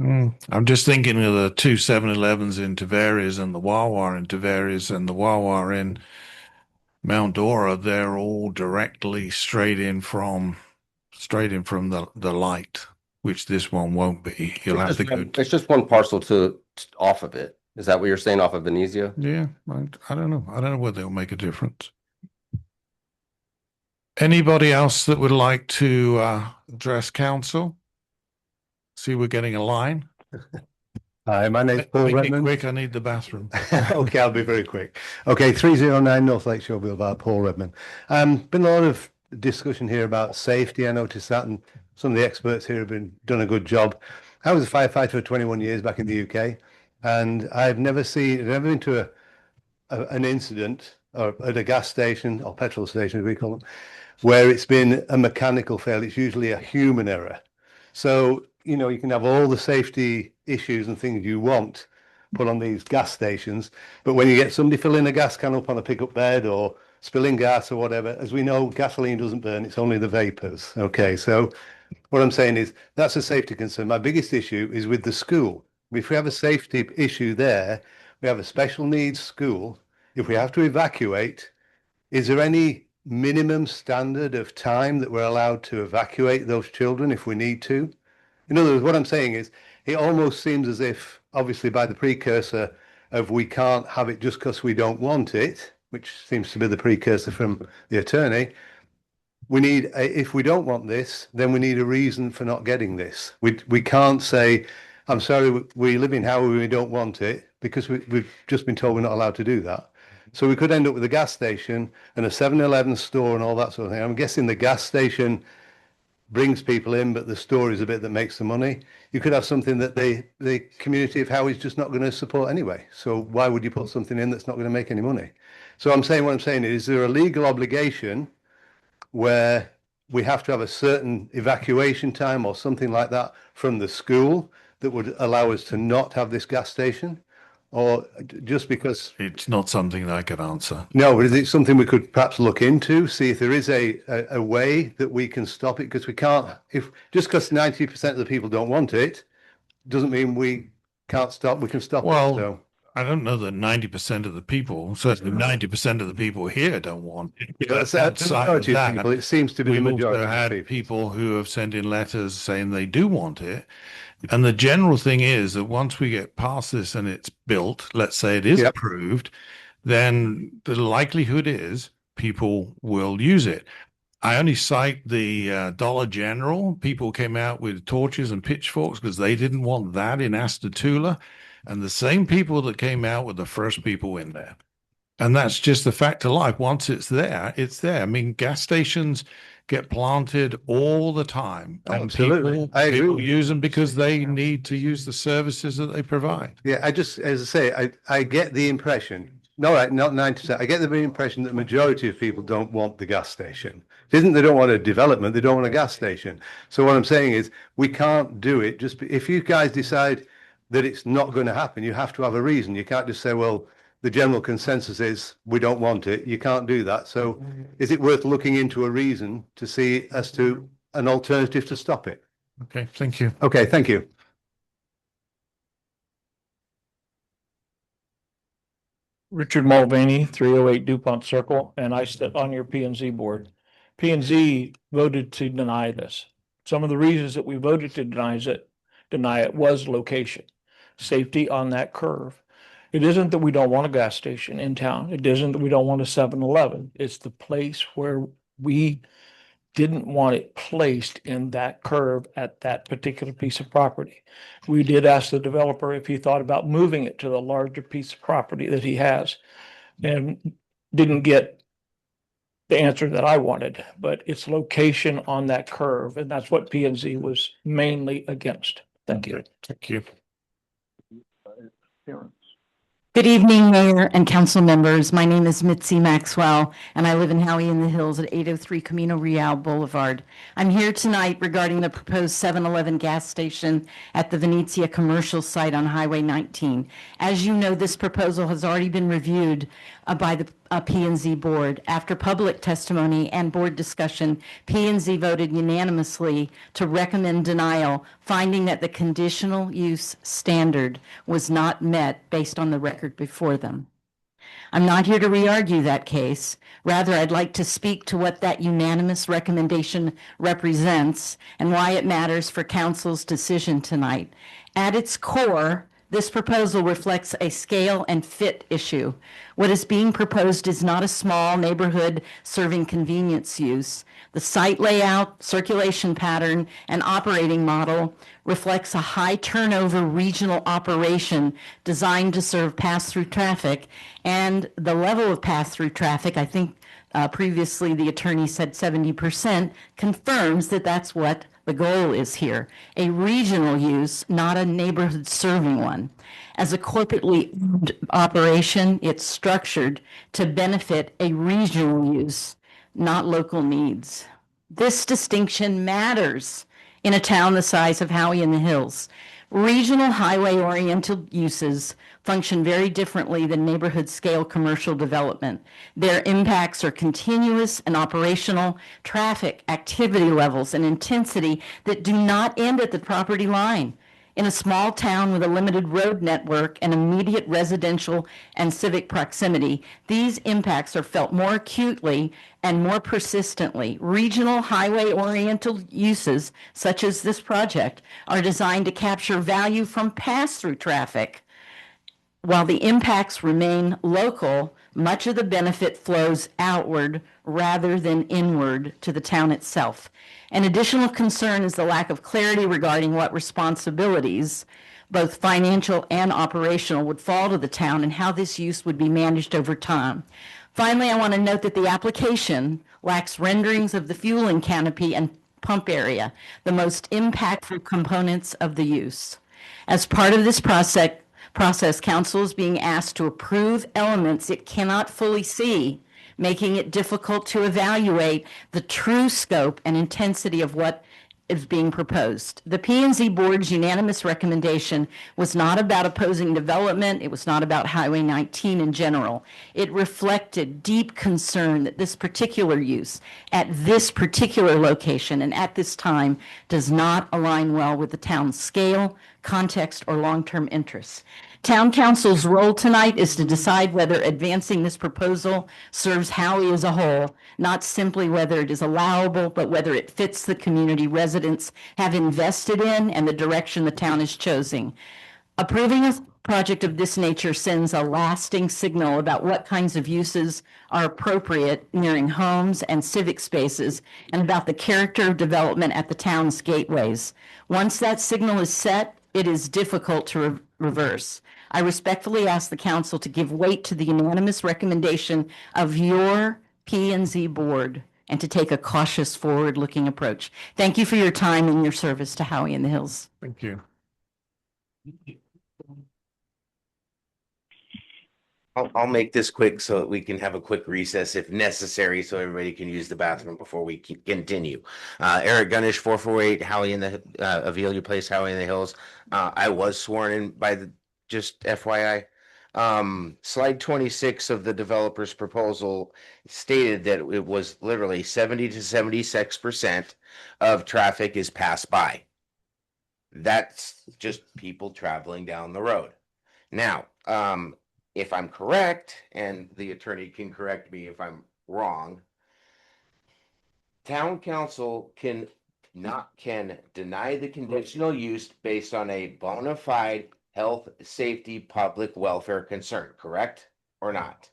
Speaker 2: I'm just thinking of the 2 7-Elevens in Tavares and the Wawa in Tavares and the Wawa in Mount Dora. They're all directly straight in from the light, which this one won't be. You'll have to go.
Speaker 19: It's just one parcel off of it. Is that what you're saying, off of Venezia?
Speaker 2: Yeah, I don't know. I don't know whether it'll make a difference. Anybody else that would like to address council? See, we're getting a line.
Speaker 5: Hi, my name's Paul
Speaker 2: Make it
Speaker 5: Redmond.
Speaker 2: quick, I need the bathroom.
Speaker 5: Okay, I'll be very quick. Okay, 309 North Lakeshore Boulevard, Paul Redmond. Been a lot of discussion here about safety. I noticed that, and some of the experts here have done a good job. I was a firefighter for 21 years back in the UK, and I've never been to an incident or at a gas station or petrol station, as we call them, where it's been a mechanical fail. It's usually a human error. So, you can have all the safety issues and things you want put on these gas stations, but when you get somebody filling a gas can up on a pickup bed or spilling gas or whatever, as we know, gasoline doesn't burn, it's only the vapors. Okay, so what I'm saying is that's a safety concern. My biggest issue is with the school. If we have a safety issue there, we have a special needs school. If we have to evacuate, is there any minimum standard of time that we're allowed to evacuate those children if we need to? In other words, what I'm saying is, it almost seems as if, obviously by the precursor of we can't have it just because we don't want it, which seems to be the precursor from the attorney, if we don't want this, then we need a reason for not getting this. We can't say, I'm sorry, we live in Howey, we don't want it, because we've just been told we're not allowed to do that. So we could end up with a gas station and a 7-Eleven store and all that sort of thing. I'm guessing the gas station brings people in, but the store is a bit that makes the money. You could have something that the community of Howey is just not going to support anyway. So why would you put something in that's not going to make any money? So what I'm saying is there a legal obligation where we have to have a certain evacuation time or something like that from the school that would allow us to not have this gas station? Or just because
Speaker 2: it's not something that I could answer.
Speaker 5: No, but is it something we could perhaps look into, see if there is a way that we can stop it? Because we can't, if just because 90% of the people don't want it, doesn't mean we can't stop. We can stop it. So.
Speaker 2: I don't know that 90% of the people, certainly 90% of the people here don't want it.
Speaker 5: Yeah, that's the majority of people. It seems to be the
Speaker 2: We've
Speaker 5: majority
Speaker 2: also
Speaker 5: of
Speaker 2: had people who have sent in letters saying they do want it. And the general thing is that once we get past this and it's built, let's say it is approved, then the likelihood is people will use it. I only cite the Dollar General. People came out with torches and pitchforks because they didn't want that in Astatula. And the same people that came out were the first people in there. And that's just the fact of life. Once it's there, it's there. I mean, gas stations get planted all the time. And
Speaker 5: absolutely. I agree.
Speaker 2: People use them because they need to use the services that they provide.
Speaker 5: Yeah, as I say, I get the impression No, right, not 90%. I get the impression that the majority of people don't want the gas station. It isn't they don't want a development, they don't want a gas station. So what I'm saying is we can't do it just if you guys decide that it's not going to happen, you have to have a reason. You can't just say, well, the general consensus is we don't want it. You can't do that. So is it worth looking into a reason to see as to an alternative to stop it?
Speaker 2: Okay, thank you.
Speaker 5: Okay, thank you.
Speaker 10: Richard Mulvaney, 308 DuPont Circle, and I sit on your P and Z board. P and Z voted to deny this. Some of the reasons that we voted to deny it was location, safety on that curve. It isn't that we don't want a gas station in town. It isn't that we don't want a 7-Eleven. It's the place where we didn't want it placed in that curve at that particular piece of property. We did ask the developer if he thought about moving it to the larger piece of property that he has, and didn't get the answer that I wanted, but its location on that curve, and that's what P and Z was mainly against. Thank you.
Speaker 2: Thank you.
Speaker 12: Good evening, Mayor and council members. My name is Mitzi Maxwell, and I live in Howey-in-the-Hills at 803 Camino Real Boulevard. I'm here tonight regarding the proposed 7-Eleven gas station at the Venezia commercial site on Highway 19. As you know, this proposal has already been reviewed by the P&Z board. After public testimony and board discussion, P&Z voted unanimously to recommend denial, finding that the conditional use standard was not met based on the record before them. I'm not here to re-argue that case. Rather, I'd like to speak to what that unanimous recommendation represents and why it matters for council's decision tonight. At its core, this proposal reflects a scale and fit issue. What is being proposed is not a small neighborhood serving convenience use. The site layout, circulation pattern, and operating model reflects a high turnover regional operation designed to serve pass-through traffic, and the level of pass-through traffic, I think previously the attorney said 70%, confirms that that's what the goal is here. A regional use, not a neighborhood serving one. As a corporately owned operation, it's structured to benefit a regional use, not local needs. This distinction matters in a town the size of Howey-in-the-Hills. Regional highway-oriented uses function very differently than neighborhood-scale commercial development. Their impacts are continuous and operational, traffic, activity levels, and intensity that do not end at the property line. In a small town with a limited road network and immediate residential and civic proximity, these impacts are felt more acutely and more persistently. Regional highway-oriented uses, such as this project, are designed to capture value from pass-through traffic. While the impacts remain local, much of the benefit flows outward rather than inward to the town itself. An additional concern is the lack of clarity regarding what responsibilities, both financial and operational, would fall to the town and how this use would be managed over time. Finally, I want to note that the application lacks renderings of the fueling canopy and pump area, the most impactful components of the use. As part of this process, council is being asked to approve elements it cannot fully see, making it difficult to evaluate the true scope and intensity of what is being proposed. The P&Z board's unanimous recommendation was not about opposing development. It was not about Highway 19 in general. It reflected deep concern that this particular use at this particular location and at this time does not align well with the town's scale, context, or long-term interests. Town Council's role tonight is to decide whether advancing this proposal serves Howey as a whole, not simply whether it is allowable, but whether it fits the community residents have invested in and the direction the town is choosing. Approving a project of this nature sends a lasting signal about what kinds of uses are appropriate nearing homes and civic spaces, and about the character of development at the town's gateways. Once that signal is set, it is difficult to reverse. I respectfully ask the council to give weight to the unanimous recommendation of your P&Z board and to take a cautious forward-looking approach. Thank you for your time and your service to Howey-in-the-Hills.
Speaker 2: Thank you.
Speaker 18: I'll make this quick so that we can have a quick recess if necessary, so everybody can use the bathroom before we continue. Eric Gunnish, 448 Howie in the Avelia Place, Howey-in-the-Hills. I was sworn in by the, just FYI. Slide 26 of the developer's proposal stated that it was literally 70 to 76% of traffic is passed by. That's just people traveling down the road. Now, if I'm correct, and the attorney can correct me if I'm wrong, town council can deny the conditional use based on a bona fide health, safety, public welfare concern, correct or not?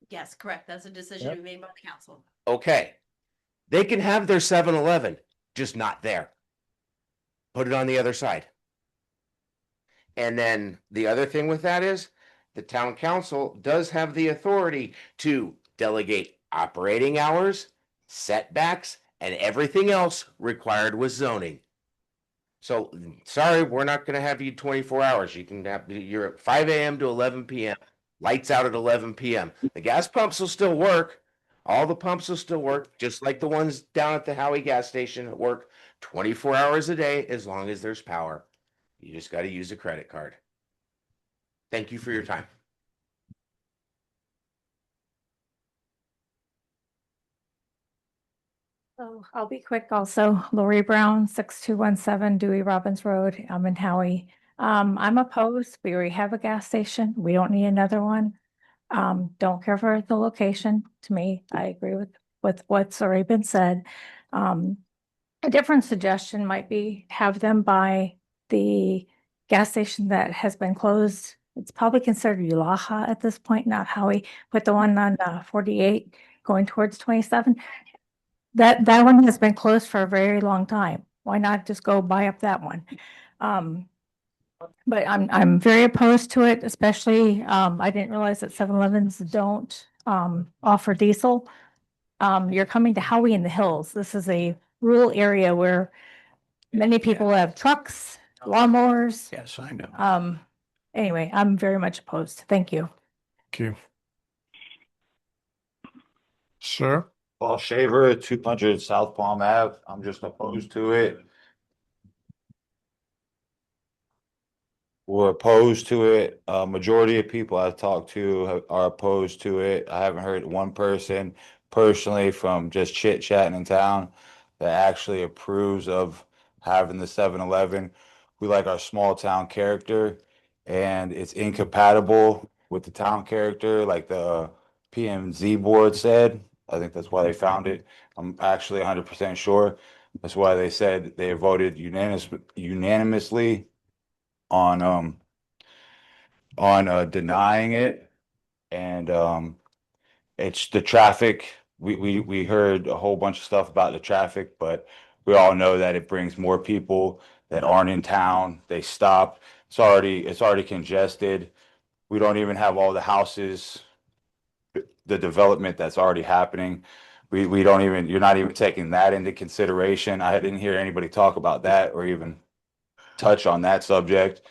Speaker 9: Yes, correct. That's a decision to be made by the council.
Speaker 18: Okay. They can have their 7-Eleven, just not there. Put it on the other side. And then the other thing with that is the town council does have the authority to delegate operating hours, setbacks, and everything else required with zoning. So sorry, we're not going to have you 24 hours. You can have you're at 5 a.m. to 11 p.m. Lights out at 11 p.m. The gas pumps will still work. All the pumps will still work, just like the ones down at the Howey gas station work 24 hours a day as long as there's power. You just got to use a credit card. Thank you for your time.
Speaker 22: So I'll be quick also. Lori Brown, 6217 Dewey Robbins Road. I'm in Howie. I'm opposed. We already have a gas station. We don't need another one. Don't care for the location. To me, I agree with what's already been said. A different suggestion might be have them buy the gas station that has been closed. It's probably considered Ulaha at this point, not Howie, but the one on 48 going towards 27. That one has been closed for a very long time. Why not just go buy up that one? But I'm very opposed to it, especially I didn't realize that 7-Elevens don't offer diesel. You're coming to Howey-in-the-Hills. This is a rural area where many people have trucks, lawnmowers.
Speaker 1: Yes, I know.
Speaker 22: Anyway, I'm very much opposed. Thank you.
Speaker 2: Thank you. Sir?
Speaker 23: Paul Shaver, 200 South Palm Ave. I'm just opposed to it. We're opposed to it. Majority of people I've talked to are opposed to it. I haven't heard one person personally from just chit chatting in town that actually approves of having the 7-Eleven. We like our small town character, and it's incompatible with the town character, like the PMZ board said. I think that's why they found it. I'm actually 100% sure. That's why they said they voted unanimously on denying it. And it's the traffic. We heard a whole bunch of stuff about the traffic, but we all know that it brings more people that aren't in town. They stop. It's already congested. We don't even have all the houses, the development that's already happening. We don't even, you're not even taking that into consideration. I didn't hear anybody talk about that or even touch on that subject.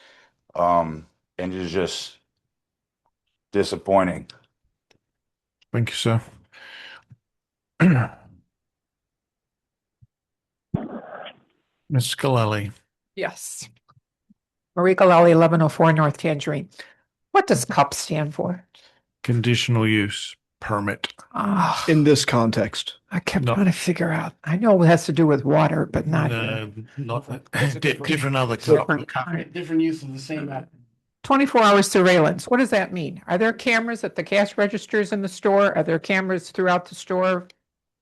Speaker 23: And it's just disappointing.
Speaker 2: Thank you, sir. Ms. Scalelli.
Speaker 24: Yes. Marie Galali, 1104 North Tangerine. What does CUP stand for?
Speaker 2: Conditional use permit.
Speaker 6: In this context.
Speaker 24: I kept trying to figure out. I know it has to do with water, but not.
Speaker 2: Not different other
Speaker 1: Different use of the same.
Speaker 24: 24 hours surveillance. What does that mean? Are there cameras at the cash registers in the store? Are there cameras throughout the store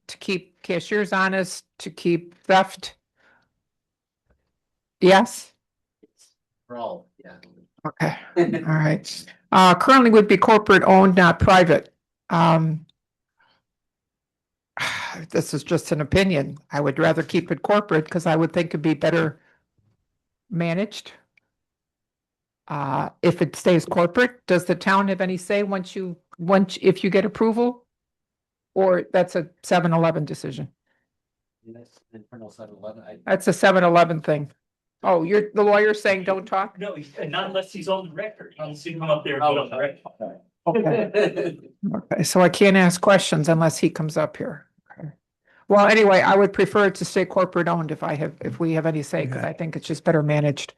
Speaker 24: to keep cashiers honest, to keep theft? Yes?
Speaker 18: For all, yeah.
Speaker 24: Okay, all right. Currently would be corporate owned, not private. This is just an opinion. I would rather keep it corporate because I would think it'd be better managed. If it stays corporate, does the town have any say if you get approval? Or that's a 7-Eleven decision?
Speaker 18: Yes, internal 7-Eleven.
Speaker 24: That's a 7-Eleven thing. Oh, the lawyer's saying don't talk?
Speaker 25: No, not unless he's on the record. He's come up there and be on the record.
Speaker 24: Okay. Okay, so I can't ask questions unless he comes up here. Okay. Well, anyway, I would prefer it to stay corporate owned if we have any say, because I think it's just better managed.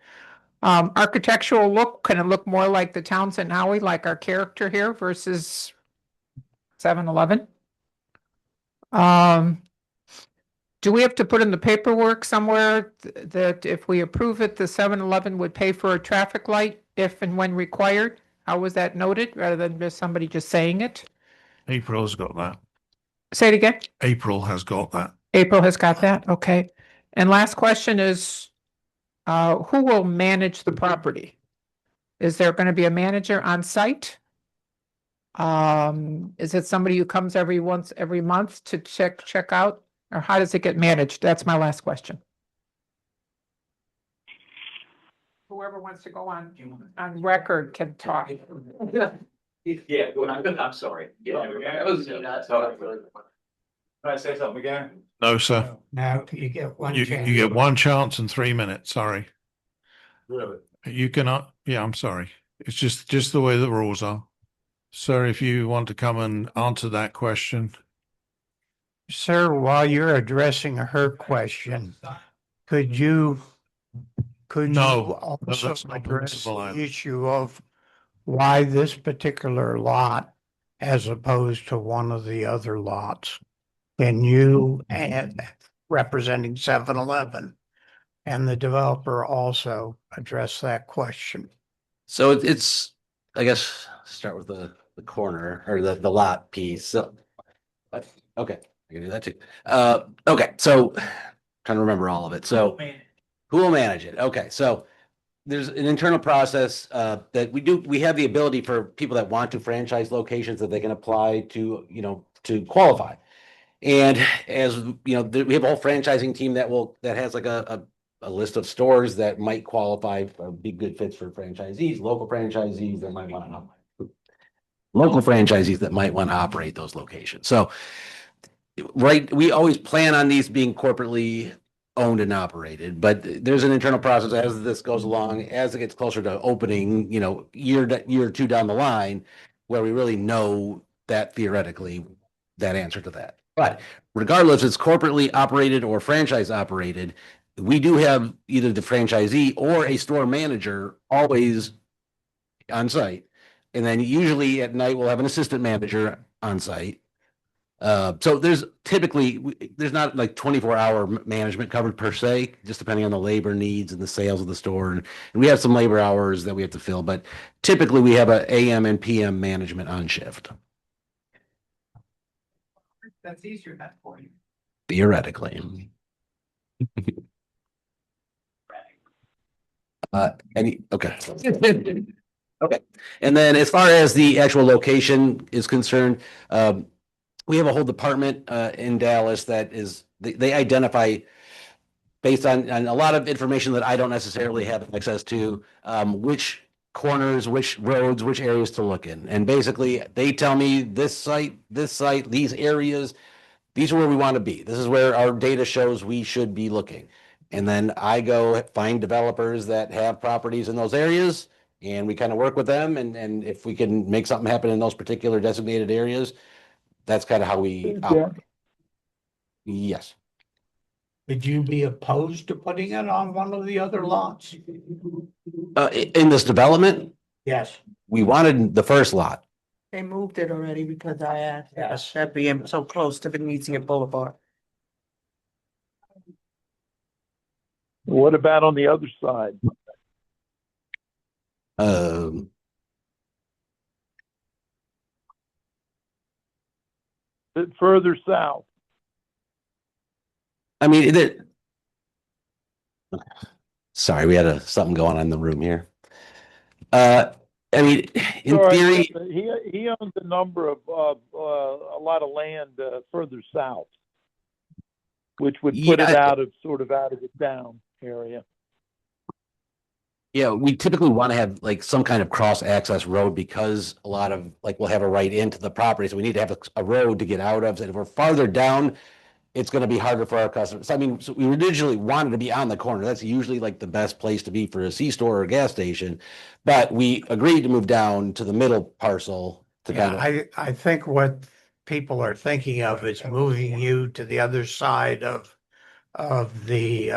Speaker 24: Architectural look, can it look more like the Townsend Howie, like our character here versus 7-Eleven? Do we have to put in the paperwork somewhere that if we approve it, the 7-Eleven would pay for a traffic light if and when required? How was that noted, rather than just somebody just saying it?
Speaker 2: April's got that.
Speaker 24: Say it again?
Speaker 2: April has got that.
Speaker 24: April has got that, okay. And last question is, who will manage the property? Is there going to be a manager on site? Is it somebody who comes every month to check out? Or how does it get managed? That's my last question. Whoever wants to go on record can talk.
Speaker 13: Yeah, I'm sorry. Yeah, that was not talking. Can I say something again?
Speaker 2: No, sir.
Speaker 11: Now you get one
Speaker 2: You
Speaker 11: chance.
Speaker 2: get one chance in 3 minutes. Sorry.
Speaker 13: Really?
Speaker 2: You cannot. Yeah, I'm sorry. It's just the way the rules are. Sir, if you want to come and answer that question.
Speaker 11: Sir, while you're addressing her question, could you
Speaker 2: No,
Speaker 11: also
Speaker 2: that's not
Speaker 11: address
Speaker 2: permissible
Speaker 11: the
Speaker 2: either.
Speaker 11: issue of why this particular lot as opposed to one of the other lots? Can you, representing 7-Eleven and the developer, also address that question?
Speaker 18: So it's, I guess, start with the corner or the lot piece. So, okay, I can do that too. Okay, so trying to remember all of it. So who will manage it? Okay, so there's an internal process that we have the ability for people that want to franchise locations that they can apply to, to qualify. And as we have a whole franchising team that has like a list of stores that might qualify or be good fits for franchisees, local franchisees that might want to operate those locations. So, right, we always plan on these being corporately owned and operated, but there's an internal process as this goes along, as it gets closer to opening, year or two down the line, where we really know that theoretically that answer to that. But regardless, it's corporately operated or franchise operated, we do have either the franchisee or a store manager always on site. And then usually at night, we'll have an assistant manager on site. So there's not like 24-hour management covered per se, just depending on the labor needs and the sales of the store. And we have some labor hours that we have to fill, but typically we have a AM and PM management on shift.
Speaker 24: That's easier than for you.
Speaker 18: Theoretically. Okay. Okay. And then as far as the actual location is concerned, we have a whole department in Dallas that they identify based on a lot of information that I don't necessarily have access to, which corners, which roads, which areas to look in. And basically they tell me this site, these areas, these are where we want to be. This is where our data shows we should be looking. And then I go find developers that have properties in those areas, and we kind of work with them. And if we can make something happen in those particular designated areas, that's kind of how we operate. Yes.
Speaker 11: Would you be opposed to putting it on one of the other lots?
Speaker 18: In this development,
Speaker 11: Yes.
Speaker 18: we wanted the first lot.
Speaker 8: They moved it already because I asked. Yes. That being so close to Venezia Boulevard.
Speaker 7: What about on the other side? Bit further south.
Speaker 18: I mean, sorry, we had something going on in the room here. I mean, in theory,
Speaker 7: he owns a number of a lot of land further south, which would put it out of the town area.
Speaker 18: Yeah, we typically want to have like some kind of cross access road because a lot of we'll have a right into the property, so we need to have a road to get out of. And if we're farther down, it's going to be harder for our customers. I mean, so we originally wanted to be on the corner. That's usually like the best place to be for a C-store or a gas station. But we agreed to move down to the middle parcel to
Speaker 11: Yeah,
Speaker 18: kind of.
Speaker 11: I think what people are thinking of is moving you to the other side of the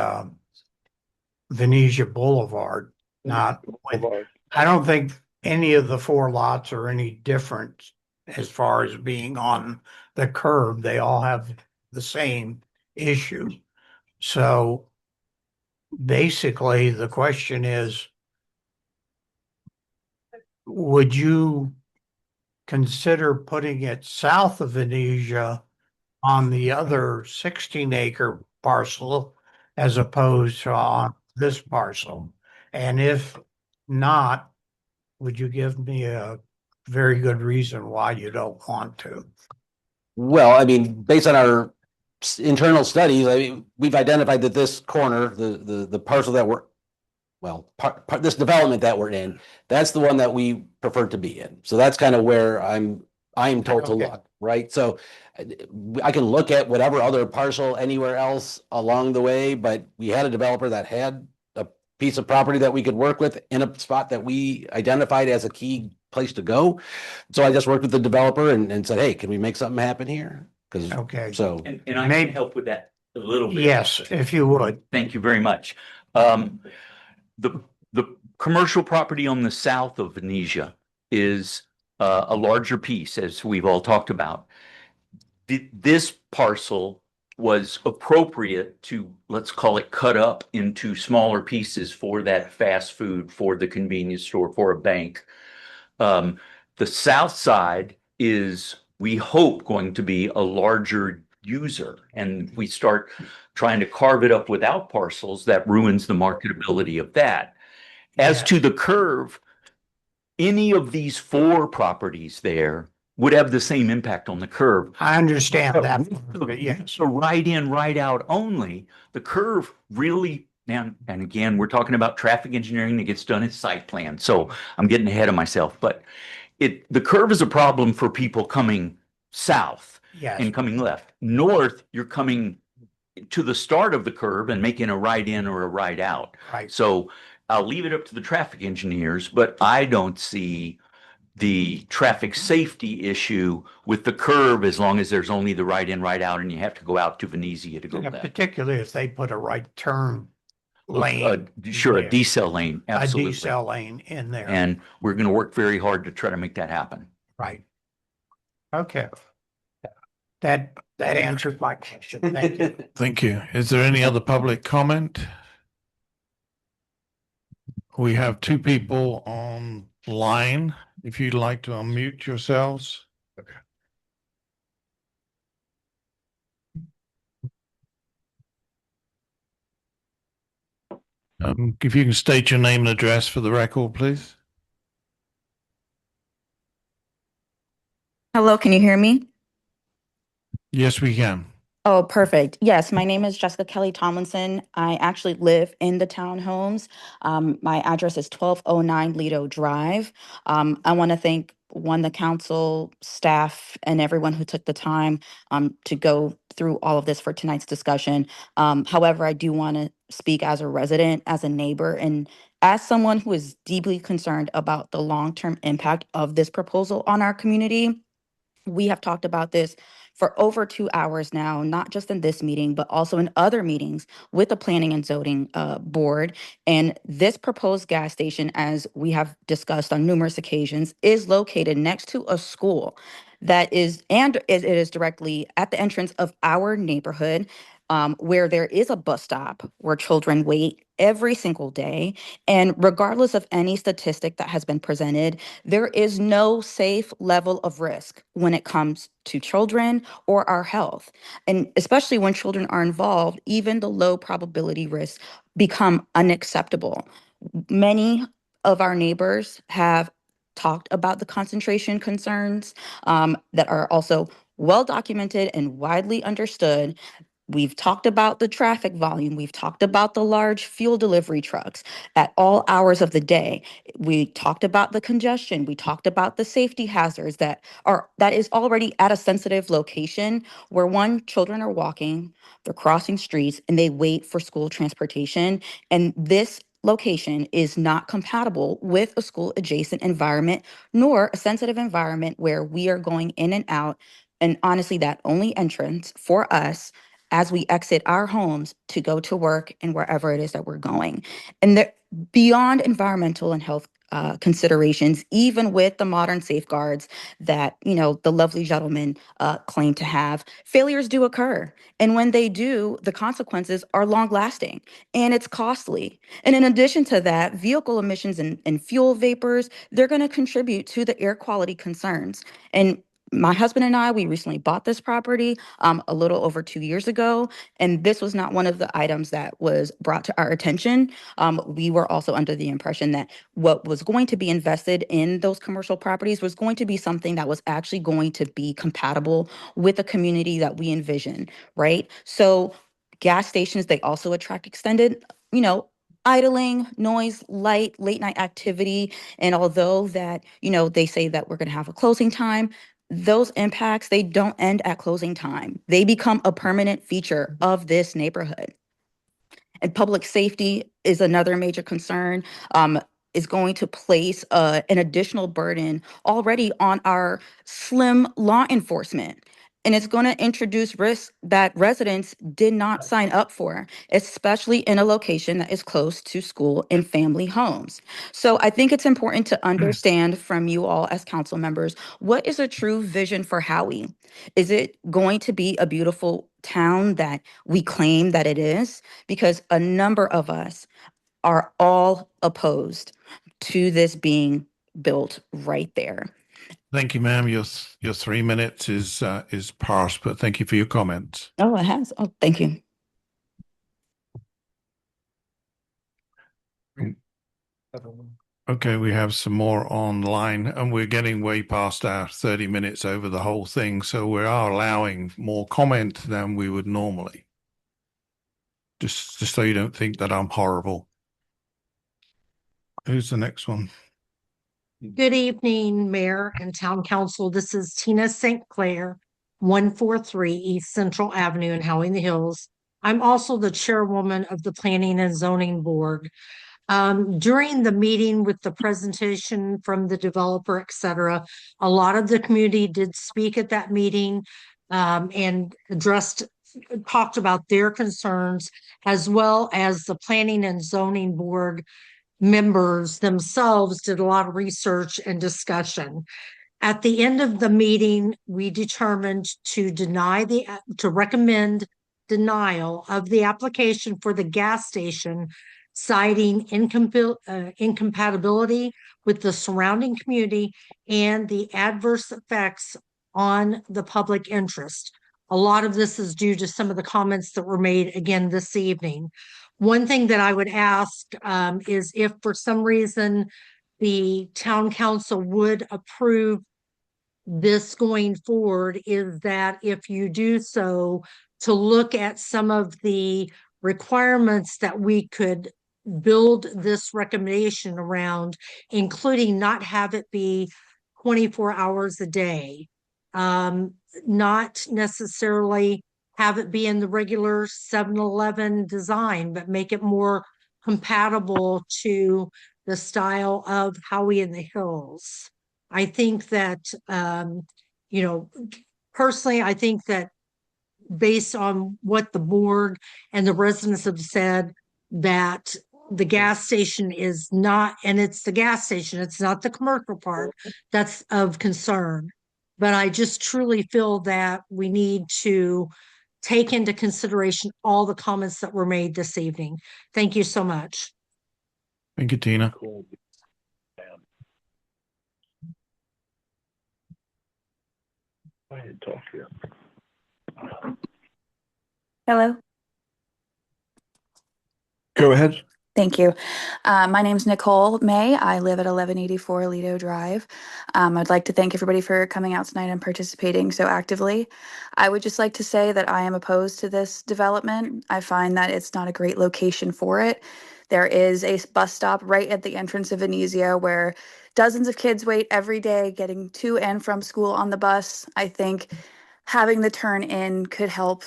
Speaker 11: Venetia Boulevard, not I don't think any of the four lots are any different as far as being on the curb. They all have the same issue. So basically, the question is, would you consider putting it south of Venetia on the other 16-acre parcel as opposed to on this parcel? And if not, would you give me a very good reason why you don't want to?
Speaker 18: Well, I mean, based on our internal studies, I mean, we've identified that this corner, the parcel that we're, well, this development that we're in, that's the one that we prefer to be in. So that's kind of where I'm told to look, right? So I can look at whatever other parcel anywhere else along the way, but we had a developer that had a piece of property that we could work with in a spot that we identified as a key place to go. So I just worked with the developer and said, hey, can we make something happen here? Because so
Speaker 13: And I can help with that a little bit.
Speaker 11: Yes, if you would.
Speaker 13: Thank you very much. The commercial property on the south of Venetia is a larger piece, as we've all talked about. This parcel was appropriate to, let's call it, cut up into smaller pieces for that fast food, for the convenience store, for a bank. The south side is, we hope, going to be a larger user, and we start trying to carve it up without parcels, that ruins the marketability of that. As to the curve, any of these four properties there would have the same impact on the curve.
Speaker 11: I understand that, but yes.
Speaker 13: So right in, right out only, the curve really, and again, we're talking about traffic engineering that gets done at site plan, so I'm getting ahead of myself, but the curve is a problem for people coming south and coming left. North, you're coming to the start of the curve and making a right in or a right out.
Speaker 11: Right.
Speaker 13: So I'll leave it up to the traffic engineers, but I don't see the traffic safety issue with the curve as long as there's only the right in, right out, and you have to go out to Venezia to go
Speaker 11: Yeah,
Speaker 13: back.
Speaker 11: particularly if they put a right turn lane.
Speaker 13: Sure, a
Speaker 11: there.
Speaker 13: decel lane, absolutely.
Speaker 11: A decel lane in there.
Speaker 13: And we're going to work very hard to try to make that happen.
Speaker 11: Right. Okay. That answered my question. Thank you.
Speaker 2: Thank you. Is there any other public comment? We have two people online. If you'd like to unmute yourselves. If you can state your name and address for the record, please.
Speaker 3: Hello, can you hear me?
Speaker 2: Yes, we can.
Speaker 3: Oh, perfect. Yes, my name is Jessica Kelly Tomlinson. I actually live in the townhomes. My address is 1209 Lido Drive. I want to thank the council, staff, and everyone who took the time to go through all of this for tonight's discussion. However, I do want to speak as a resident, as a neighbor, and as someone who is deeply concerned about the long-term impact of this proposal on our community. We have talked about this for over 2 hours now, not just in this meeting, but also in other meetings with the Planning and Zoning Board. And this proposed gas station, as we have discussed on numerous occasions, is located next to a school that is, and it is directly at the entrance of our neighborhood, where there is a bus stop where children wait every single day. And regardless of any statistic that has been presented, there is no safe level of risk when it comes to children or our health. And especially when children are involved, even the low probability risks become unacceptable. Many of our neighbors have talked about the concentration concerns that are also well documented and widely understood. We've talked about the traffic volume. We've talked about the large fuel delivery trucks at all hours of the day. We talked about the congestion. We talked about the safety hazards that is already at a sensitive location where children are walking, they're crossing streets, and they wait for school transportation. And this location is not compatible with a school adjacent environment, nor a sensitive environment where we are going in and out. And honestly, that only entrance for us as we exit our homes to go to work and wherever it is that we're going. And beyond environmental and health considerations, even with the modern safeguards that, the lovely gentleman claim to have, failures do occur. And when they do, the consequences are long lasting and it's costly. And in addition to that, vehicle emissions and fuel vapors, they're going to contribute to the air quality concerns. And my husband and I, we recently bought this property a little over 2 years ago, and this was not one of the items that was brought to our attention. We were also under the impression that what was going to be invested in those commercial properties was going to be something that was actually going to be compatible with the community that we envision, right? So gas stations, they also attract extended, idling, noise, light, late night activity. And although that, they say that we're going to have a closing time, those impacts, they don't end at closing time. They become a permanent feature of this neighborhood. And public safety is another major concern, is going to place an additional burden already on our slim law enforcement. And it's going to introduce risks that residents did not sign up for, especially in a location that is close to school and family homes. So I think it's important to understand from you all as council members, what is a true vision for Howey? Is it going to be a beautiful town that we claim that it is? Because a number of us are all opposed to this being built right there.
Speaker 2: Thank you, ma'am. Your 3 minutes is past, but thank you for your comments.
Speaker 3: Oh, it has. Oh, thank you.
Speaker 2: Okay, we have some more online, and we're getting way past our 30 minutes over the whole thing, so we are allowing more comment than we would normally. Just so you don't think that I'm horrible. Who's the next one?
Speaker 14: Good evening, Mayor and Town Council. This is Tina St. Clair, 143 East Central Avenue in Howey-in-the-Hills. I'm also the chairwoman of the Planning and Zoning Board. During the meeting with the presentation from the developer, et cetera, a lot of the community did speak at that meeting and talked about their concerns, as well as the Planning and Zoning Board members themselves did a lot of research and discussion. At the end of the meeting, we determined to recommend denial of the application for the gas station, citing incompatibility with the surrounding community and the adverse effects on the public interest. A lot of this is due to some of the comments that were made again this evening. One thing that I would ask is if for some reason the town council would approve this going forward, is that if you do so, to look at some of the requirements that we could build this recommendation around, including not have it be 24 hours a day, not necessarily have it be in the regular 7-Eleven design, but make it more compatible to the style of Howey-in-the-Hills. I think that, personally, I think that based on what the board and the residents have said, that the gas station is not, and it's the gas station, it's not the commercial part that's of concern. But I just truly feel that we need to take into consideration all the comments that were made this evening. Thank you so much.
Speaker 2: Thank you, Tina.
Speaker 7: I didn't talk to you.
Speaker 22: Hello.
Speaker 6: Go ahead.
Speaker 15: Thank you. My name is Nicole May. I live at 1184 Lido Drive. I'd like to thank everybody for coming out tonight and participating so actively. I would just like to say that I am opposed to this development. I find that it's not a great location for it. There is a bus stop right at the entrance of Venezia where dozens of kids wait every day getting to and from school on the bus. I think having the turn in could help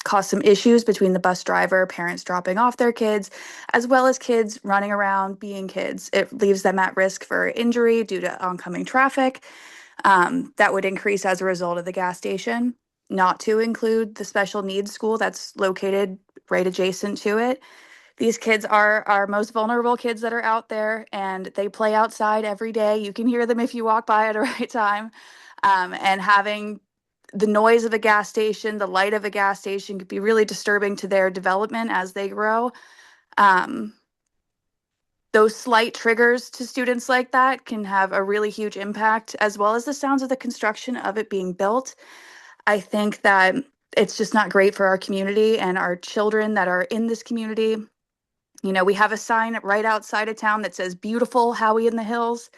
Speaker 15: cause some issues between the bus driver, parents dropping off their kids, as well as kids running around being kids. It leaves them at risk for injury due to oncoming traffic. That would increase as a result of the gas station, not to include the special needs school that's located right adjacent to it. These kids are our most vulnerable kids that are out there, and they play outside every day. You can hear them if you walk by at a right time. And having the noise of a gas station, the light of a gas station could be really disturbing to their development as they grow. Those slight triggers to students like that can have a really huge impact, as well as the sounds of the construction of it being built. I think that it's just not great for our community and our children that are in this community. You know, we have a sign right outside of town that says beautiful Howey-in-the-Hills,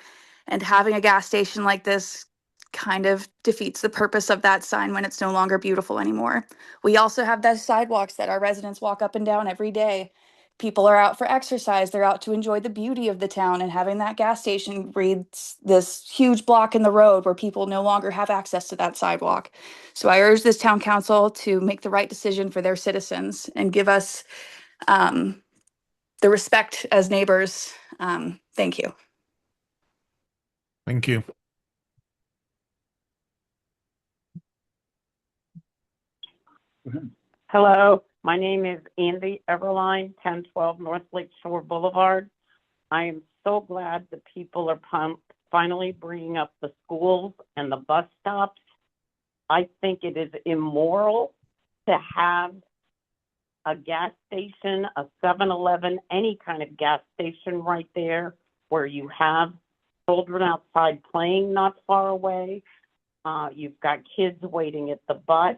Speaker 15: and having a gas station like this kind of defeats the purpose of that sign when it's no longer beautiful anymore. We also have those sidewalks that our residents walk up and down every day. People are out for exercise, they're out to enjoy the beauty of the town, and having that gas station breeds this huge block in the road where people no longer have access to that sidewalk. So I urge this town council to make the right decision for their citizens and give us the respect as neighbors. Thank you.
Speaker 2: Thank you.
Speaker 4: Hello, my name is Andy Everline, 1012 North Lake Shore Boulevard. I am so glad that people are finally bringing up the schools and the bus stops. I think it is immoral to have a gas station, a 7-Eleven, any kind of gas station right there where you have children outside playing not far away. You've got kids waiting at the bus.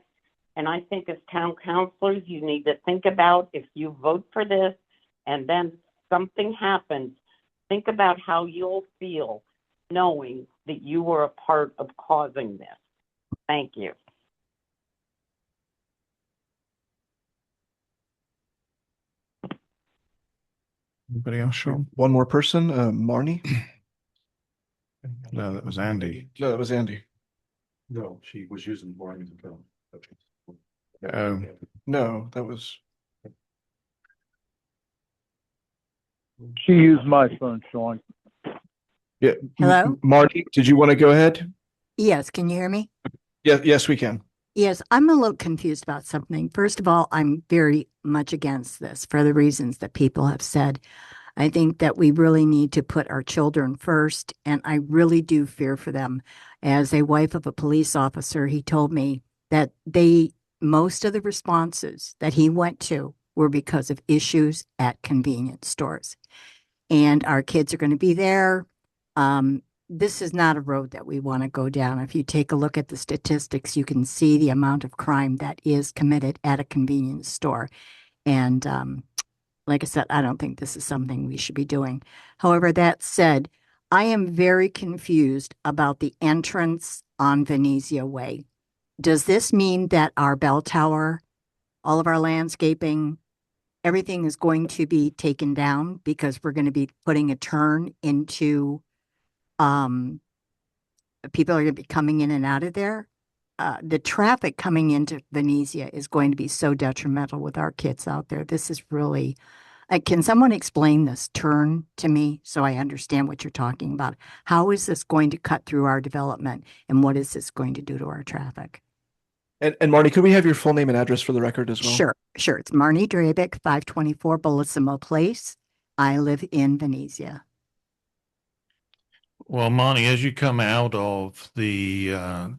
Speaker 4: And I think as town councilors, you need to think about, if you vote for this and then something happens, think about how you'll feel knowing that you were a part of causing this. Thank you.
Speaker 2: Anybody else, Sean?
Speaker 6: One more person, Marnie?
Speaker 2: No, that was Andy.
Speaker 6: No, that was Andy.
Speaker 2: No, she was using Marnie as a phone.
Speaker 6: No, that was.
Speaker 7: She used my phone, Sean.
Speaker 6: Yeah.
Speaker 17: Hello?
Speaker 6: Marty, did you want to go ahead?
Speaker 17: Yes, can you hear me?
Speaker 6: Yes, we can.
Speaker 17: Yes, I'm a little confused about something. First of all, I'm very much against this for the reasons that people have said. I think that we really need to put our children first, and I really do fear for them. As a wife of a police officer, he told me that most of the responses that he went to were because of issues at convenience stores. And our kids are going to be there. This is not a road that we want to go down. If you take a look at the statistics, you can see the amount of crime that is committed at a convenience store. And like I said, I don't think this is something we should be doing. However, that said, I am very confused about the entrance on Venezia Way. Does this mean that our bell tower, all of our landscaping, everything is going to be taken down because we're going to be putting a turn into, people are going to be coming in and out of there? The traffic coming into Venezia is going to be so detrimental with our kids out there. This is really, can someone explain this turn to me so I understand what you're talking about? How is this going to cut through our development, and what is this going to do to our traffic?
Speaker 6: And Marnie, could we have your full name and address for the record as well?
Speaker 17: Sure. It's Marnie Drabick, 524 Bellissimo Place. I live in Venezia.
Speaker 2: Well, Marnie, as you come out of the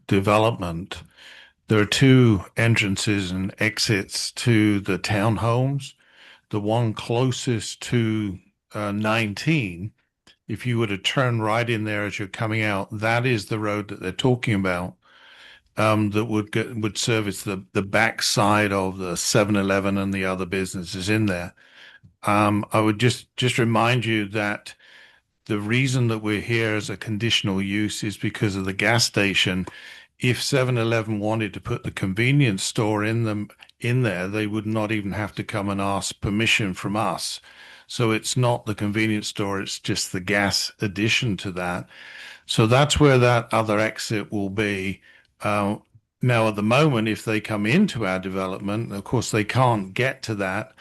Speaker 2: development, there are two entrances and exits to the townhomes. The one closest to 19, if you were to turn right in there as you're coming out, that is the road that they're talking about. That would service the back side of the 7-Eleven and the other businesses in there. I would just remind you that the reason that we're here as a conditional use is because of the gas station. If 7-Eleven wanted to put the convenience store in there, they would not even have to come and ask permission from us. So it's not the convenience store, it's just the gas addition to that. So that's where that other exit will be. Now, at the moment, if they come into our development, of course, they can't get to that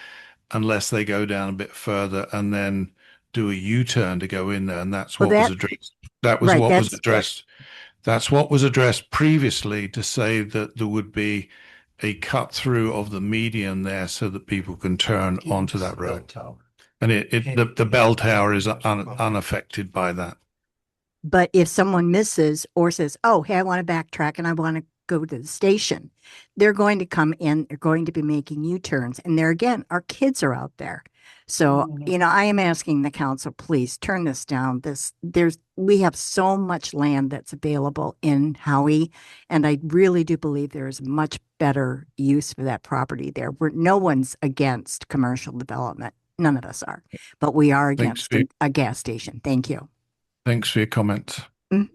Speaker 2: unless they go down a bit further and then do a U-turn to go in there. And that's
Speaker 17: Well,
Speaker 2: what was
Speaker 17: that-
Speaker 2: addressed. That was
Speaker 17: right,
Speaker 2: what was
Speaker 17: that's-
Speaker 2: addressed. That's what was addressed previously, to say that there would be a cut through of the median there so that people can turn onto that road. And the bell tower is unaffected by that.
Speaker 17: But if someone misses or says, oh, hey, I want to backtrack and I want to go to the station, they're going to come in, they're going to be making U-turns. And there again, our kids are out there. So, I am asking the council, please turn this down. We have so much land that's available in Howey, and I really do believe there is much better use for that property there. No one's against commercial development. None of us are, but we are against a gas station. Thank you.
Speaker 2: Thanks for your comments.
Speaker 17: Mm.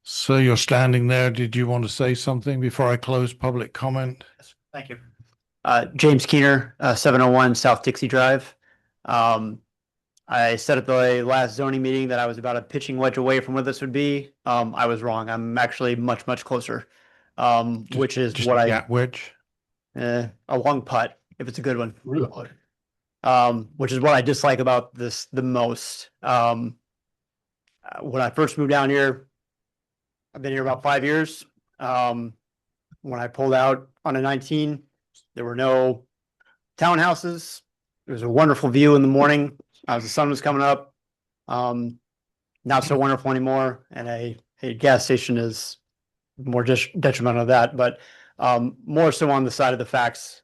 Speaker 2: So you're standing there. Did you want to say something before I close public comment?
Speaker 16: Thank you. James Keener, 701 South Dixie Drive. I said at the last zoning meeting that I was about a pitching wedge away from where this would be. I was wrong. I'm actually much, much closer. Which is
Speaker 2: Just
Speaker 16: what
Speaker 2: a
Speaker 16: I
Speaker 2: gap wedge.
Speaker 16: a long putt if it's a good one. Really? Which is what I dislike about this the most. When I first moved down here, I've been here about 5 years. When I pulled out on a 19, there were no townhouses. There was a wonderful view in the morning as the sun was coming up. Not so wonderful anymore. And a gas station is more detrimental to that, but more so on the side of the facts.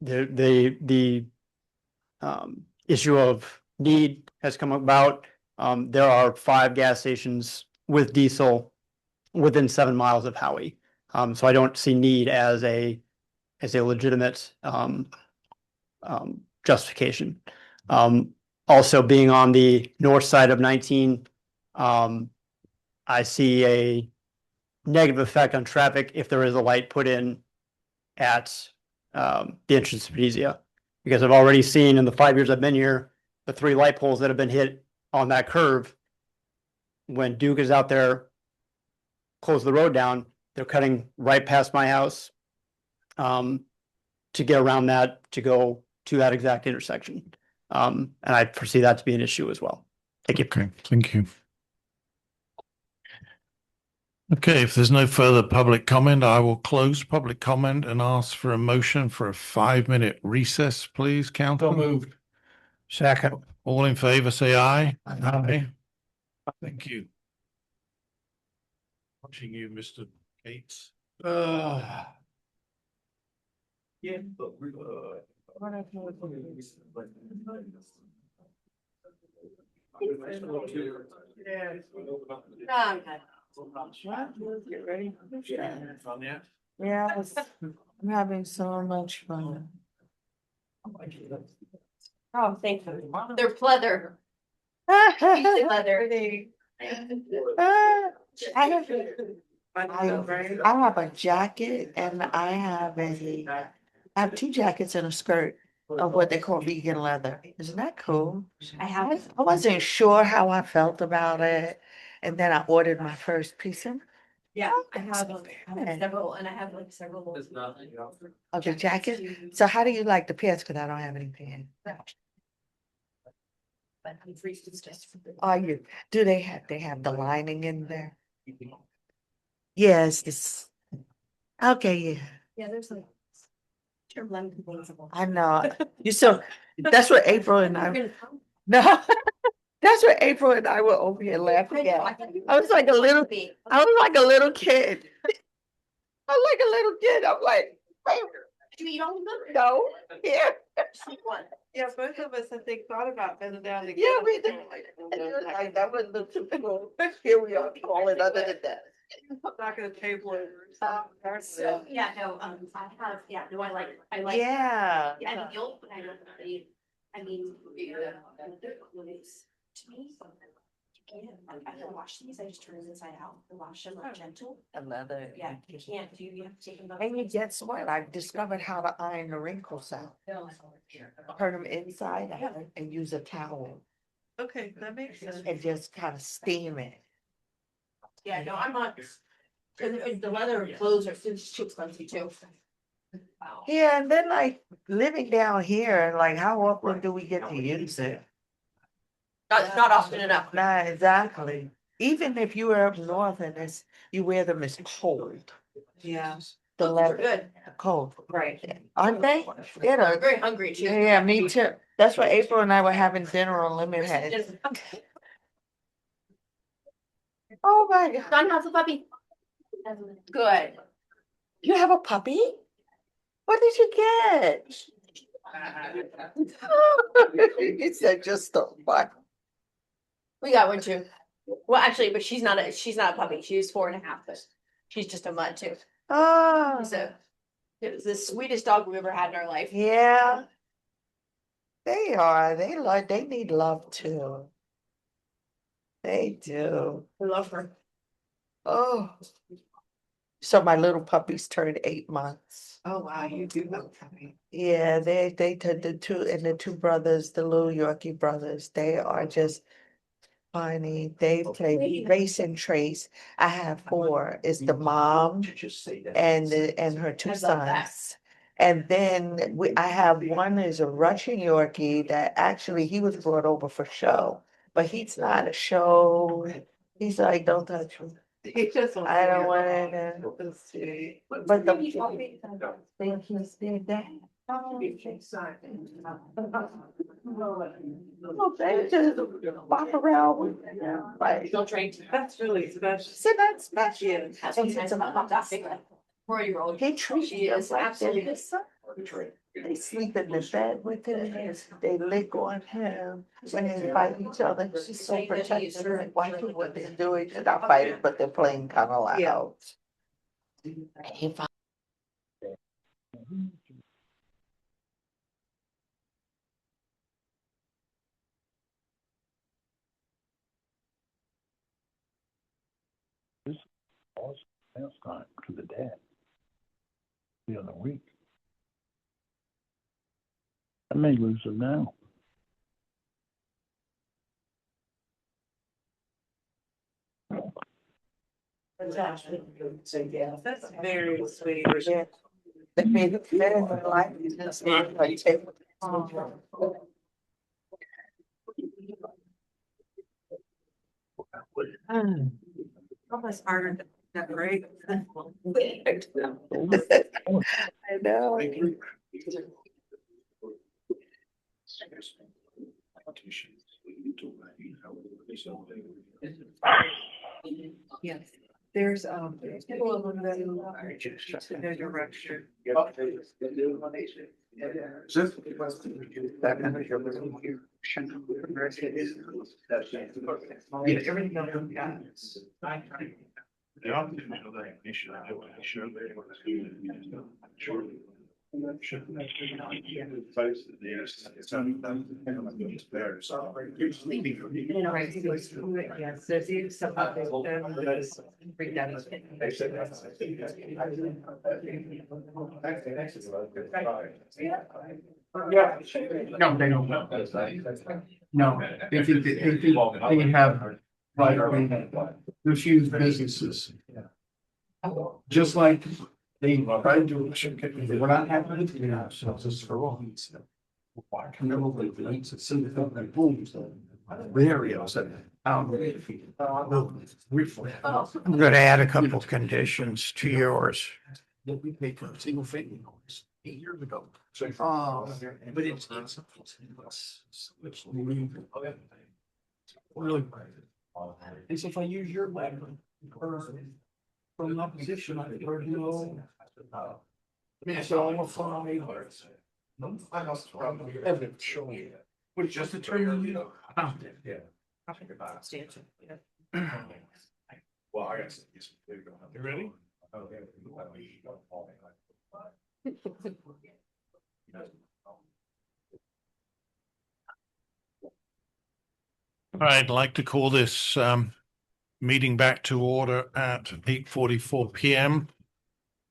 Speaker 16: The issue of need has come about. There are 5 gas stations with diesel within 7 miles of Howey. So I don't see need as a legitimate justification. Also being on the north side of 19, I see a negative effect on traffic if there is a light put in at the entrance to Venezia. Because I've already seen in the 5 years I've been here, the 3 light poles that have been hit on that curve. When Duke is out there, close the road down, they're cutting right past my house to get around that, to go to that exact intersection. And I foresee that to be an issue as well. Thank you.
Speaker 2: Okay, thank you. Okay, if there's no further public comment, I will close public comment and ask for a motion for a 5-minute recess, please, Council.
Speaker 11: Moved. Second.
Speaker 2: All in favor, say aye. Aye. Thank you. Watching you, Mr. Gates. Yeah, but we're
Speaker 8: Get ready. Yes, I'm having so much fun.
Speaker 9: Oh, thank you. They're pleather. Leather.
Speaker 8: I have a jacket and I have 2 jackets and a skirt of what they call vegan leather. Isn't that cool? I wasn't sure how I felt about it. And then I ordered my first piece of.
Speaker 9: Yeah, I have several, and I have like several.
Speaker 8: Of the jacket. So how do you like the pants? Cause I don't have any pants.
Speaker 9: But I'm free, it's just.
Speaker 8: Are you, do they have the lining in there? Yes, this. Okay, yeah.
Speaker 9: Yeah, there's like.
Speaker 8: I know. That's what April and I. No, that's what April and I were over here laughing at. I was like a little kid. I was like a little kid. I'm like, wait.
Speaker 9: Do you don't remember?
Speaker 8: No, yeah.
Speaker 9: Yeah, both of us, I think, thought about bending down to.
Speaker 8: Yeah, we did. Like, that wasn't the typical. Here we are calling other than that.
Speaker 9: Back of the table yeah, no, I have, yeah, no, I like.
Speaker 8: Yeah.
Speaker 9: Yeah, and guilt, but I don't really, I mean. To me. I don't wash these, I just turn them inside out, I wash them like gentle.
Speaker 8: A leather.
Speaker 9: Yeah, you have to take them.
Speaker 8: And you guess what? I've discovered how to iron the wrinkles out. Turn them inside out and use a towel.
Speaker 9: Okay, that makes sense.
Speaker 8: And just kind of steam it.
Speaker 9: Yeah, no, I'm not. The leather clothes are too expensive too.
Speaker 8: Yeah, and then like living down here, like how often do we get to use it?
Speaker 9: Not often enough.
Speaker 8: Not exactly. Even if you were up north and you wear them, it's cold.
Speaker 9: Yeah.
Speaker 8: The
Speaker 9: They're
Speaker 8: leather,
Speaker 9: good.
Speaker 8: cold,
Speaker 9: Right.
Speaker 8: aren't they? Yeah,
Speaker 9: I'm very hungry too.
Speaker 8: yeah, me too. That's why April and I were having dinner on Lemon Head. Oh my God.
Speaker 9: Don has a puppy. Good.
Speaker 8: You have a puppy? What did you get? He said just a what?
Speaker 9: We got one too. Well, actually, but she's not a puppy. She's 4.5, but she's just a mutt too.
Speaker 8: Oh,
Speaker 9: It was the sweetest dog we've ever had in our life.
Speaker 8: yeah. They are. They need love too. They do.
Speaker 9: I love her.
Speaker 8: Oh. So my little puppies turned 8 months.
Speaker 9: Oh wow, you do have a puppy.
Speaker 8: Yeah, they the two brothers, the little Yorkie brothers, they are just funny. They play race and trace. I have four. It's the mom and her two sons. And then I have one is a Russian Yorkie that actually he was brought over for show, but he's not a show. He's like, don't touch me. I don't want to. But the think he's their dad. Oh, they just walk around with them, like.
Speaker 9: That's really special.
Speaker 8: So that's special.
Speaker 9: Yeah, that's what's nice about that big 4-year-old.
Speaker 8: He treats
Speaker 9: She
Speaker 8: them
Speaker 9: is
Speaker 8: like they're
Speaker 9: absolutely.
Speaker 8: his son. They sleep in the bed with him, they lick on him, when they fight each other, she's so protective, and watching what they're doing, they're not fighting, but they're playing kind of loud. If I-
Speaker 7: Last time to the dad. The other week. I may lose it now.
Speaker 8: That's very sweet. Yeah. They made it fit in their life, it's not like take.
Speaker 9: Almost harder to decorate.
Speaker 8: I know.
Speaker 9: Yes, there's people of them that are just in their direction. Yes, there's even some.
Speaker 1: No, they don't know. No, they think they have, like, they're huge businesses. Just like they tried to, they were not happy with you know, so just for all. Why can never believe it? It's in the booms. The areas that. I'm
Speaker 11: going to add a couple of conditions to yours.
Speaker 1: That we paid for single family homes 8 years ago. But it's really. And so if I use your letter or from that position, I heard no. So I'm a fine. Evidence showing. But it's just a term, you know. Yeah. Well, I guess. You ready?
Speaker 2: All right, I'd like to call this meeting back to order at 8:44 p.m.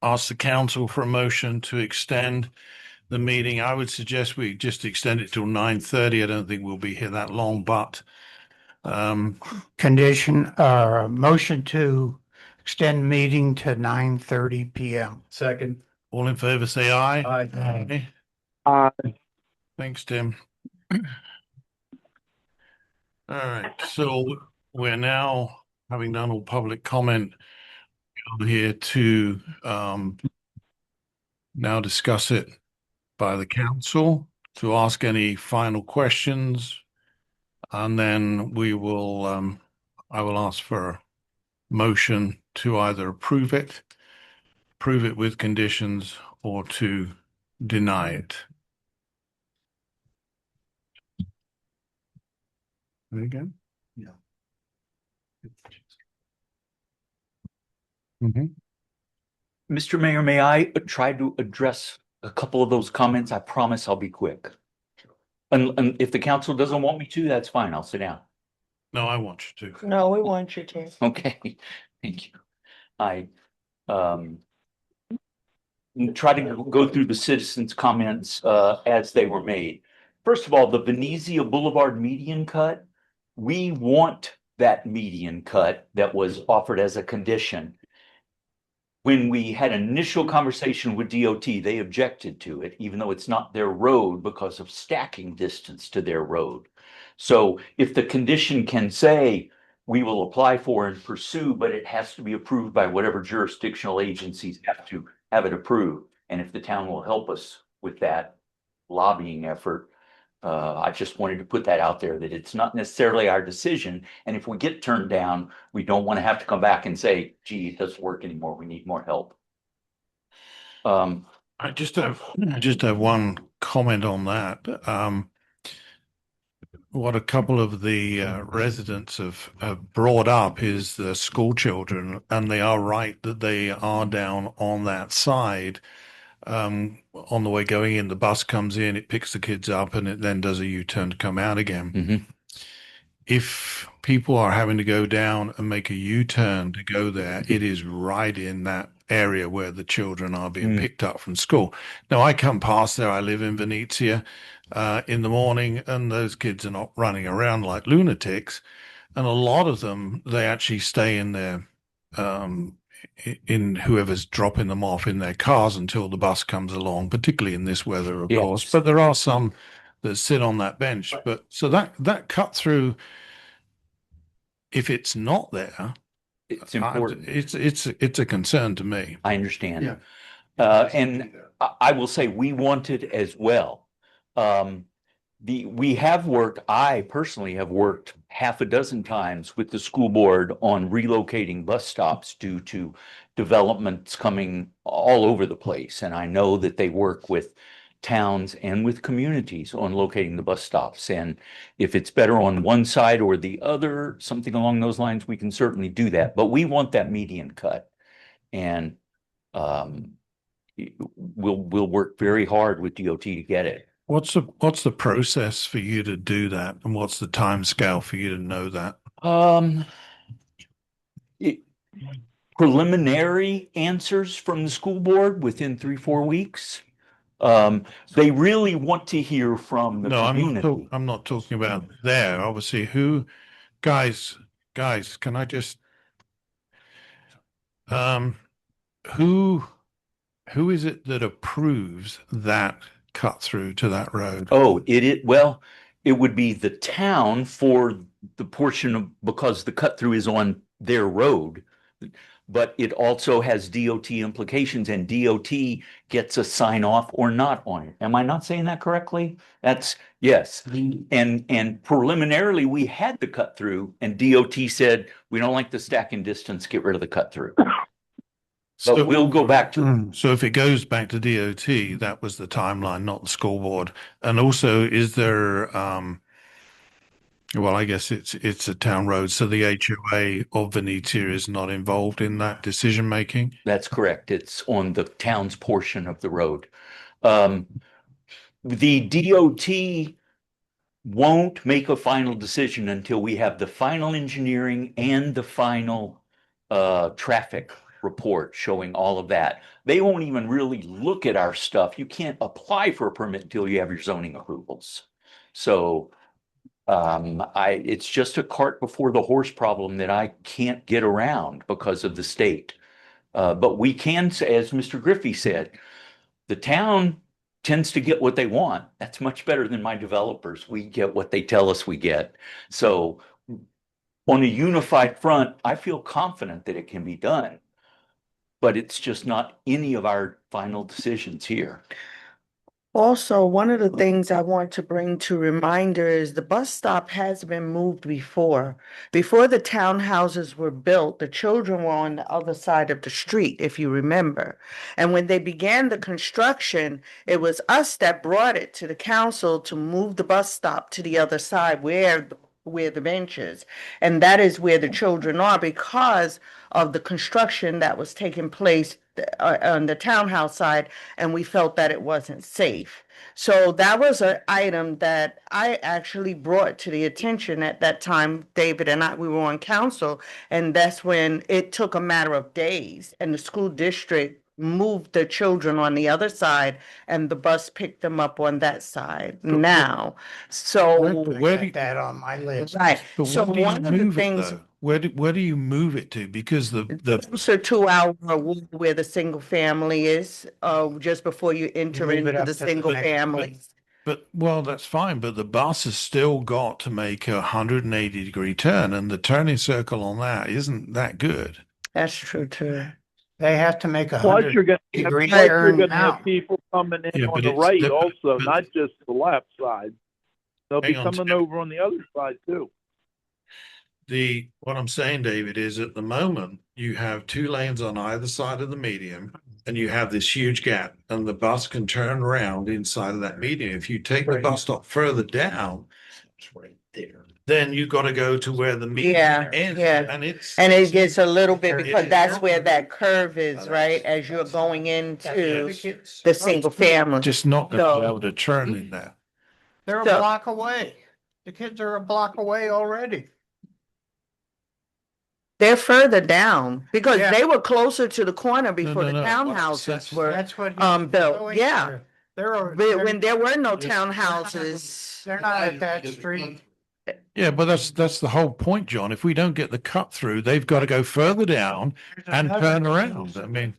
Speaker 2: Ask the council for a motion to extend the meeting. I would suggest we just extend it till 9:30. I don't think we'll be here that long, but
Speaker 11: Motion to extend meeting to 9:30 PM.
Speaker 1: Second.
Speaker 2: All in favor, say aye.
Speaker 1: Aye.
Speaker 2: Thanks, Tim. All right, so we're now, having done all public comment, here to now discuss it by the council, to ask any final questions, and then we will, I will ask for a motion to either approve it with conditions, or to deny it. There you go.
Speaker 1: Yeah.
Speaker 13: Mr. Mayor, may I try to address a couple of those comments? I promise I'll be quick. And if the council doesn't want me to, that's fine. I'll sit down.
Speaker 2: No, I want you to.
Speaker 8: No, we want you to.
Speaker 13: Okay, thank you. I try to go through the citizens' comments as they were made. First of all, the Venezia Boulevard median cut, we want that median cut that was offered as a condition. When we had an initial conversation with DOT, they objected to it, even though it's not their road because of stacking distance to their road. So if the condition can say, we will apply for and pursue, but it has to be approved by whatever jurisdictional agencies have to have it approved. And if the town will help us with that lobbying effort, I just wanted to put that out there, that it's not necessarily our decision. And if we get turned down, we don't want to have to come back and say, gee, it doesn't work anymore. We need more help.
Speaker 2: I just have one comment on that. What a couple of the residents have brought up is the school children, and they are right that they are down on that side. On the way going in, the bus comes in, it picks the kids up, and it then does a U-turn to come out again. If people are having to go down and make a U-turn to go there, it is right in that area where the children are being picked up from school. Now, I come past there. I live in Venezia in the morning, and those kids are not running around like lunatics. And a lot of them, they actually stay in their in whoever's dropping them off in their cars until the bus comes along, particularly in this weather, of course. But there are some that sit on that bench. But so that cut through, if it's not there,
Speaker 13: it's important.
Speaker 2: It's a concern to me.
Speaker 13: I understand. And I will say we want it as well. I personally have worked half a dozen times with the school board on relocating bus stops due to developments coming all over the place. And I know that they work with towns and with communities on locating the bus stops. And if it's better on one side or the other, something along those lines, we can certainly do that. But we want that median cut. And we'll work very hard with DOT to get it.
Speaker 2: What's the process for you to do that, and what's the time scale for you to know that?
Speaker 13: Preliminary answers from the school board within 3-4 weeks. They really want to hear from the community.
Speaker 2: I'm not talking about there. Obviously, guys, can I just, who is it that approves that cut through to that road?
Speaker 13: Oh, well, it would be the town for the portion of, because the cut through is on their road, but it also has DOT implications, and DOT gets a sign off or not on it. Am I not saying that correctly? That's yes. And preliminarily we had the cut through, and DOT said, we don't like the stacking distance, get rid of the cut through. So we'll go back to.
Speaker 2: So if it goes back to DOT, that was the timeline, not the school board. And also, is there, well, I guess it's a town road, so the HOA of Venezia is not involved in that decision making?
Speaker 13: That's correct. It's on the town's portion of the road. The DOT won't make a final decision until we have the final engineering and the final traffic report showing all of that. They won't even really look at our stuff. You can't apply for a permit until you have your zoning approvals. So It's just a cart before the horse problem that I can't get around because of the state. But we can say, as Mr. Griffey said, the town tends to get what they want. That's much better than my developers. We get what they tell us we get. So on a unified front, I feel confident that it can be done. But it's just not any of our final decisions here.
Speaker 8: Also, one of the things I want to bring to reminder is the bus stop has been moved before. Before the townhouses were built, the children were on the other side of the street, if you remember. And when they began the construction, it was us that brought it to the council to move the bus stop to the other side where the bench is. And that is where the children are because of the construction that was taking place on the townhouse side, and we felt that it wasn't safe. So that was an item that I actually brought to the attention at that time. David and I, we were on council, and that's when it took a matter of days, and the school district moved the children on the other side, and the bus picked them up on that side now. So
Speaker 2: Where do you,
Speaker 11: That on my list.
Speaker 8: right.
Speaker 2: but
Speaker 8: So
Speaker 2: where do you
Speaker 8: one of the
Speaker 2: move it
Speaker 8: things
Speaker 2: though? Where do you move it to? Because the
Speaker 8: closer to our where the single family is, just before you enter
Speaker 11: move it
Speaker 8: into
Speaker 11: up
Speaker 8: the
Speaker 11: to the
Speaker 8: single
Speaker 11: next-
Speaker 8: family.
Speaker 2: but well, that's fine. But the bus has still got to make a 180-degree turn, and the turning circle on that isn't that good.
Speaker 8: That's true too.
Speaker 11: They have to make a
Speaker 7: Plus, you're
Speaker 11: 100
Speaker 7: gonna
Speaker 11: degree
Speaker 7: plus you're
Speaker 11: turn
Speaker 7: gonna have
Speaker 11: now.
Speaker 7: people coming in
Speaker 2: Yeah,
Speaker 7: on
Speaker 2: but
Speaker 7: the
Speaker 2: it's
Speaker 7: right
Speaker 2: the-
Speaker 7: also,
Speaker 2: but-
Speaker 7: not just the left side. They'll be
Speaker 2: Hang on,
Speaker 7: coming
Speaker 2: Tim.
Speaker 7: over on the other side too.
Speaker 2: What I'm saying, David, is at the moment you have 2 lanes on either side of the median, and you have this huge gap, and the bus can turn around inside of that median. If you take the
Speaker 11: Right.
Speaker 2: bus stop further down, then you've got to go to where the median
Speaker 8: Yeah,
Speaker 2: ends,
Speaker 8: yeah.
Speaker 2: and it's
Speaker 8: And it gets a little bit because
Speaker 2: Yeah.
Speaker 8: that's where that curve is, right? As you're going into the single family.
Speaker 2: just not going to be
Speaker 8: So-
Speaker 2: able to turn in there.
Speaker 11: They're a
Speaker 8: So-
Speaker 11: block away. The kids are a block away already.
Speaker 8: They're further down because
Speaker 11: Yeah.
Speaker 8: they were closer to the corner before
Speaker 2: no,
Speaker 8: the
Speaker 2: no.
Speaker 8: townhouses were
Speaker 11: That's what he's
Speaker 8: built.
Speaker 11: going
Speaker 8: Yeah.
Speaker 11: through. They're
Speaker 8: But when there were no townhouses.
Speaker 11: they're not at that street.
Speaker 2: Yeah, but that's the whole point, John. If we don't get the cut through, they've got to go further down and turn around. I mean,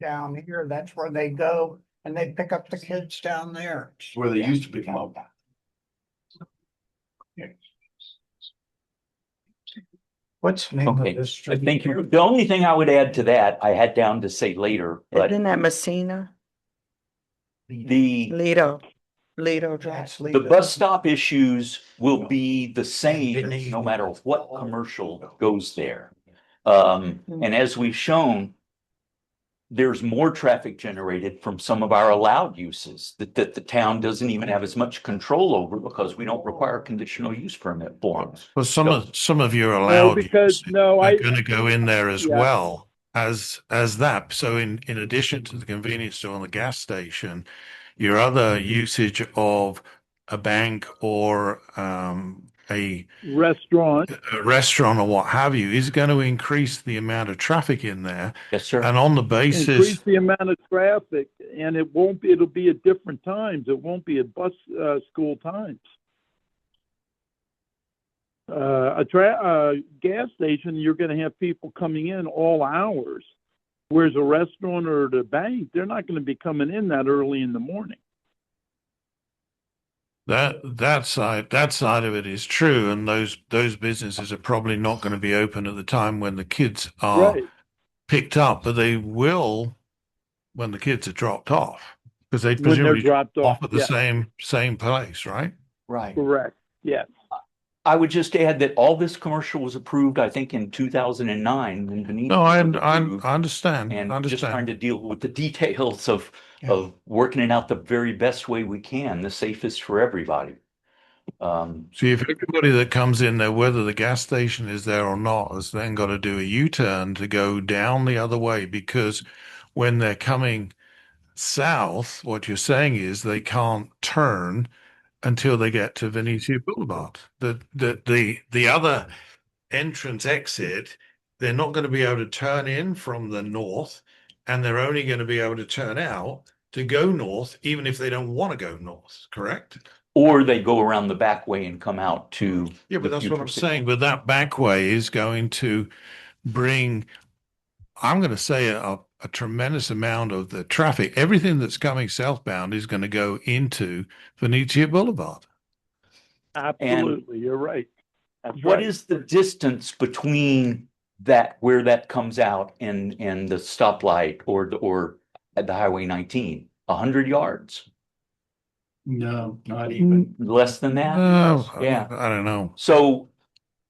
Speaker 11: Down here, that's where they go and they pick up the kids down there.
Speaker 2: where they used to pick them up.
Speaker 11: What's the name of
Speaker 13: Okay,
Speaker 11: this
Speaker 13: I
Speaker 11: street?
Speaker 13: think the only thing I would add to that, I had down to say later, but
Speaker 8: Isn't that Messina?
Speaker 13: the
Speaker 8: Lido Drive.
Speaker 11: That's
Speaker 13: the
Speaker 11: Lido.
Speaker 13: bus stop issues will be the same no matter what commercial goes there. And as we've shown, there's more traffic generated from some of our allowed uses that the town doesn't even have as much control over because we don't require a conditional use permit for them.
Speaker 2: Well, some of your
Speaker 7: No,
Speaker 2: allowed
Speaker 7: because
Speaker 2: uses
Speaker 7: no,
Speaker 2: are
Speaker 7: I
Speaker 2: going to go in there as
Speaker 7: Yeah.
Speaker 2: well as that. So in addition to the convenience store and the gas station, your other usage of a bank or a
Speaker 7: restaurant.
Speaker 2: restaurant or what have you is going to increase the amount of traffic in there.
Speaker 13: Yes, sir.
Speaker 2: And on the
Speaker 7: Increase
Speaker 2: basis,
Speaker 7: the amount of traffic, and it'll be at different times. It won't be at school times. A gas station, you're going to have people coming in all hours, whereas a restaurant or the bank, they're not going to be coming in that early in the morning.
Speaker 2: that side of it is true, and those businesses are probably not going to be open at the time when the kids are
Speaker 7: Right.
Speaker 2: picked up, but they will when the kids are dropped off because they
Speaker 7: When they're
Speaker 2: presumably
Speaker 7: dropped off,
Speaker 2: at the
Speaker 7: yeah.
Speaker 2: same place, right?
Speaker 13: Right.
Speaker 7: Correct. Yes.
Speaker 13: I would just add that all this commercial was approved, I think, in 2009 when Benito
Speaker 2: No, I
Speaker 13: was approved,
Speaker 2: understand.
Speaker 13: and
Speaker 2: I
Speaker 13: just trying
Speaker 2: understand.
Speaker 13: to deal with the details of working it out the very best way we can, the safest for everybody.
Speaker 2: See, if everybody that comes in there, whether the gas station is there or not, has then got to do a U-turn to go down the other way because when they're coming south, what you're saying is they can't turn until they get to Venezia Boulevard. The other entrance exit, they're not going to be able to turn in from the north, and they're only going to be able to turn out to go north, even if they don't want to go north, correct?
Speaker 13: or they go around the back way and come out to.
Speaker 2: Yeah, but
Speaker 13: the
Speaker 2: that's what
Speaker 13: future
Speaker 2: I'm
Speaker 13: signal.
Speaker 2: saying. But that back way is going to bring, I'm going to say, a tremendous amount of the traffic. Everything that's coming southbound is going to go into Venezia Boulevard.
Speaker 7: Absolutely, you're right. That's
Speaker 13: What
Speaker 7: right.
Speaker 13: is the distance between that, where that comes out and the stoplight or at the Highway 19? 100 yards?
Speaker 1: No, not even.
Speaker 13: Less than that?
Speaker 2: No,
Speaker 13: Yeah.
Speaker 2: I don't know.
Speaker 13: So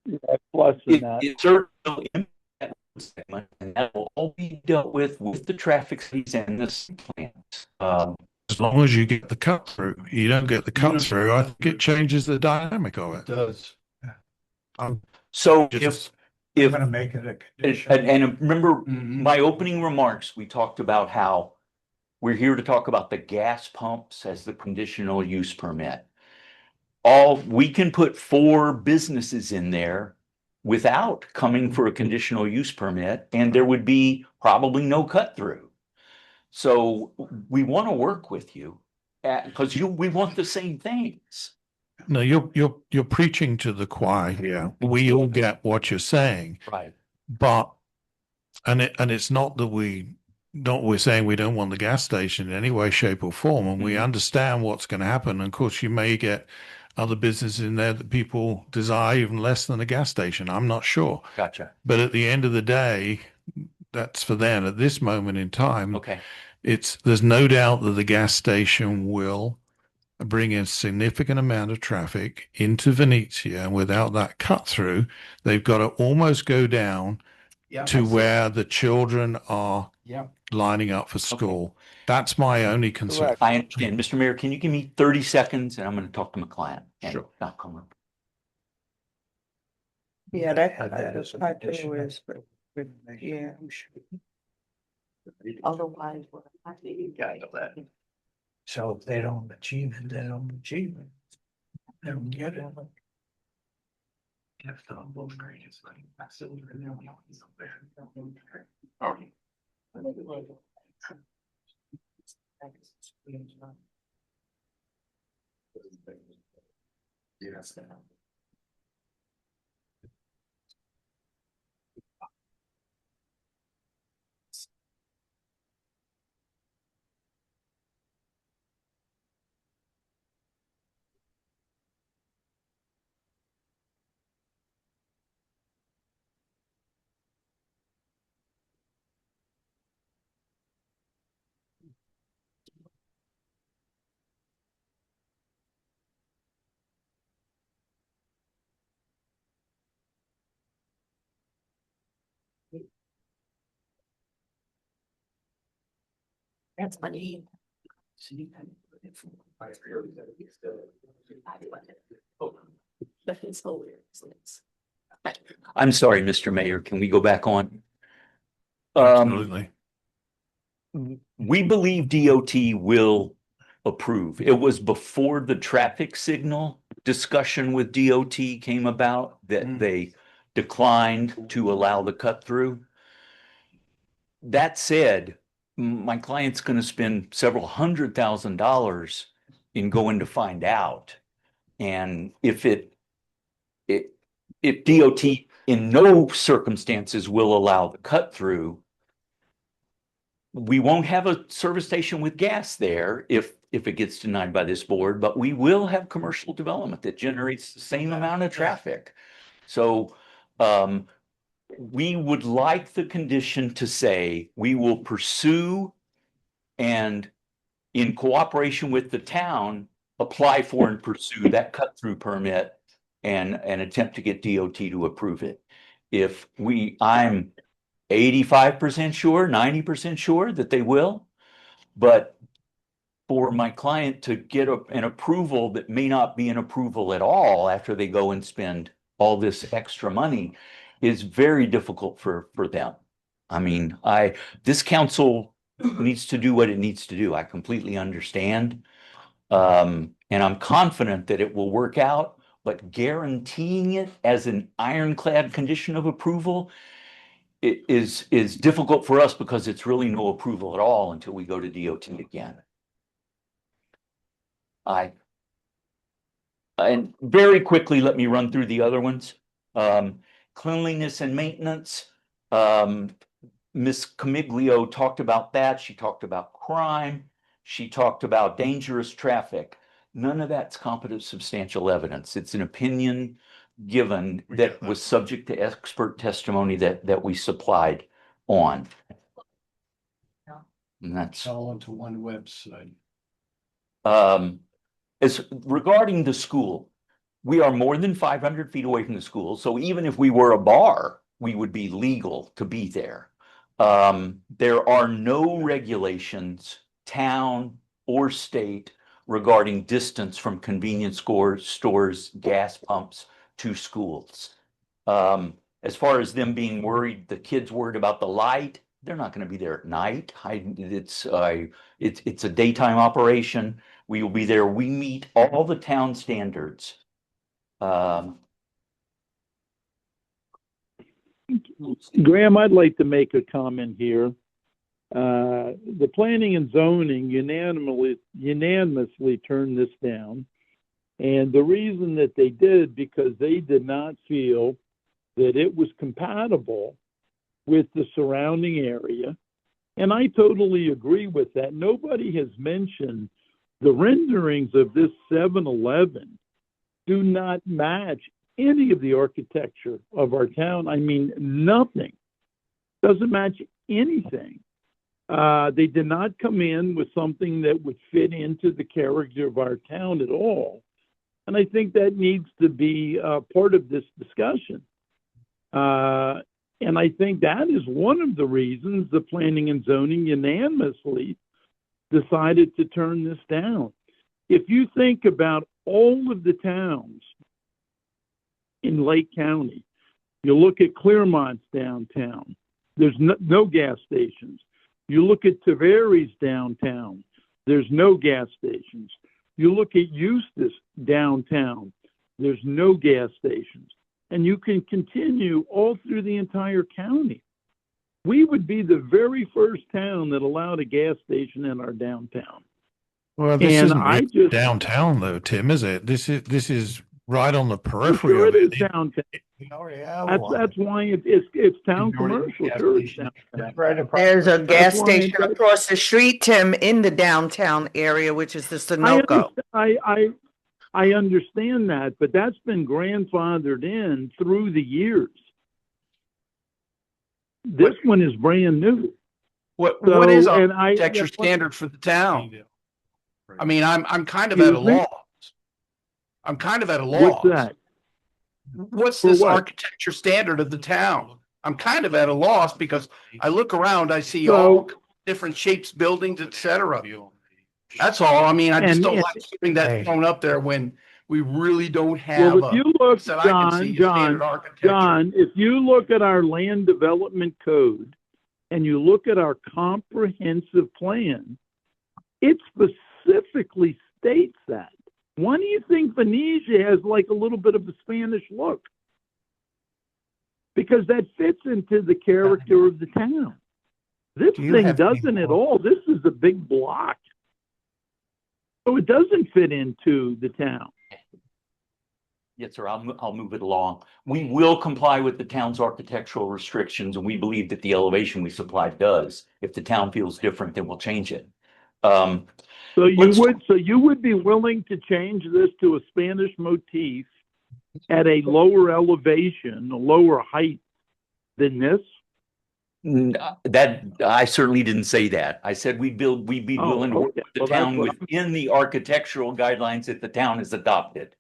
Speaker 7: Yeah, plus than that.
Speaker 13: it certainly impacts that segment, and that will all be dealt with the traffic studies and the plans.
Speaker 2: As long as you get the cut through, you don't get the cut through, I think it changes the dynamic of it.
Speaker 1: It does.
Speaker 13: So
Speaker 2: Just-
Speaker 13: if
Speaker 11: I'm gonna make it a condition.
Speaker 13: and remember
Speaker 1: Mhm.
Speaker 13: my opening remarks, we talked about how we're here to talk about the gas pumps as the conditional use permit. We can put 4 businesses in there without coming for a conditional use permit, and there would be probably no cut through. So we want to work with you because we want the same things.
Speaker 2: No, you're preaching to the choir here. We all get what you're saying,
Speaker 13: Right.
Speaker 2: but it's not that we're saying we don't want the gas station in any way, shape, or form, and we understand what's going to happen. And of course, you may get other businesses in there that people desire even less than a gas station. I'm not sure.
Speaker 13: Gotcha.
Speaker 2: But at the end of the day, that's for them. At this moment in time,
Speaker 13: Okay.
Speaker 2: there's no doubt that the gas station will bring in significant amount of traffic into Venezia, and without that cut through, they've got to almost go down to where the children are lining up for school. That's my only concern.
Speaker 13: I understand. Mr. Mayor, can you give me 30 seconds and I'm going to talk to my client?
Speaker 2: Sure.
Speaker 13: I'll come up.
Speaker 8: Yeah, that
Speaker 11: is a
Speaker 8: part
Speaker 11: condition.
Speaker 8: too is, yeah. Otherwise, what I think you got that.
Speaker 11: So if they don't achieve it, they don't achieve it. They don't get it. If the both grades like absolutely no Yes.
Speaker 9: That's funny. That is hilarious.
Speaker 13: I'm sorry, Mr. Mayor. Can we go back on?
Speaker 2: Absolutely.
Speaker 13: We believe DOT will approve. It was before the traffic signal discussion with DOT came about that they declined to allow the cut through. That said, my client's going to spend several $100,000 in going to find out. And if DOT in no circumstances will allow the cut through, we won't have a service station with gas there if it gets denied by this board, but we will have commercial development that generates the same amount of traffic. So we would like the condition to say we will pursue and in cooperation with the town, apply for and pursue that cut through permit and attempt to get DOT to approve it. I'm 85% sure, 90% sure that they will, but for my client to get an approval that may not be an approval at all after they go and spend all this extra money is very difficult for them. I mean, this council needs to do what it needs to do. I completely understand. And I'm confident that it will work out, but guaranteeing it as an ironclad condition of approval is difficult for us because it's really no approval at all until we go to DOT again. And very quickly, let me run through the other ones. Cleanliness and maintenance. Ms. Camiglio talked about that. She talked about crime. She talked about dangerous traffic. None of that's competent substantial evidence. It's an opinion given that was subject to expert testimony that we supplied on. And that's
Speaker 1: all onto one website.
Speaker 13: As regarding the school, we are more than 500 feet away from the school. So even if we were a bar, we would be legal to be there. There are no regulations, town or state, regarding distance from convenience stores, gas pumps to schools. As far as them being worried, the kids worried about the light, they're not going to be there at night. It's a daytime operation. We will be there. We meet all the town standards.
Speaker 7: Graham, I'd like to make a comment here. The planning and zoning unanimously turned this down. And the reason that they did, because they did not feel that it was compatible with the surrounding area. And I totally agree with that. Nobody has mentioned the renderings of this 7-Eleven do not match any of the architecture of our town. I mean, nothing. Doesn't match anything. They did not come in with something that would fit into the character of our town at all. And I think that needs to be part of this discussion. And I think that is one of the reasons the planning and zoning unanimously decided to turn this down. If you think about all of the towns in Lake County, you look at Clearmont's downtown, there's no gas stations. You look at Tavares downtown, there's no gas stations. You look at Eustis downtown, there's no gas stations. And you can continue all through the entire county. We would be the very first town that allowed a gas station in our downtown.
Speaker 2: Well, this
Speaker 7: And
Speaker 2: isn't
Speaker 7: I
Speaker 2: really
Speaker 7: just
Speaker 2: downtown though, Tim, is it? This is right on the
Speaker 7: Oh,
Speaker 2: periphery
Speaker 7: sure
Speaker 2: of
Speaker 7: it is
Speaker 2: it.
Speaker 7: downtown.
Speaker 11: We already have
Speaker 7: That's
Speaker 11: one.
Speaker 7: that's why it's town commercial. Sure, it's downtown.
Speaker 11: Right across.
Speaker 8: There's a gas
Speaker 7: why
Speaker 8: station
Speaker 7: that-
Speaker 8: across the street, Tim, in the downtown area, which is the
Speaker 7: I
Speaker 8: Sunoco.
Speaker 7: I understand that, but that's been grandfathered in through the years. This one is brand new.
Speaker 1: What
Speaker 7: So,
Speaker 1: is
Speaker 7: and
Speaker 1: architecture standard for the town? I mean, I'm kind of at a
Speaker 7: Excuse me?
Speaker 1: loss. I'm kind of at a
Speaker 7: What's
Speaker 1: loss.
Speaker 7: that?
Speaker 1: What's
Speaker 7: For
Speaker 1: this
Speaker 7: what?
Speaker 1: architecture standard of the town? I'm kind of at a loss because I look around, I see
Speaker 7: So-
Speaker 1: all different shapes, buildings, etc. That's all. I mean, I just
Speaker 7: And-
Speaker 1: don't
Speaker 7: and-
Speaker 1: like hearing that thrown up there when we really don't
Speaker 7: Well,
Speaker 1: have
Speaker 7: if you look,
Speaker 1: that I can see a standard architecture.
Speaker 7: John, if you look at our land development code and you look at our comprehensive plan, it specifically states that. Why do you think Venetia has like a little bit of a Spanish look? Because that fits into the character of the town. This
Speaker 11: Do you
Speaker 7: thing
Speaker 11: have any
Speaker 7: doesn't at
Speaker 11: more?
Speaker 7: all. This is a big block. So it doesn't fit into the town.
Speaker 13: Yes, sir. I'll move it along. We will comply with the town's architectural restrictions, and we believe that the elevation we supplied does. If the town feels different, then we'll change it.
Speaker 7: So you would be willing to change this to a Spanish motif at a lower elevation, a lower height than this?
Speaker 13: That I certainly didn't say that. I said we'd be willing to work
Speaker 7: okay.
Speaker 13: with the
Speaker 7: Well, that's
Speaker 13: town
Speaker 7: what I'm-
Speaker 13: within the architectural guidelines that the town has adopted.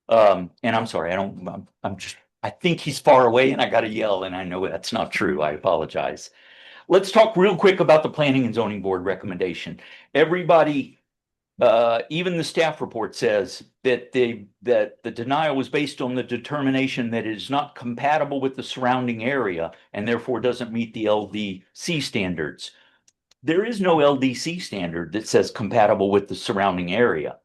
Speaker 13: And I'm sorry, I think he's far away and I gotta yell, and I know that's not true. I apologize. Let's talk real quick about the Planning and Zoning Board recommendation. Everybody, even the staff report says that the denial was based on the determination that it is not compatible with the surrounding area and therefore doesn't meet the LDC standards. There is no LDC standard that says compatible with the surrounding area.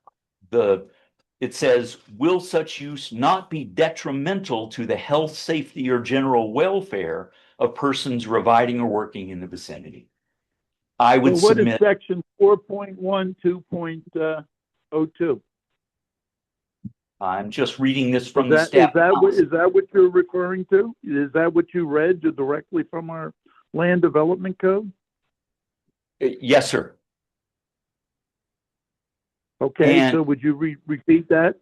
Speaker 13: It says, will such use not be detrimental to the health, safety, or general welfare of persons residing or working in the vicinity? I would
Speaker 7: So what is
Speaker 13: submit,
Speaker 7: section 4.1, 2.02?
Speaker 13: I'm just reading this from
Speaker 7: Is
Speaker 13: the
Speaker 7: that,
Speaker 13: staff.
Speaker 7: is that what you're referring to? Is that what you read directly from our land development code?
Speaker 13: Yes, sir.
Speaker 7: Okay,
Speaker 13: And-
Speaker 7: so would you repeat that?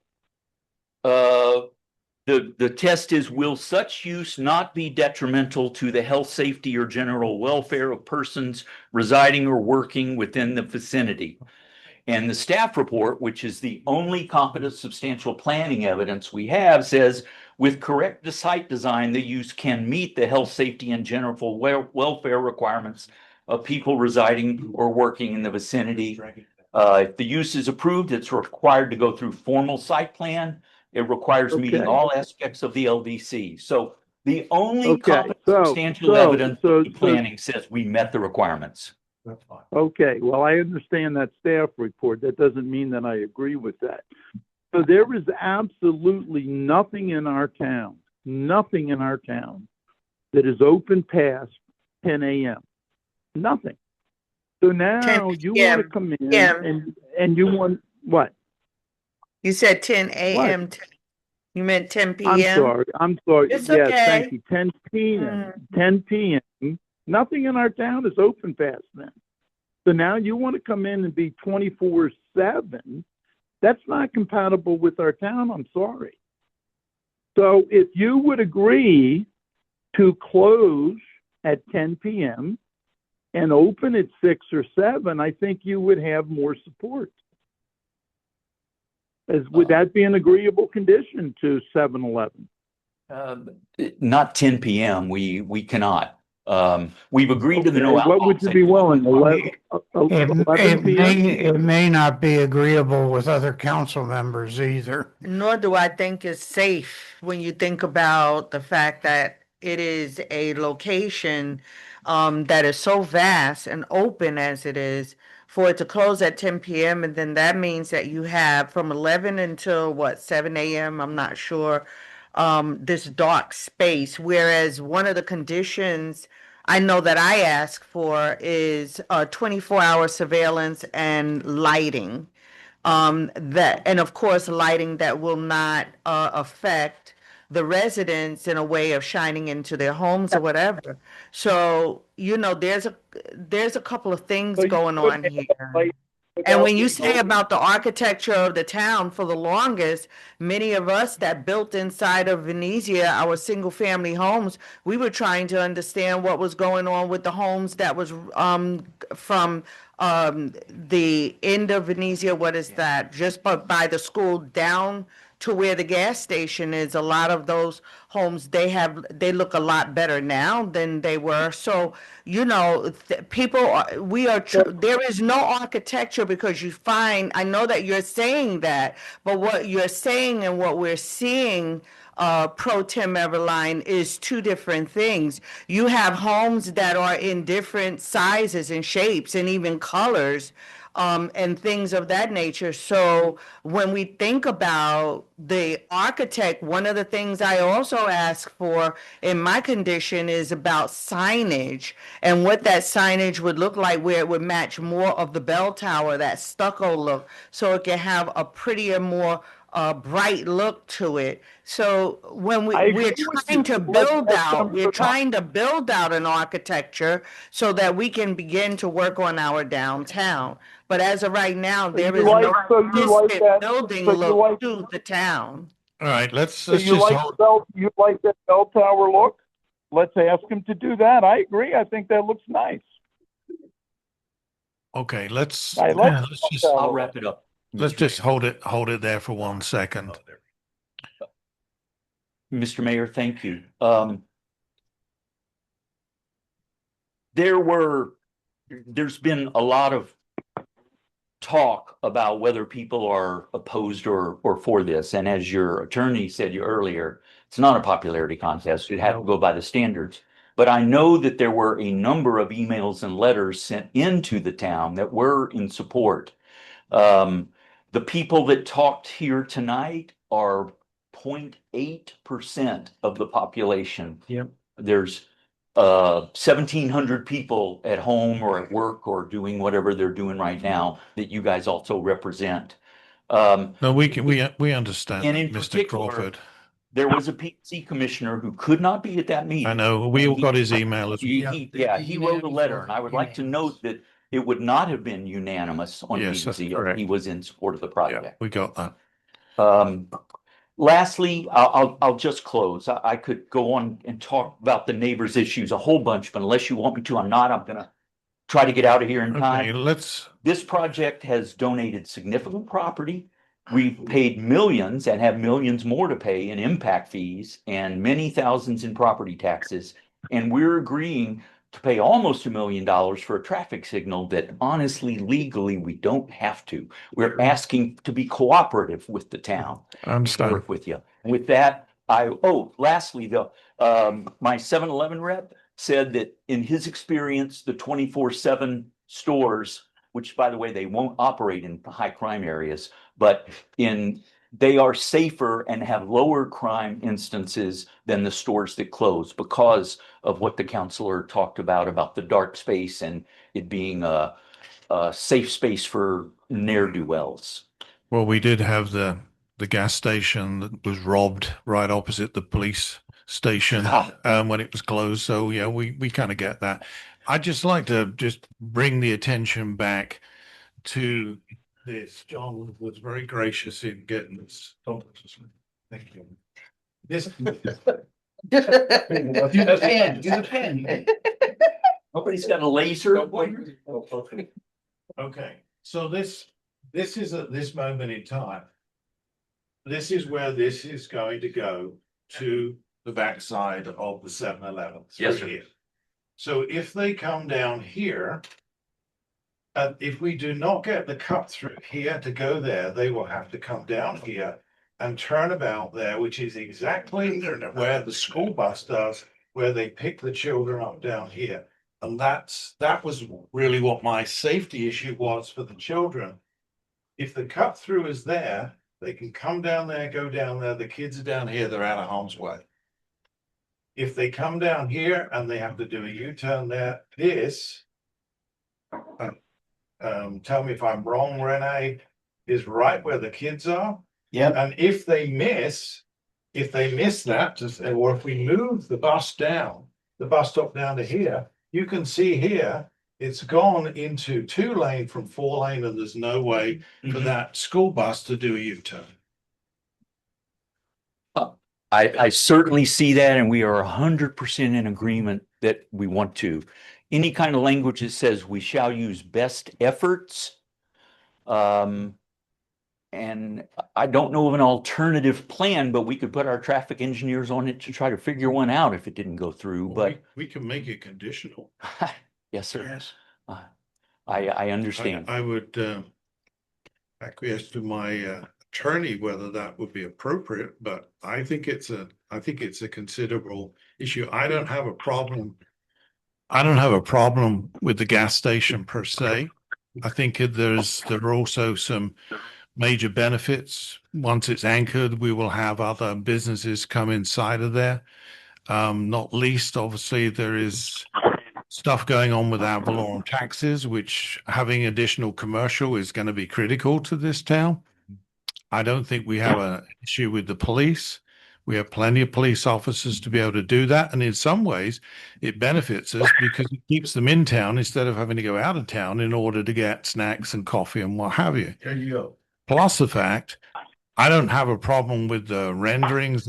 Speaker 13: The test is, will such use not be detrimental to the health, safety, or general welfare of persons residing or working within the vicinity? And the staff report, which is the only competent substantial planning evidence we have, says with correct site design, the use can meet the health, safety, and general welfare requirements of people residing or working in the vicinity. If the use is approved, it's required to go through formal site plan. It requires meeting all aspects of the LDC. So the only competent substantial evidence of the planning says we met the requirements.
Speaker 7: Okay, well, I understand that staff report. That doesn't mean that I agree with that. So there is absolutely nothing in our town that is open past 10 a.m. Nothing. So now you want to come in and you want what?
Speaker 8: You said 10 a.m. You meant 10 p.m.?
Speaker 7: I'm sorry.
Speaker 8: It's
Speaker 7: Yes,
Speaker 8: okay.
Speaker 7: thank you. 10 p.m. 10 p.m. Nothing in our town is open past then. So now you want to come in and be 24/7. That's not compatible with our town. I'm sorry. So if you would agree to close at 10 p.m. and open at 6 or 7, I think you would have more support. Would that be an agreeable condition to 7-Eleven?
Speaker 13: Not 10 p.m. We cannot. We've agreed to the no
Speaker 7: What
Speaker 13: alcohol.
Speaker 7: would you be willing? 11
Speaker 11: It may not be agreeable with other council members either.
Speaker 8: Nor do I think it's safe when you think about the fact that it is a location that is so vast and open as it is, for it to close at 10 p.m. and then that means that you have from 11 until what, 7 a.m., I'm not sure, this dark space. Whereas one of the conditions I know that I ask for is 24-hour surveillance and lighting. And of course, lighting that will not affect the residents in a way of shining into their homes or whatever. So, there's a couple of things going on here. And when you say about the architecture of the town, for the longest, many of us that built inside of Venezia, our single-family homes, we were trying to understand what was going on with the homes that was from the end of Venezia, what is that? Just by the school down to where the gas station is. A lot of those homes, they look a lot better now than they were. So, there is no architecture because you find, I know that you're saying that, but what you're saying and what we're seeing, Pro Tem Everline, is two different things. You have homes that are in different sizes and shapes and even colors, and things of that nature. So when we think about the architect, one of the things I also ask for in my condition is about signage and what that signage would look like, where it would match more of the bell tower, that stucco look, so it can have a prettier, more bright look to it. So when we're trying to build out an architecture so that we can begin to work on our downtown. But as of right now, there is no consistent building look to the town.
Speaker 2: All right, let's
Speaker 7: So you
Speaker 2: just
Speaker 7: like that bell tower look? Let's ask him to do that. I agree. I think that looks nice.
Speaker 2: Okay, let's just
Speaker 13: I'll wrap it up.
Speaker 2: let's just hold it there for 1 second.
Speaker 13: Mr. Mayor, thank you. There's been a lot of talk about whether people are opposed or for this. And as your attorney said earlier, it's not a popularity contest. It has to go by the standards. But I know that there were a number of emails and letters sent into the town that were in support. The people that talked here tonight are 0.8% of the population.
Speaker 10: Yep.
Speaker 13: There's 1,700 people at home or at work or doing whatever they're doing right now that you guys also represent.
Speaker 2: No, we understand,
Speaker 13: And in
Speaker 2: Mr.
Speaker 13: particular,
Speaker 2: Crawford.
Speaker 13: there was a P&Z commissioner who could not be at that meeting.
Speaker 2: I know, we all got his email as well.
Speaker 13: He wrote a letter, and I would like to note that it would not have been unanimous on
Speaker 2: Yes, that's
Speaker 13: P&Z if
Speaker 2: correct.
Speaker 13: he was in support of the project.
Speaker 2: We got that.
Speaker 13: Lastly, I'll just close. I could go on and talk about the neighbors' issues a whole bunch, but unless you want me to, I'm not. I'm gonna try to get out of here in time.
Speaker 2: Okay,
Speaker 13: This project has donated significant property. We've paid millions and have millions more to pay in impact fees and many thousands in property taxes. And we're agreeing to pay almost $1 million for a traffic signal that honestly, legally, we don't have to. We're asking to be cooperative with the town.
Speaker 2: I understand.
Speaker 13: Work with you. And with that, lastly, though, my 7-Eleven rep said that in his experience, the 24/7 stores, which by the way, they won't operate in high crime areas, but they are safer and have lower crime instances than the stores that close because of what the counselor talked about the dark space and it being a safe space for ne'er-do-wells.
Speaker 2: Well, we did have the gas station that was robbed right opposite the police station when it was closed. So yeah, we kind of get that. I'd just like to just bring the attention back to this. John was very gracious in getting this. Thank you. This. Do the pen.
Speaker 13: Nobody's got a laser.
Speaker 2: Okay, so this is at this moment in time. This is where this is going to go to the backside of the 7-Eleven.
Speaker 13: Yes, sir.
Speaker 2: Here. So if they come down here, if we do not get the cut through here to go there, they will have to come down here and turn about there, which is exactly where the school bus does, where they pick the children up down here. And that was really what my safety issue was for the children. If the cut through is there, they can come down there, go down there. The kids are down here, they're out of harm's way. If they come down here and they have to do a U-turn there, this, tell me if I'm wrong, Renee, is right where the kids are.
Speaker 16: Yeah.
Speaker 2: And if they miss that, or if we move the bus stop down to here, you can see here, it's gone into 2-lane from 4-lane, and there's no way for that school bus to do a U-turn.
Speaker 13: I certainly see that, and we are 100% in agreement that we want to. Any kind of language that says we shall use best efforts. And I don't know of an alternative plan, but we could put our traffic engineers on it to try to figure one out if it didn't go through.
Speaker 2: Well,
Speaker 13: but
Speaker 2: we can make it conditional.
Speaker 13: Yes, sir.
Speaker 2: Yes.
Speaker 13: I understand.
Speaker 2: I would acquiesce to my attorney whether that would be appropriate, but I think it's a considerable issue. I don't have a problem with the gas station per se. I think there are also some major benefits. Once it's anchored, we will have other businesses come inside of there. Not least, obviously, there is stuff going on with ad valorem taxes, which having additional commercial is going to be critical to this town. I don't think we have an issue with the police. We have plenty of police officers to be able to do that. And in some ways, it benefits us because it keeps them in town instead of having to go out of town in order to get snacks and coffee and what have you.
Speaker 1: There you go.
Speaker 2: Plus the fact, I don't have a problem with the renderings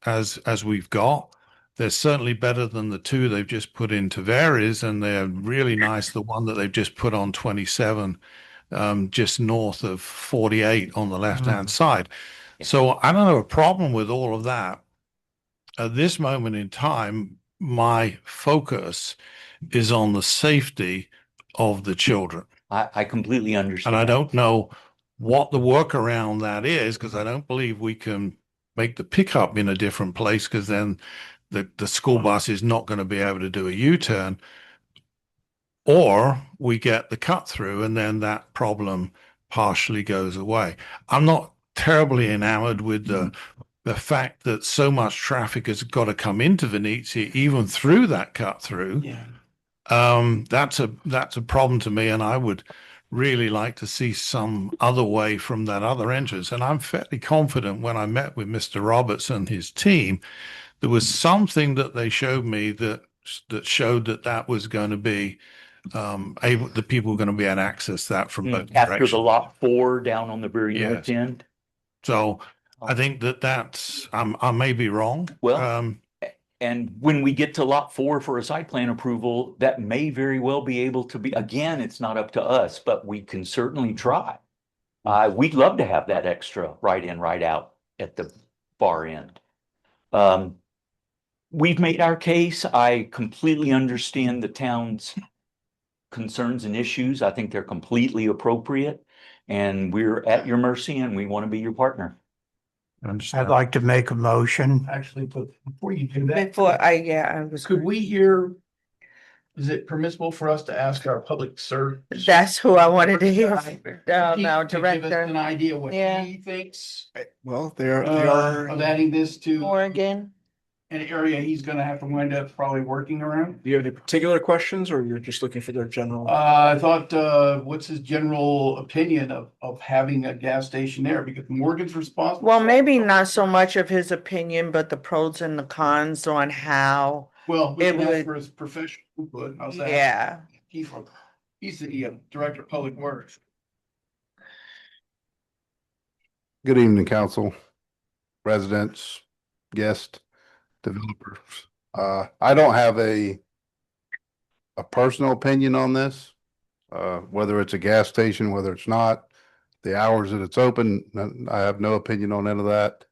Speaker 2: as we've got. They're certainly better than the two they've just put into Tavares, and they're really nice. The one that they've just put on 27, just north of 48 on the left-hand side. So I don't have a problem with all of that. At this moment in time, my focus is on the safety of the children.
Speaker 13: I completely understand.
Speaker 2: And I don't know what the workaround that is, because I don't believe we can make the pickup in a different place, because then the school bus is not going to be able to do a U-turn. Or we get the cut through and then that problem partially goes away. I'm not terribly enamored with the fact that so much traffic has got to come into Venezia, even through that cut through.
Speaker 1: Yeah.
Speaker 2: That's a problem to me, and I would really like to see some other way from that other entrance. And I'm fairly confident when I met with Mr. Roberts and his team, there was something that they showed me that showed that that was going to be able, the people were going to be able to access that from both
Speaker 13: After the
Speaker 2: directions.
Speaker 13: lot 4 down on the very north
Speaker 2: Yes.
Speaker 13: end.
Speaker 2: So I think that's I may be wrong.
Speaker 13: Well, and when we get to lot 4 for a site plan approval, that may very well be able to be, again, it's not up to us, but we can certainly try. We'd love to have that extra right in, right out at the far end. We've made our case. I completely understand the town's concerns and issues. I think they're completely appropriate, and we're at your mercy, and we want to be your partner.
Speaker 11: I'd like to make a motion.
Speaker 1: Actually, but before you do that,
Speaker 8: I was.
Speaker 1: could we hear, is it permissible for us to ask our public service?
Speaker 8: That's who I wanted to hear. Now,
Speaker 1: To give us
Speaker 8: Director.
Speaker 1: an idea what
Speaker 8: Yeah.
Speaker 1: he thinks
Speaker 6: Well, they are.
Speaker 1: of adding this to
Speaker 8: Oregon.
Speaker 1: an area he's gonna have to wind up probably working around.
Speaker 6: Do you have any particular questions, or you're just looking for their general?
Speaker 1: I thought, what's his general opinion of having a gas station there? Because Morgan's responsible.
Speaker 8: Well, maybe not so much of his opinion, but the pros and the cons on how.
Speaker 1: Well, we
Speaker 8: it
Speaker 1: can ask
Speaker 8: would-
Speaker 1: for his professional input. How's that?
Speaker 8: Yeah.
Speaker 1: He's the director of public works.
Speaker 5: Good evening, council, residents, guests, developers. I don't have a personal opinion on this, whether it's a gas station, whether it's not, the hours that it's open. I have no opinion on any of that.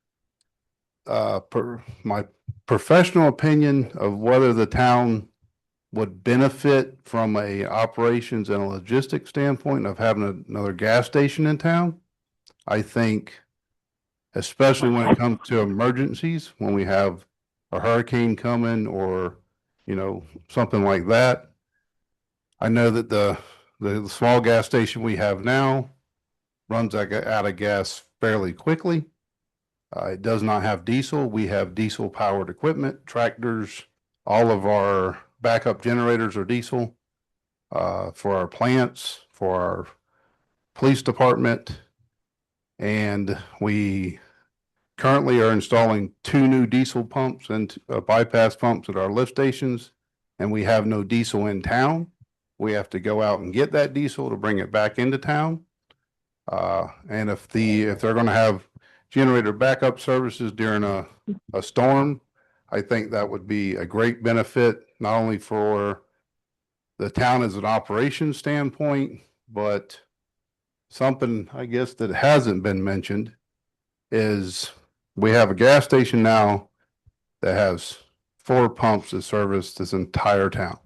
Speaker 5: My professional opinion of whether the town would benefit from a operations and a logistics standpoint of having another gas station in town. I think, especially when it comes to emergencies, when we have a hurricane coming or, something like that. I know that the small gas station we have now runs out of gas fairly quickly. It does not have diesel. We have diesel powered equipment, tractors, all of our backup generators are diesel, for our plants, for our police department. And we currently are installing 2 new diesel pumps and bypass pumps at our lift stations, and we have no diesel in town. We have to go out and get that diesel to bring it back into town. And if they're going to have generator backup services during a storm, I think that would be a great benefit, not only for the town as an operations standpoint, but something I guess that hasn't been mentioned is we have a gas station now that has 4 pumps that service this entire town.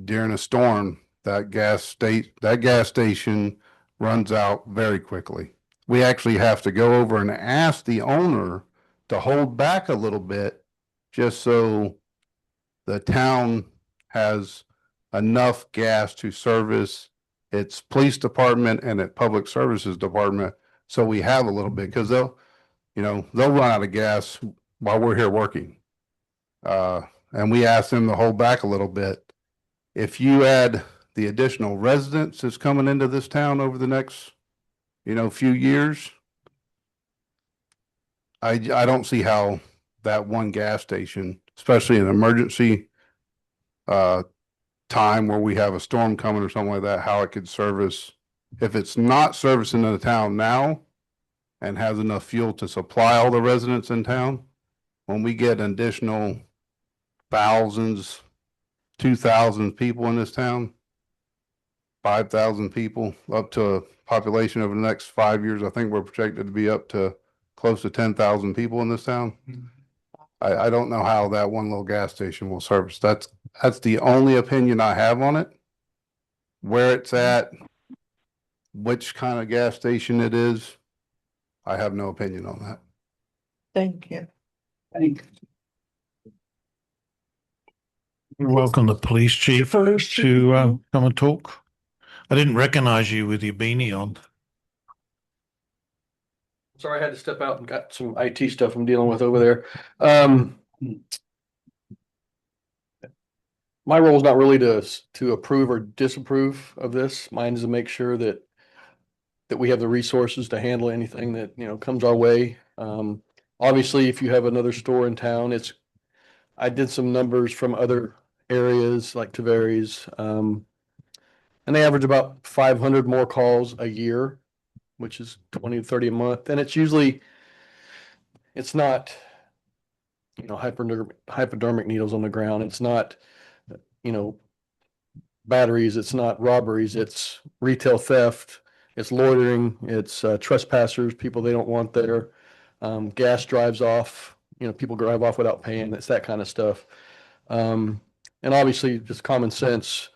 Speaker 5: During a storm, that gas station runs out very quickly. We actually have to go over and ask the owner to hold back a little bit just so the town has enough gas to service its police department and its public services department. So we have a little bit, because they'll run out of gas while we're here working. And we ask them to hold back a little bit. If you add the additional residents that's coming into this town over the next, few years, I don't see how that one gas station, especially in an emergency time where we have a storm coming or something like that, how it could service, if it's not servicing the town now and has enough fuel to supply all the residents in town, when we get an additional thousands, 2,000 people in this town, 5,000 people, up to a population over the next 5 years, I think we're projected to be up to close to 10,000 people in this town. I don't know how that one little gas station will service. That's the only opinion I have on it. Where it's at, which kind of gas station it is, I have no opinion on that.
Speaker 8: Thank you.
Speaker 2: You're welcome, the police chief, to come and talk. I didn't recognize you with your beanie on.
Speaker 6: Sorry, I had to step out and got some IT stuff I'm dealing with over there.
Speaker 12: my role is not really to approve or disapprove of this. Mine is to make sure that we have the resources to handle anything that, comes our way. Obviously, if you have another store in town, I did some numbers from other areas like Tavares, and they average about 500 more calls a year, which is 20 to 30 a month. And it's not, hypodermic needles on the ground. It's not, you know, batteries. It's not robberies. It's retail theft. It's loitering. It's trespassers, people they don't want there. Gas drives off. People drive off without paying. It's that kind of stuff. And obviously, just common sense.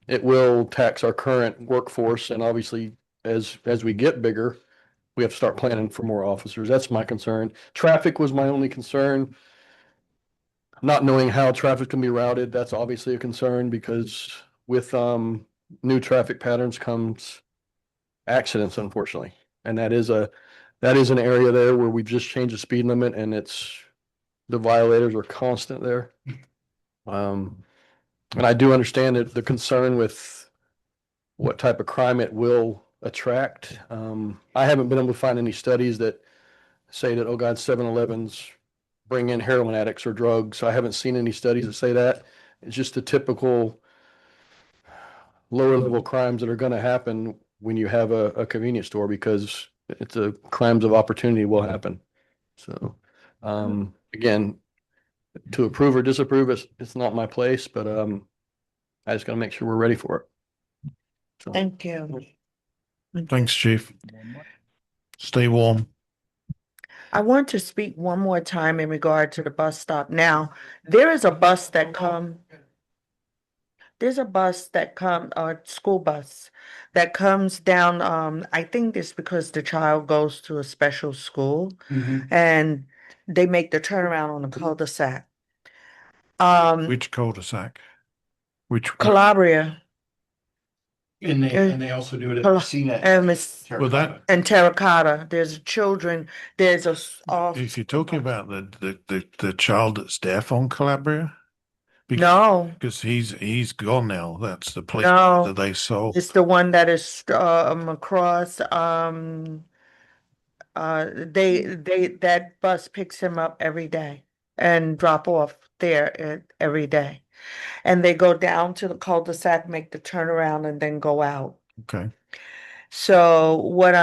Speaker 12: It will tax our current workforce, and obviously, as we get bigger, we have to start planning for more officers. That's my concern. Traffic was my only concern. Not knowing how traffic can be routed, that's obviously a concern because with new traffic patterns comes accidents, unfortunately. And that is an area there where we've just changed the speed limit, and the violators are constant there. And I do understand the concern with what type of crime it will attract. I haven't been able to find any studies that say that, oh God, 7-Elevens bring in heroin addicts or drugs. I haven't seen any studies that say that. It's just the typical lower level crimes that are going to happen when you have a convenience store, because it's a crimes of opportunity will happen. So, again, to approve or disapprove, it's not my place, but I just got to make sure we're ready for it. So.
Speaker 8: Thank you.
Speaker 2: Thanks, Chief. Stay warm.
Speaker 8: I want to speak one more time in regard to the bus stop. Now, there is a bus that there's a bus that school bus that comes down, I think it's because the child goes to a special school and they make the turnaround on the cul-de-sac.
Speaker 2: Which cul-de-sac? Which
Speaker 8: Calabria.
Speaker 1: And they also do it at
Speaker 8: Col-
Speaker 1: CNET.
Speaker 2: Well, that
Speaker 8: And Terracotta. There's children. There's
Speaker 2: if you're talking about the child that's deaf on Calabria,
Speaker 8: no,
Speaker 2: because he's gone now. That's the place
Speaker 8: no,
Speaker 2: that they sold.
Speaker 8: it's the one that is across that bus picks him up every day and drop off there every day. And they go down to the cul-de-sac, make the turnaround, and then go out.
Speaker 2: Okay.
Speaker 8: So what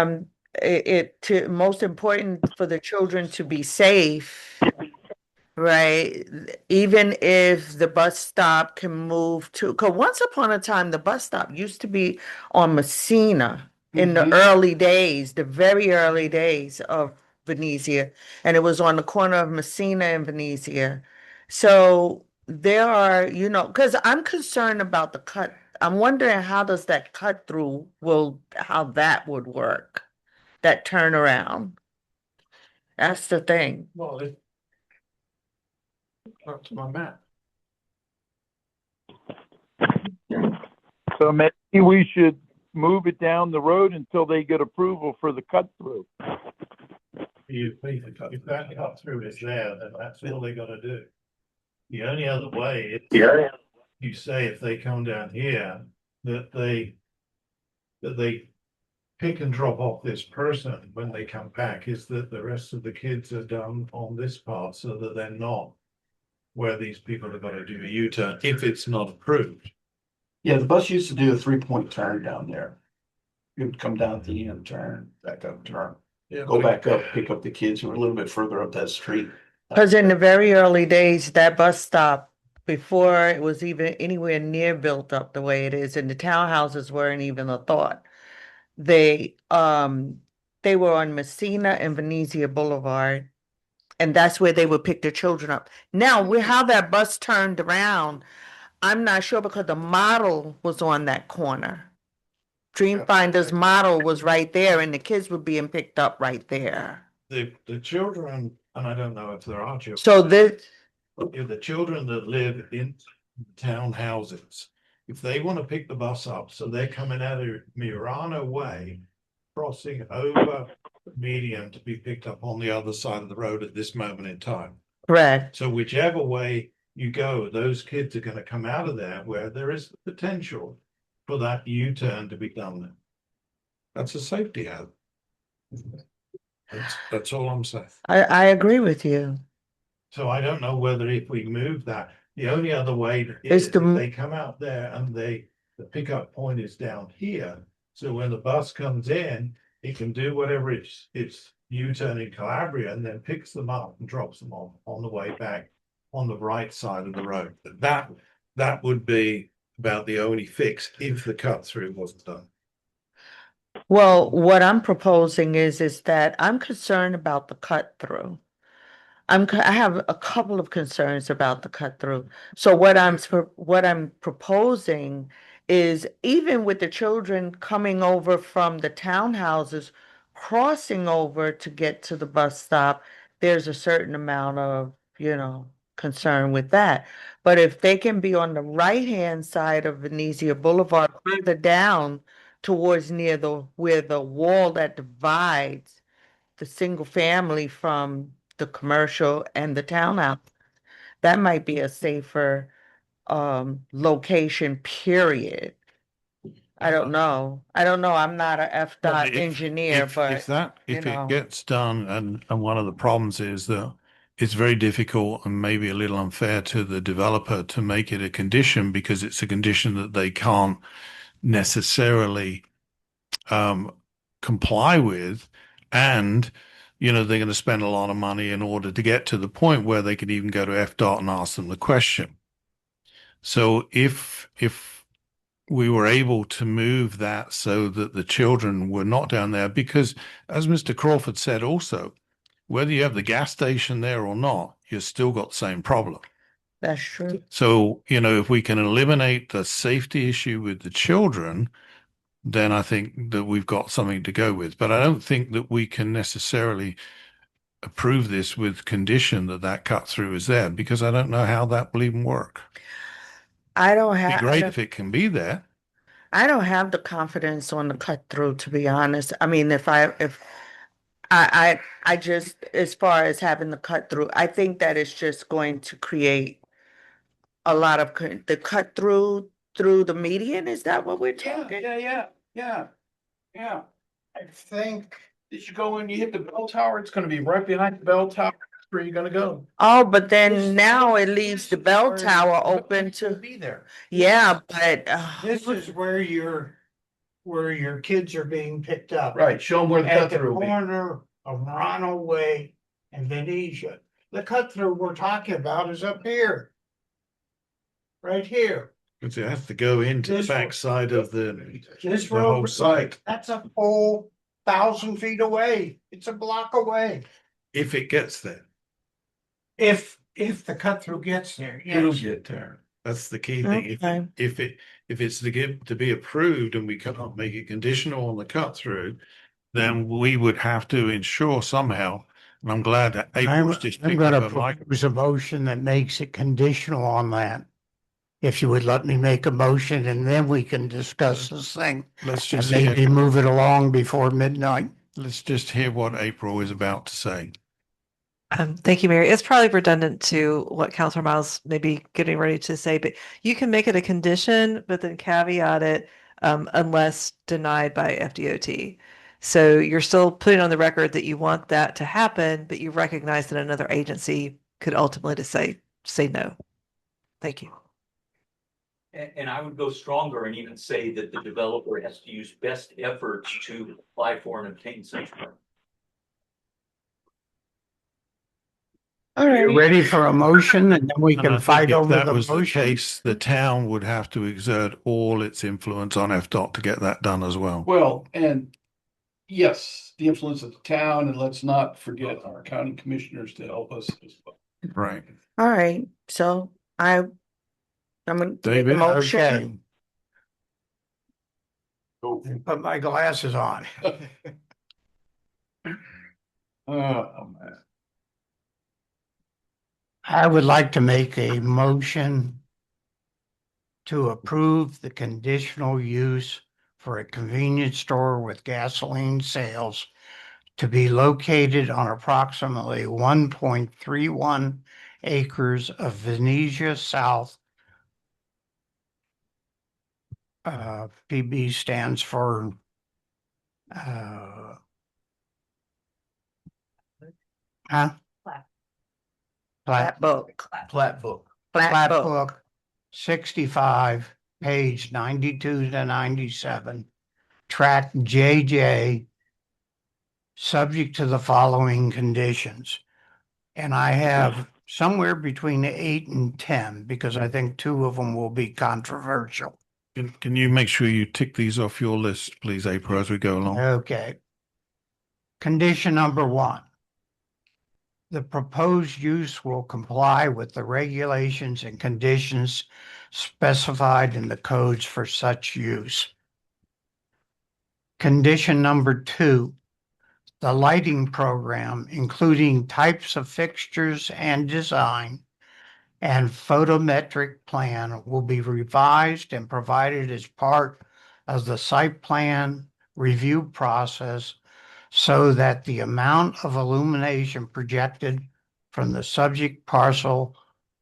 Speaker 8: most important for the children to be safe, right? Even if the bus stop can move because once upon a time, the bus stop used to be on Messina in the early days, the very early days of Venezia, and it was on the corner of Messina and Venezia. So there are, because I'm concerned about the cut. I'm wondering how does that cut through how that would work, that turnaround. That's the thing.
Speaker 2: Well, that's my map.
Speaker 7: So maybe we should move it down the road until they get approval for the cut through.
Speaker 2: If that cut through is there, then that's all they got to do. The only other way is you say if they come down here that they pick and drop off this person when they come back, is that the rest of the kids are done on this part so that they're not where these people have got to do a U-turn if it's not approved.
Speaker 1: Yeah, the bus used to do a 3-point turn down there. It would come down at the end, turn, back up, turn, go back up, pick up the kids who were a little bit further up that street.
Speaker 8: Because in the very early days, that bus stop, before it was even anywhere near built up the way it is, and the townhouses weren't even a thought. They were on Messina and Venezia Boulevard, and that's where they would pick their children up. Now, how that bus turned around, I'm not sure, because the model was on that corner. Dreamfinder's model was right there, and the kids were being picked up right there.
Speaker 2: The children, and I don't know if there are children.
Speaker 8: So the
Speaker 2: children that live in townhouses, if they want to pick the bus up, so they're coming out of Murano Way, crossing over median to be picked up on the other side of the road at this moment in time.
Speaker 8: Correct.
Speaker 2: So whichever way you go, those kids are going to come out of there where there is the potential for that U-turn to be done there. That's a safety hazard. That's all I'm saying.
Speaker 8: I agree with you.
Speaker 2: So I don't know whether if we move that, the only other way
Speaker 8: Is
Speaker 2: is
Speaker 8: to
Speaker 2: if they come out there and the pickup point is down here. So when the bus comes in, it can do whatever it's U-turn in Calabria and then picks them up and drops them off on the way back on the right side of the road. That would be about the only fix if the cut through wasn't done.
Speaker 8: Well, what I'm proposing is that I'm concerned about the cut through. I have a couple of concerns about the cut through. So what I'm proposing is even with the children coming over from the townhouses, crossing over to get to the bus stop, there's a certain amount of, concern with that. But if they can be on the right-hand side of Venezia Boulevard, further down towards where the wall that divides the single family from the commercial and the townhouse. That might be a safer location, period. I don't know. I'm not a FDOT engineer,
Speaker 2: if
Speaker 8: but
Speaker 2: it gets done, and one of the problems is that it's very difficult and maybe a little unfair to the developer to make it a condition because it's a condition that they can't necessarily comply with, and they're going to spend a lot of money in order to get to the point where they could even go to FDOT and ask them the question. So if we were able to move that so that the children were not down there, because as Mr. Crawford said also, whether you have the gas station there or not, you've still got the same problem.
Speaker 8: That's true.
Speaker 2: So, if we can eliminate the safety issue with the children, then I think that we've got something to go with. But I don't think that we can necessarily approve this with condition that cut through is there, because I don't know how that will even work.
Speaker 8: I don't
Speaker 2: It'd
Speaker 8: have.
Speaker 2: be great if it can be there.
Speaker 8: I don't have the confidence on the cut through, to be honest. I mean, if I just, as far as having the cut through, I think that it's just going to create a lot of the cut through the median. Is that what we're talking?
Speaker 1: Yeah. I think that you go and you hit the bell tower, it's gonna be right behind the bell tower. That's where you're gonna go.
Speaker 8: Oh, but then now it leaves the bell tower open to,
Speaker 1: Be there.
Speaker 8: yeah, but
Speaker 11: This is where your kids are being picked up.
Speaker 1: Right, show them where the
Speaker 11: At
Speaker 1: cut
Speaker 11: the
Speaker 1: through will be.
Speaker 11: corner of Ronald Way and Venezia. The cut through we're talking about is up here. Right here.
Speaker 2: Because it has to go into the
Speaker 11: This
Speaker 2: backside of the
Speaker 11: This
Speaker 2: the whole
Speaker 11: road,
Speaker 2: site.
Speaker 11: that's a full 1,000 feet away. It's a block away.
Speaker 2: If it gets there,
Speaker 11: If the cut through gets there,
Speaker 2: it'll
Speaker 11: yes.
Speaker 2: get there. That's the key thing.
Speaker 8: Okay.
Speaker 2: If it's to be approved and we cannot make it conditional on the cut through, then we would have to ensure somehow. And I'm glad that April's just
Speaker 11: I'm
Speaker 2: picked
Speaker 11: gonna
Speaker 2: up a mic.
Speaker 11: propose a motion that makes it conditional on that. If you would let me make a motion and then we can discuss this thing.
Speaker 2: Let's
Speaker 11: And
Speaker 2: just
Speaker 11: maybe
Speaker 2: hear,
Speaker 11: move it along before midnight.
Speaker 2: let's just hear what April is about to say.
Speaker 19: Thank you, Mary. It's probably redundant to what Councilor Miles may be getting ready to say, but you can make it a condition, but then caveat it unless denied by FDOT. So you're still putting on the record that you want that to happen, but you recognize that another agency could ultimately say no. Thank you.
Speaker 13: And I would go stronger and even say that the developer has to use best efforts to apply for and obtain such permit.
Speaker 8: all right.
Speaker 11: You ready for a motion and then we
Speaker 2: And I
Speaker 11: can
Speaker 2: think
Speaker 11: fight
Speaker 2: if
Speaker 11: over
Speaker 2: that
Speaker 11: the
Speaker 2: was the
Speaker 11: motion?
Speaker 2: case, the town would have to exert all its influence on FDOT to get that done as well.
Speaker 1: Well, and yes, the influence of the town, and let's not forget our county commissioners to help us as well.
Speaker 2: Right.
Speaker 8: All right. So I'm gonna make a
Speaker 2: David?
Speaker 8: motion.
Speaker 11: Okay. Put my glasses on.
Speaker 1: Oh, man.
Speaker 11: I would like to make a motion to approve the conditional use for a convenience store with gasoline sales to be located on approximately 1.31 acres of Venetia South. PB stands for huh?
Speaker 8: Plat book.
Speaker 1: Plat book.
Speaker 8: Plat book.
Speaker 11: book 65, page 92 to 97, track JJ, subject to the following conditions. And I have somewhere between 8 and 10 because I think 2 of them will be controversial.
Speaker 2: Can you make sure you tick these off your list, please, April, as we go along?
Speaker 11: Okay. Condition number 1. The proposed use will comply with the regulations and conditions specified in the codes for such use. Condition number 2, the lighting program, including types of fixtures and design and photometric plan, will be revised and provided as part of the site plan review process so that the amount of illumination projected from the subject parcel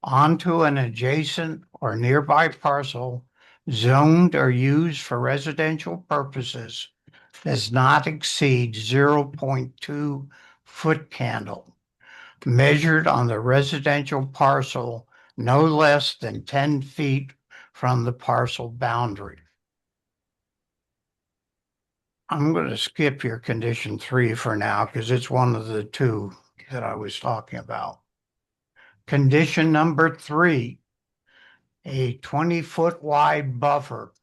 Speaker 11: onto an adjacent or nearby parcel zoned or used for residential purposes does not exceed 0.2 foot candle measured on the residential parcel no less than 10 feet from the parcel boundary. I'm going to skip your condition 3 for now because it's one of the 2 that I was talking about. Condition number 3, a 20-foot wide buffer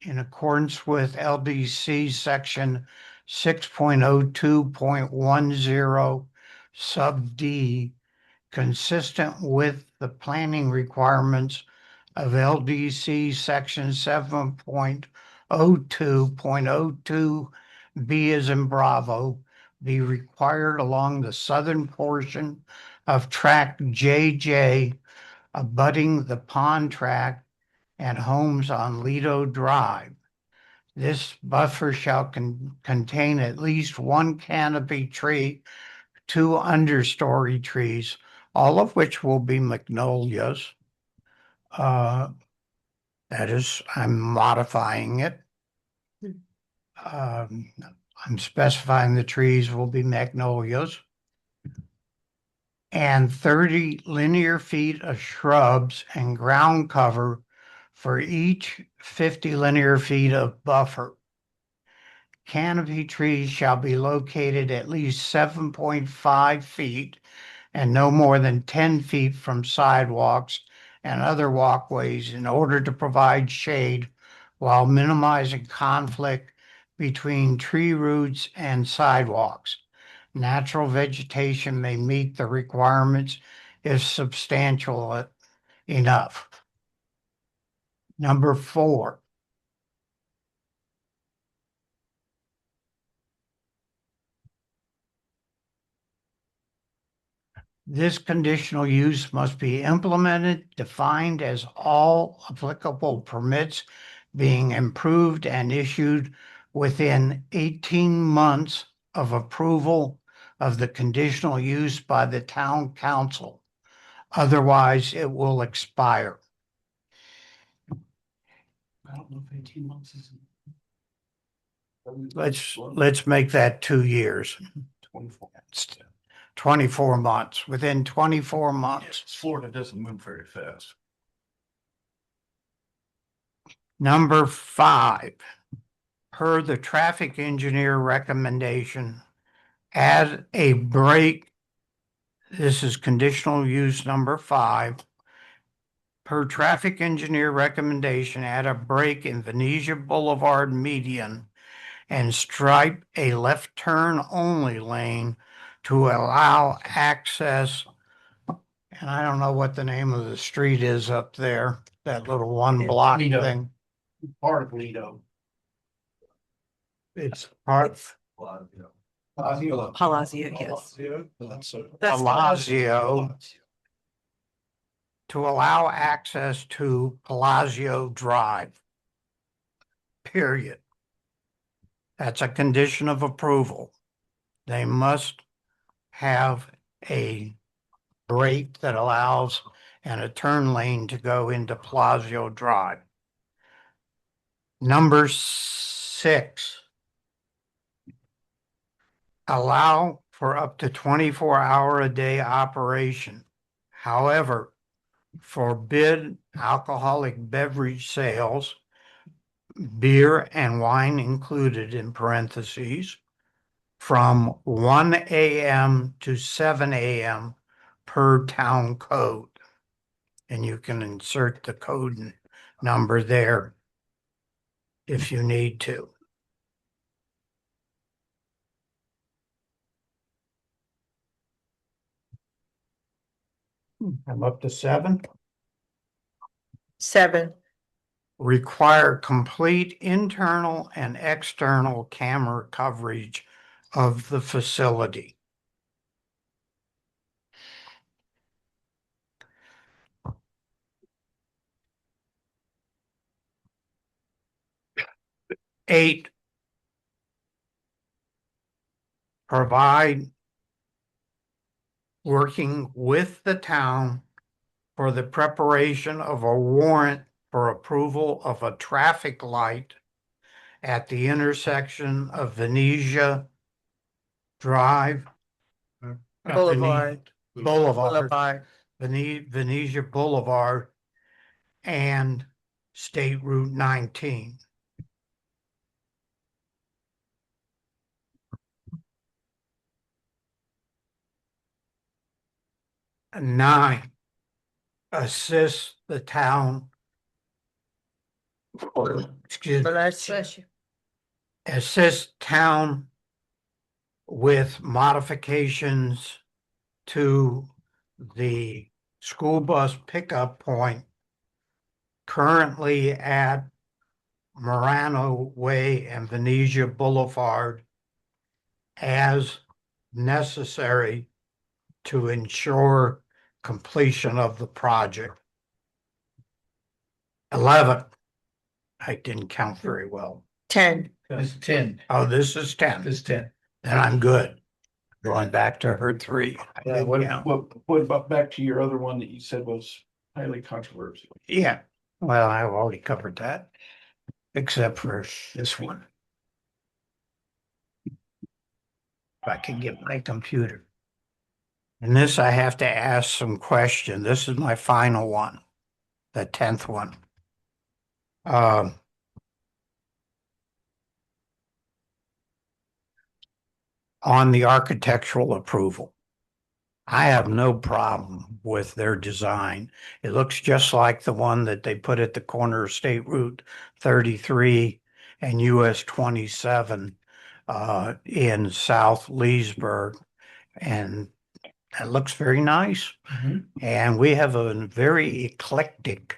Speaker 11: in accordance with LDC section 6.02.10 sub D, consistent with the planning requirements of LDC section 7.02.02 B as in Bravo, be required along the southern portion of tract JJ abutting the pond tract and homes on Lido Drive. This buffer shall contain at least 1 canopy tree, 2 understory trees, all of which will be magnolias. That is, I'm modifying it. I'm specifying the trees will be magnolias. And 30 linear feet of shrubs and ground cover for each 50 linear feet of buffer. Canopy trees shall be located at least 7.5 feet and no more than 10 feet from sidewalks and other walkways in order to provide shade while minimizing conflict between tree roots and sidewalks. Natural vegetation may meet the requirements if substantial enough. Number 4. This conditional use must be implemented, defined as all applicable permits being improved and issued within 18 months of approval of the conditional use by the town council. Otherwise, it will expire.
Speaker 1: I don't know if 18 months is.
Speaker 11: Let's make that 2 years.
Speaker 1: 24.
Speaker 11: 24 months, within 24 months.
Speaker 1: Florida doesn't move very fast.
Speaker 11: Number 5, per the traffic engineer recommendation, add a break. This is conditional use number 5. Per traffic engineer recommendation, add a break in Venetia Boulevard median and stripe a left turn only lane to allow access. And I don't know what the name of the street is up there, that little 1 block
Speaker 1: Lido.
Speaker 11: thing.
Speaker 1: Part of Lido.
Speaker 11: It's part
Speaker 19: Palazzo, yes. That's
Speaker 11: Palazzo to allow access to Palazzo Drive. Period. That's a condition of approval. They must have a break that allows and a turn lane to go into Palazzo Drive. Number 6, allow for up to 24-hour-a-day operation. However, forbid alcoholic beverage sales, beer and wine included in parentheses, from 1 a.m. to 7 a.m. per town code. And you can insert the code number there if you need to. I'm up to 7.
Speaker 8: 7.
Speaker 11: Require complete internal and external camera coverage of the facility. 8, provide working with the town for the preparation of a warrant for approval of a traffic light at the intersection of Venetia Drive.
Speaker 8: Boulevard.
Speaker 11: Boulevard. Venetia Boulevard and State Route 19. 9, assist the town. Excuse me.
Speaker 8: Bless you.
Speaker 11: Assist town with modifications to the school bus pickup point currently at Morano Way and Venetia Boulevard as necessary to ensure completion of the project. 11, I didn't count very well.
Speaker 8: 10.
Speaker 11: This is 10. Oh, this is 10. This is 10. Then I'm good. Going back to her 3.
Speaker 1: Yeah, what about back to your other one that you said was highly controversial?
Speaker 11: Yeah, well, I've already covered that, except for this one. If I can get my computer. And this, I have to ask some question. This is my final one, the 10th one. On the architectural approval, I have no problem with their design. It looks just like the one that they put at the corner of State Route 33 and US 27 in South Leesburg. And it looks very nice. And we have a very eclectic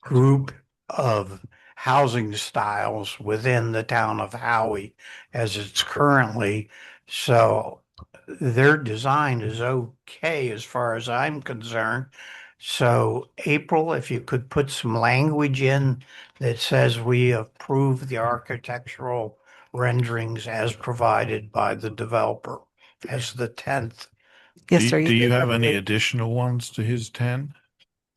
Speaker 11: group of housing styles within the town of Howey as it's currently. So their design is okay as far as I'm concerned. So April, if you could put some language in that says we approve the architectural renderings as provided by the developer as the 10th.
Speaker 2: Yes, sir. Do you have any additional ones to his 10?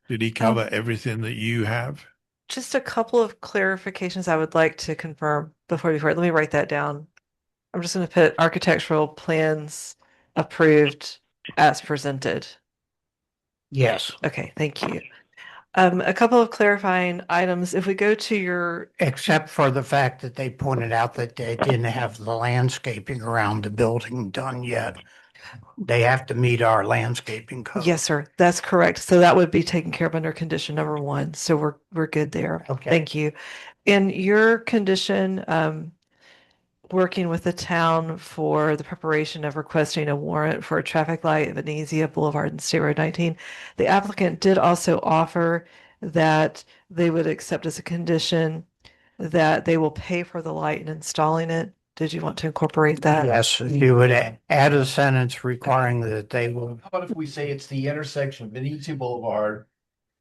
Speaker 2: Did he cover everything that you have?
Speaker 19: Just a couple of clarifications I would like to confirm before let me write that down. I'm just going to put architectural plans approved as presented.
Speaker 11: Yes.
Speaker 19: Okay, thank you. A couple of clarifying items. If we go to your,
Speaker 11: except for the fact that they pointed out that they didn't have the landscaping around the building done yet. They have to meet our landscaping code.
Speaker 19: yes, sir, that's correct. So that would be taken care of under condition number 1. So we're good there.
Speaker 11: Okay.
Speaker 19: Thank you. In your condition, working with the town for the preparation of requesting a warrant for a traffic light at Venezia Boulevard and State Road 19. The applicant did also offer that they would accept as a condition that they will pay for the light and installing it. Did you want to incorporate that?
Speaker 11: Yes, if you would add a sentence requiring that they will.
Speaker 1: How about if we say it's the intersection of Venezia Boulevard,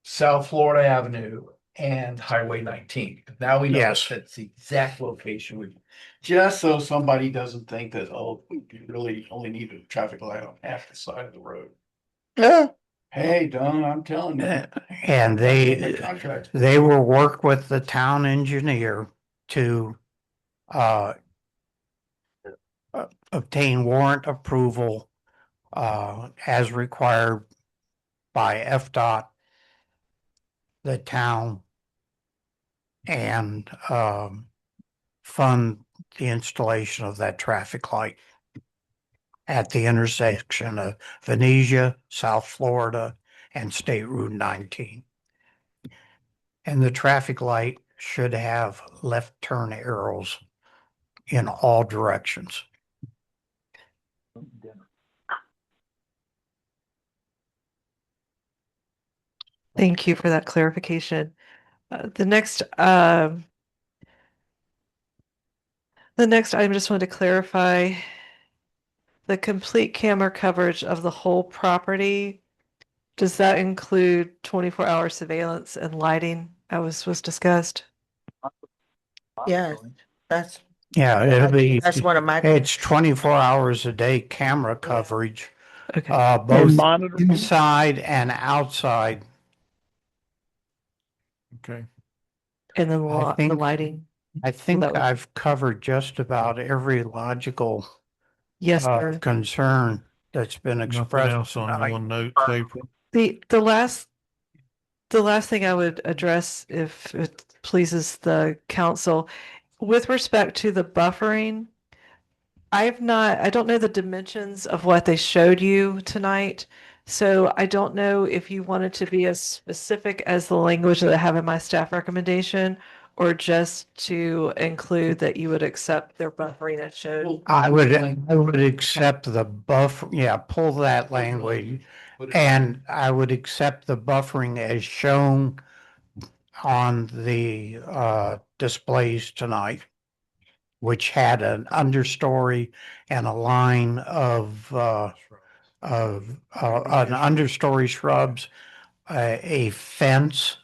Speaker 1: South Florida Avenue, and Highway 19? Now we know
Speaker 11: Yes.
Speaker 1: that's the exact location. Just so somebody doesn't think that, oh, you really only need a traffic light on half the side of the road. Yeah. Hey, Don, I'm telling you.
Speaker 11: And they will work with the town engineer to uh, obtain warrant approval as required by FDOT, the town, and fund the installation of that traffic light at the intersection of Venetia, South Florida, and State Route 19. And the traffic light should have left turn arrows in all directions.
Speaker 19: Thank you for that clarification. The next item, just wanted to clarify the complete camera coverage of the whole property. Does that include 24-hour surveillance and lighting as was discussed?
Speaker 8: Yes, that's,
Speaker 11: Yeah, it'll be,
Speaker 8: that's one of my.
Speaker 11: it's 24 hours a day camera coverage,
Speaker 19: Okay.
Speaker 11: both
Speaker 7: monitoring?
Speaker 11: inside and outside.
Speaker 2: Okay.
Speaker 19: And then
Speaker 11: I
Speaker 19: the
Speaker 11: think-
Speaker 19: lighting.
Speaker 11: I think
Speaker 19: That was-
Speaker 11: I've covered just about every logical
Speaker 19: Yes, sir.
Speaker 11: concern that's been
Speaker 2: Nothing
Speaker 11: expressed
Speaker 2: else on
Speaker 11: tonight.
Speaker 2: your notes, April?
Speaker 19: The last thing I would address, if it pleases the council, with respect to the buffering, I don't know the dimensions of what they showed you tonight. So I don't know if you wanted to be as specific as the language that I have in my staff recommendation, or just to include that you would accept their buffering as showed.
Speaker 11: I would accept the pull that language, and I would accept the buffering as shown on the displays tonight, which had an understory and a line of an understory shrubs, a fence,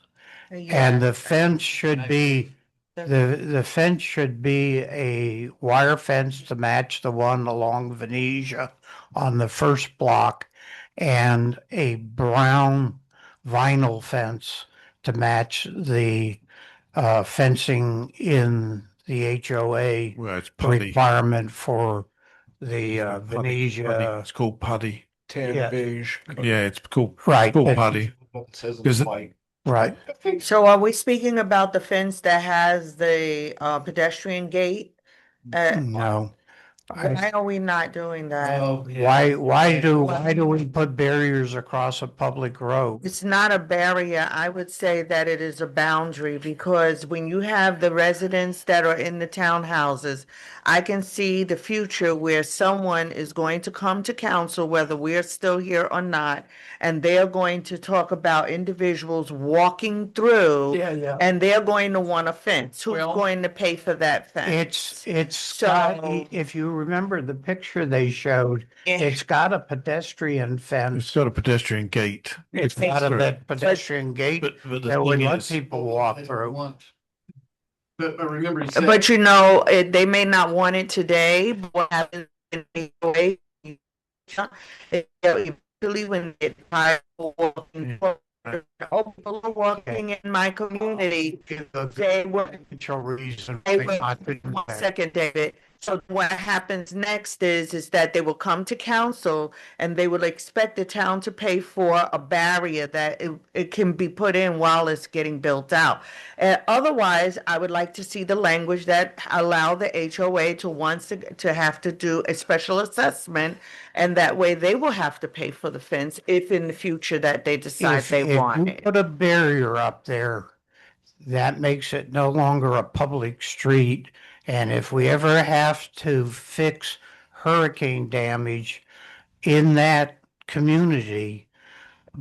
Speaker 11: and the fence should be the fence should be a wire fence to match the one along Venetia on the first block, and a brown vinyl fence to match the fencing in the HOA
Speaker 2: Well, it's putty.
Speaker 11: requirement for the
Speaker 2: Putty.
Speaker 11: Venetia.
Speaker 2: It's called putty.
Speaker 11: Yeah.
Speaker 6: beige.
Speaker 2: Yeah, it's called
Speaker 11: Right.
Speaker 2: putty. Is it-
Speaker 11: Right.
Speaker 8: So are we speaking about the fence that has the pedestrian gate?
Speaker 11: No.
Speaker 8: Why are we not doing that?
Speaker 11: Why do we put barriers across a public road?
Speaker 8: It's not a barrier. I would say that it is a boundary, because when you have the residents that are in the townhouses, I can see the future where someone is going to come to council, whether we're still here or not, and they're going to talk about individuals walking through.
Speaker 11: Yeah.
Speaker 8: And they're going to want a fence. Who's
Speaker 11: Well,
Speaker 8: going to pay for that fence?
Speaker 11: It's got,
Speaker 8: So-
Speaker 11: if you remember the picture they showed,
Speaker 8: Yeah.
Speaker 11: it's got a pedestrian
Speaker 2: It's
Speaker 11: fence.
Speaker 2: got a pedestrian gate.
Speaker 11: It's got a pedestrian gate
Speaker 2: But the
Speaker 11: that would
Speaker 2: thing
Speaker 11: let
Speaker 2: is,
Speaker 11: people walk through.
Speaker 1: But remember, he said.
Speaker 8: But you know, they may not want it today, but what happens in the way, eventually when they try walking, people are walking in my community, they will.
Speaker 11: Potential reason
Speaker 8: Hey,
Speaker 11: for
Speaker 8: wait,
Speaker 11: not to do
Speaker 8: one
Speaker 11: that.
Speaker 8: second, David. So what happens next is that they will come to council and they will expect the town to pay for a barrier that it can be put in while it's getting built out. Otherwise, I would like to see the language that allow the HOA to have to do a special assessment, and that way they will have to pay for the fence if in the future that they decide
Speaker 11: If
Speaker 8: they want
Speaker 11: you
Speaker 8: it.
Speaker 11: put a barrier up there, that makes it no longer a public street. And if we ever have to fix hurricane damage in that community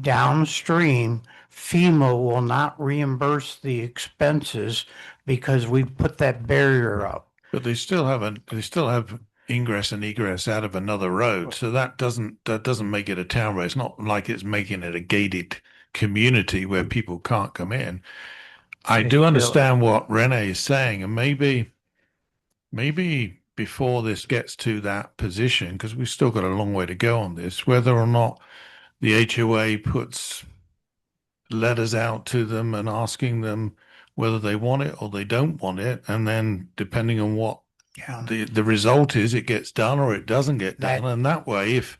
Speaker 11: downstream, FEMA will not reimburse the expenses because we put that barrier up.
Speaker 2: but they still have ingress and egress out of another road. So that doesn't make it a town road. It's not like it's making it a gated community where people can't come in. I do understand what Renee is saying, and maybe before this gets to that position, because we've still got a long way to go on this, whether or not the HOA puts letters out to them and asking them whether they want it or they don't want it. And then depending on what the result is, it gets done or it doesn't get done. And that way, if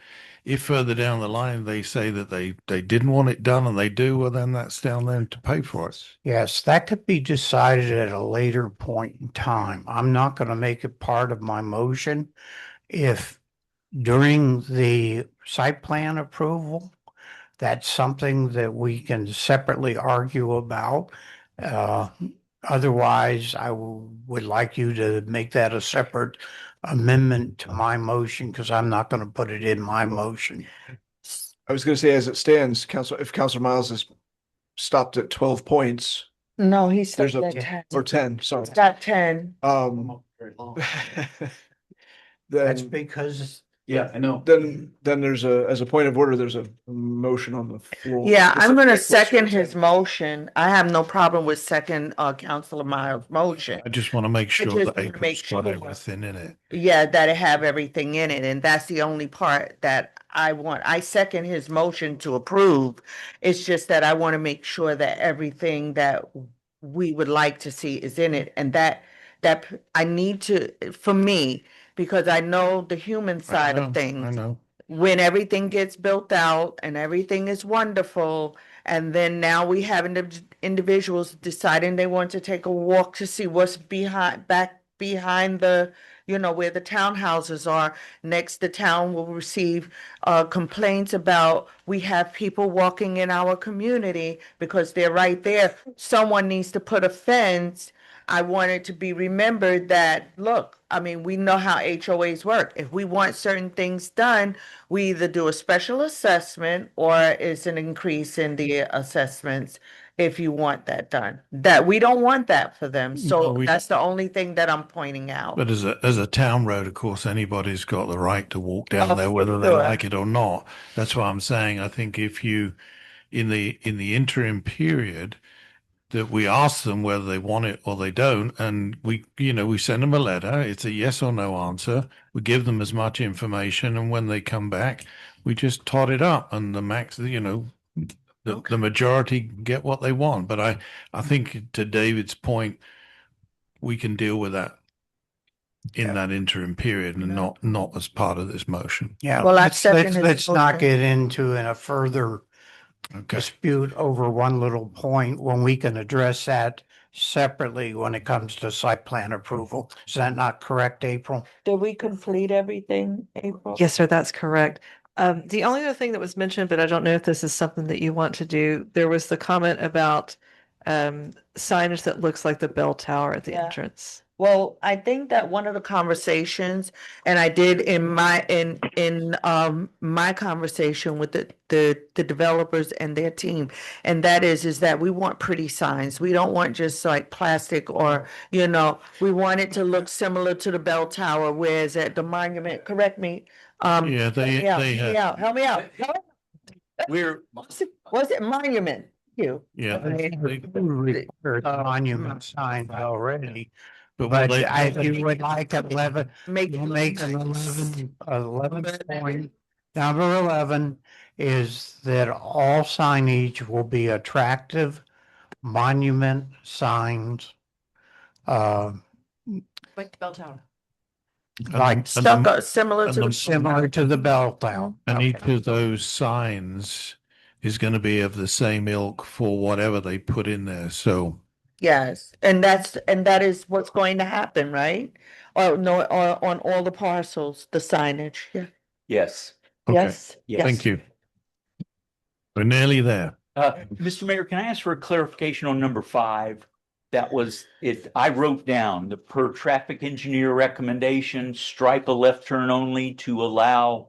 Speaker 2: further down the line they say that they didn't want it done and they do, well, then that's down them to pay for it.
Speaker 11: Yes, that could be decided at a later point in time. I'm not going to make it part of my motion. If during the site plan approval, that's something that we can separately argue about. Otherwise, I would like you to make that a separate amendment to my motion because I'm not going to put it in my motion.
Speaker 6: I was going to say, as it stands, if Councilor Miles is stopped at 12 points,
Speaker 8: No, he's
Speaker 6: there's
Speaker 8: still
Speaker 6: a
Speaker 8: at 10.
Speaker 6: or 10. Sorry,
Speaker 8: It's got 10.
Speaker 11: That's
Speaker 6: Then
Speaker 11: because
Speaker 12: Yeah, I know.
Speaker 6: then there's as a point of order, there's a motion on the floor.
Speaker 8: Yeah, I'm gonna second his motion. I have no problem with second, Councilor Miles' motion.
Speaker 2: I just want to make sure
Speaker 8: just
Speaker 2: that
Speaker 8: wanna make
Speaker 2: April's got
Speaker 8: sure.
Speaker 2: everything in it.
Speaker 8: Yeah, that it have everything in it, and that's the only part that I want. I second his motion to approve. It's just that I want to make sure that everything that we would like to see is in it, and that I need to, for me, because I know the human side of
Speaker 2: I
Speaker 8: things.
Speaker 2: know.
Speaker 8: When everything gets built out and everything is wonderful, and then now we have individuals deciding they want to take a walk to see what's back behind the, where the townhouses are. Next, the town will receive complaints about, we have people walking in our community because they're right there. Someone needs to put a fence. I want it to be remembered that, look, I mean, we know how HOAs work. If we want certain things done, we either do a special assessment or it's an increase in the assessments if you want that done. That we don't want that for them. So
Speaker 2: No,
Speaker 8: that's the only thing that I'm pointing out.
Speaker 2: But as a town road, of course, anybody's got the right to walk down
Speaker 8: Oh,
Speaker 2: there,
Speaker 8: for
Speaker 2: whether they
Speaker 8: sure.
Speaker 2: like it or not. That's why I'm saying I think if you in the interim period that we ask them whether they want it or they don't, and we send them a letter. It's a yes or no answer. We give them as much information, and when they come back, we just tot it up, and the max, the majority get what they want. But I think to David's point, we can deal with that in that interim period and not as part of this motion.
Speaker 11: Yeah,
Speaker 8: Well, I
Speaker 11: let's
Speaker 8: second his
Speaker 11: let's not
Speaker 8: motion.
Speaker 11: get into a further dispute over one little point when we can address that separately when it comes to site plan approval. Is that not correct, April?
Speaker 8: Did we complete everything, April?
Speaker 19: Yes, sir, that's correct. The only other thing that was mentioned, but I don't know if this is something that you want to do, there was the comment about signage that looks like the bell tower at the
Speaker 8: Yeah.
Speaker 19: entrance.
Speaker 8: Well, I think that one of the conversations, and I did in my my conversation with the developers and their team, and that is that we want pretty signs. We don't want just like plastic or, we want it to look similar to the bell tower, whereas at the monument, correct me.
Speaker 2: Yeah, they
Speaker 8: help
Speaker 2: they
Speaker 8: me
Speaker 2: have.
Speaker 8: out, help me out.
Speaker 2: We're
Speaker 8: Was it monument? You.
Speaker 2: yeah.
Speaker 11: Required monument signs already.
Speaker 2: But
Speaker 11: But
Speaker 2: what
Speaker 11: you would like 11, we'll make an 11 point. Number 11 is that all signage will be attractive monument signs.
Speaker 9: Like the bell tower.
Speaker 11: Like
Speaker 8: Stucco, similar to the.
Speaker 11: similar to the bell tower.
Speaker 2: And each of those signs is going to be of the same ilk for whatever they put in there. So
Speaker 8: Yes, and that is what's going to happen, right? Or no, or on all the parcels, the signage, yeah.
Speaker 13: Yes.
Speaker 2: okay.
Speaker 8: Yes, yes.
Speaker 2: Thank you. We're nearly there.
Speaker 13: Mr. Mayor, can I ask for a clarification on number 5? That was it. I wrote down the per traffic engineer recommendation, stripe a left turn only to allow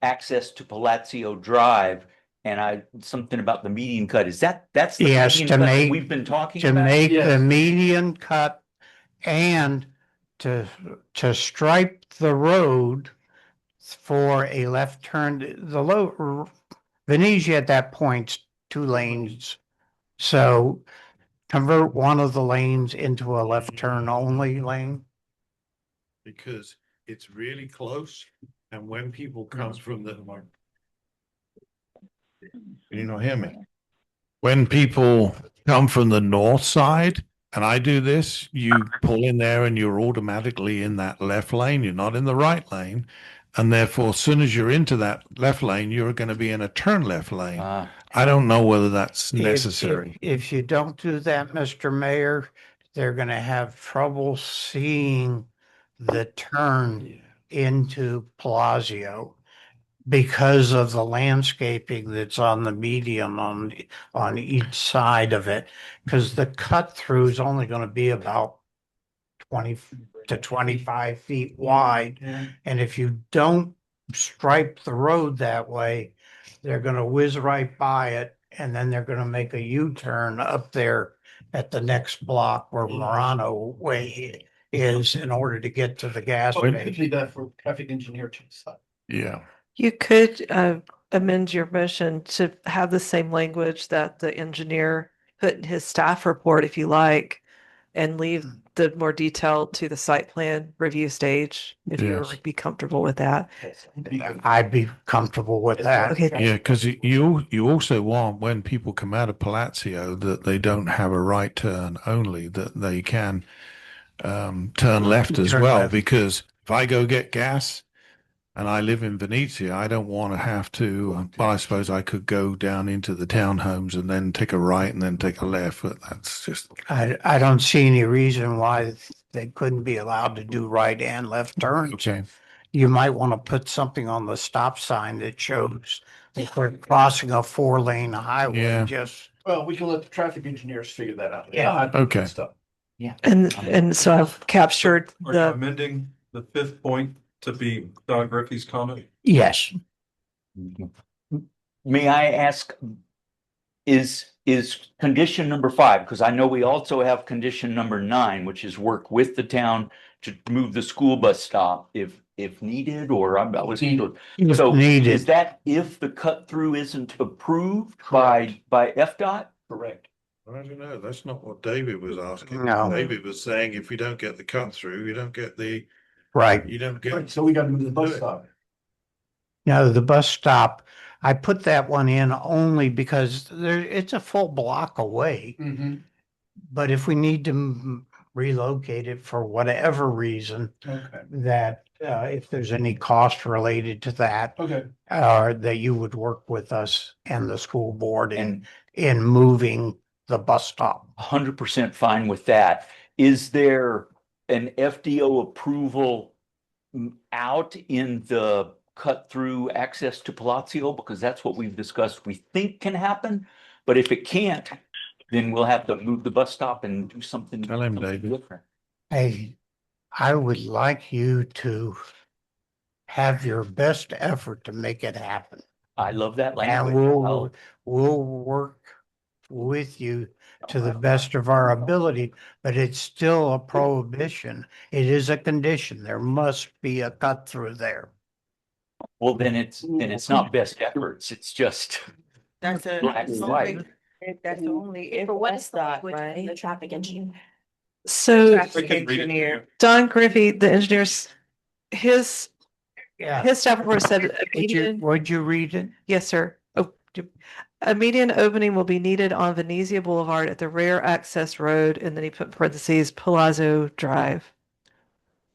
Speaker 13: access to Palazzo Drive. And something about the median cut. That's the
Speaker 11: Yes,
Speaker 13: median
Speaker 11: to
Speaker 13: cut that
Speaker 11: make
Speaker 13: we've been talking
Speaker 11: to
Speaker 13: about?
Speaker 11: make
Speaker 13: Yes.
Speaker 11: the median cut and to stripe the road for a left turn. The low Venezia at that point's 2 lanes, so convert one of the lanes into a left turn only lane.
Speaker 2: Because it's really close. And when people come from the Can you not hear me? When people come from the north side, and I do this, you pull in there and you're automatically in that left lane. You're not in the right lane. And therefore, as soon as you're into that left lane, you're going to be in a turn left lane. I don't know whether that's necessary.
Speaker 11: If you don't do that, Mr. Mayor, they're gonna have trouble seeing the turn into Palazzo because of the landscaping that's on the median on each side of it. Because the cut through is only gonna be about 20 to 25 feet wide. And if you don't stripe the road that way, they're gonna whiz right by it, and then they're gonna make a U-turn up there at the next block where Morano Way is in order to get to the gas station.
Speaker 10: that for traffic engineer to decide.
Speaker 2: Yeah.
Speaker 19: You could amend your motion to have the same language that the engineer put in his staff report if you like, and leave the more detail to the site plan review stage, if you
Speaker 2: Yes.
Speaker 19: would be comfortable with that.
Speaker 11: I'd be comfortable with that.
Speaker 19: Okay.
Speaker 2: Yeah, because you also want, when people come out of Palazzo, that they don't have a right turn only, that they can turn left as
Speaker 11: Turn
Speaker 2: well.
Speaker 11: left.
Speaker 2: Because if I go get gas and I live in Venezia, I don't want to have to. Well, I suppose I could go down into the townhomes and then take a right and then take a left, but that's just.
Speaker 11: I don't see any reason why they couldn't be allowed to do right and left turns.
Speaker 2: Okay.
Speaker 11: You might want to put something on the stop sign that shows if we're crossing a 4-lane highway,
Speaker 2: Yeah.
Speaker 11: just.
Speaker 10: Well, we can let the traffic engineers figure that out.
Speaker 11: Yeah.
Speaker 2: Okay.
Speaker 10: Stuff.
Speaker 19: And so I've captured
Speaker 20: Are you
Speaker 19: the,
Speaker 20: amending the fifth point to be Don Griffey's comment?
Speaker 11: Yes.
Speaker 13: May I ask, is condition number 5, because I know we also have condition number 9, which is work with the town to move the school bus stop if needed, or I was.
Speaker 11: If
Speaker 13: So
Speaker 11: needed.
Speaker 13: is that if the cut through isn't approved by FDOT?
Speaker 10: Correct.
Speaker 2: I don't know. That's not what David was asking.
Speaker 11: No.
Speaker 2: David was saying if you don't get the cut through, you don't get the.
Speaker 11: Right.
Speaker 2: You don't get.
Speaker 10: So we got to move the bus
Speaker 2: Do it.
Speaker 10: stop.
Speaker 11: No, the bus stop, I put that one in only because it's a full block away. But if we need to relocate it for whatever reason,
Speaker 10: Okay.
Speaker 11: that if there's any cost related to that,
Speaker 10: Okay.
Speaker 11: that you would work with us and the school board in moving the bus stop.
Speaker 13: 100% fine with that. Is there an FDO approval out in the cut through access to Palazzo? Because that's what we've discussed we think can happen. But if it can't, then we'll have to move the bus stop and do something.
Speaker 2: Tell him,
Speaker 13: something
Speaker 2: David.
Speaker 13: different.
Speaker 11: Hey, I would like you to have your best effort to make it happen.
Speaker 13: I love that
Speaker 11: And
Speaker 13: language.
Speaker 11: we'll work with you to the best of our ability, but it's still a prohibition. It is a condition. There must be a cut through there.
Speaker 13: Well, then it's not best efforts. It's just
Speaker 8: That's
Speaker 13: black and white.
Speaker 8: That's only if.
Speaker 3: But what is the
Speaker 8: that,
Speaker 3: language from
Speaker 8: right?
Speaker 3: the traffic engineer?
Speaker 19: so
Speaker 8: Traffic engineer.
Speaker 19: Don Griffey, the engineers, his
Speaker 11: Yeah.
Speaker 19: staff report said a median,
Speaker 11: Would you read it?
Speaker 19: yes, sir. Oh, a median opening will be needed on Venezia Boulevard at the rear access road, and then he put in parentheses Palazzo Drive.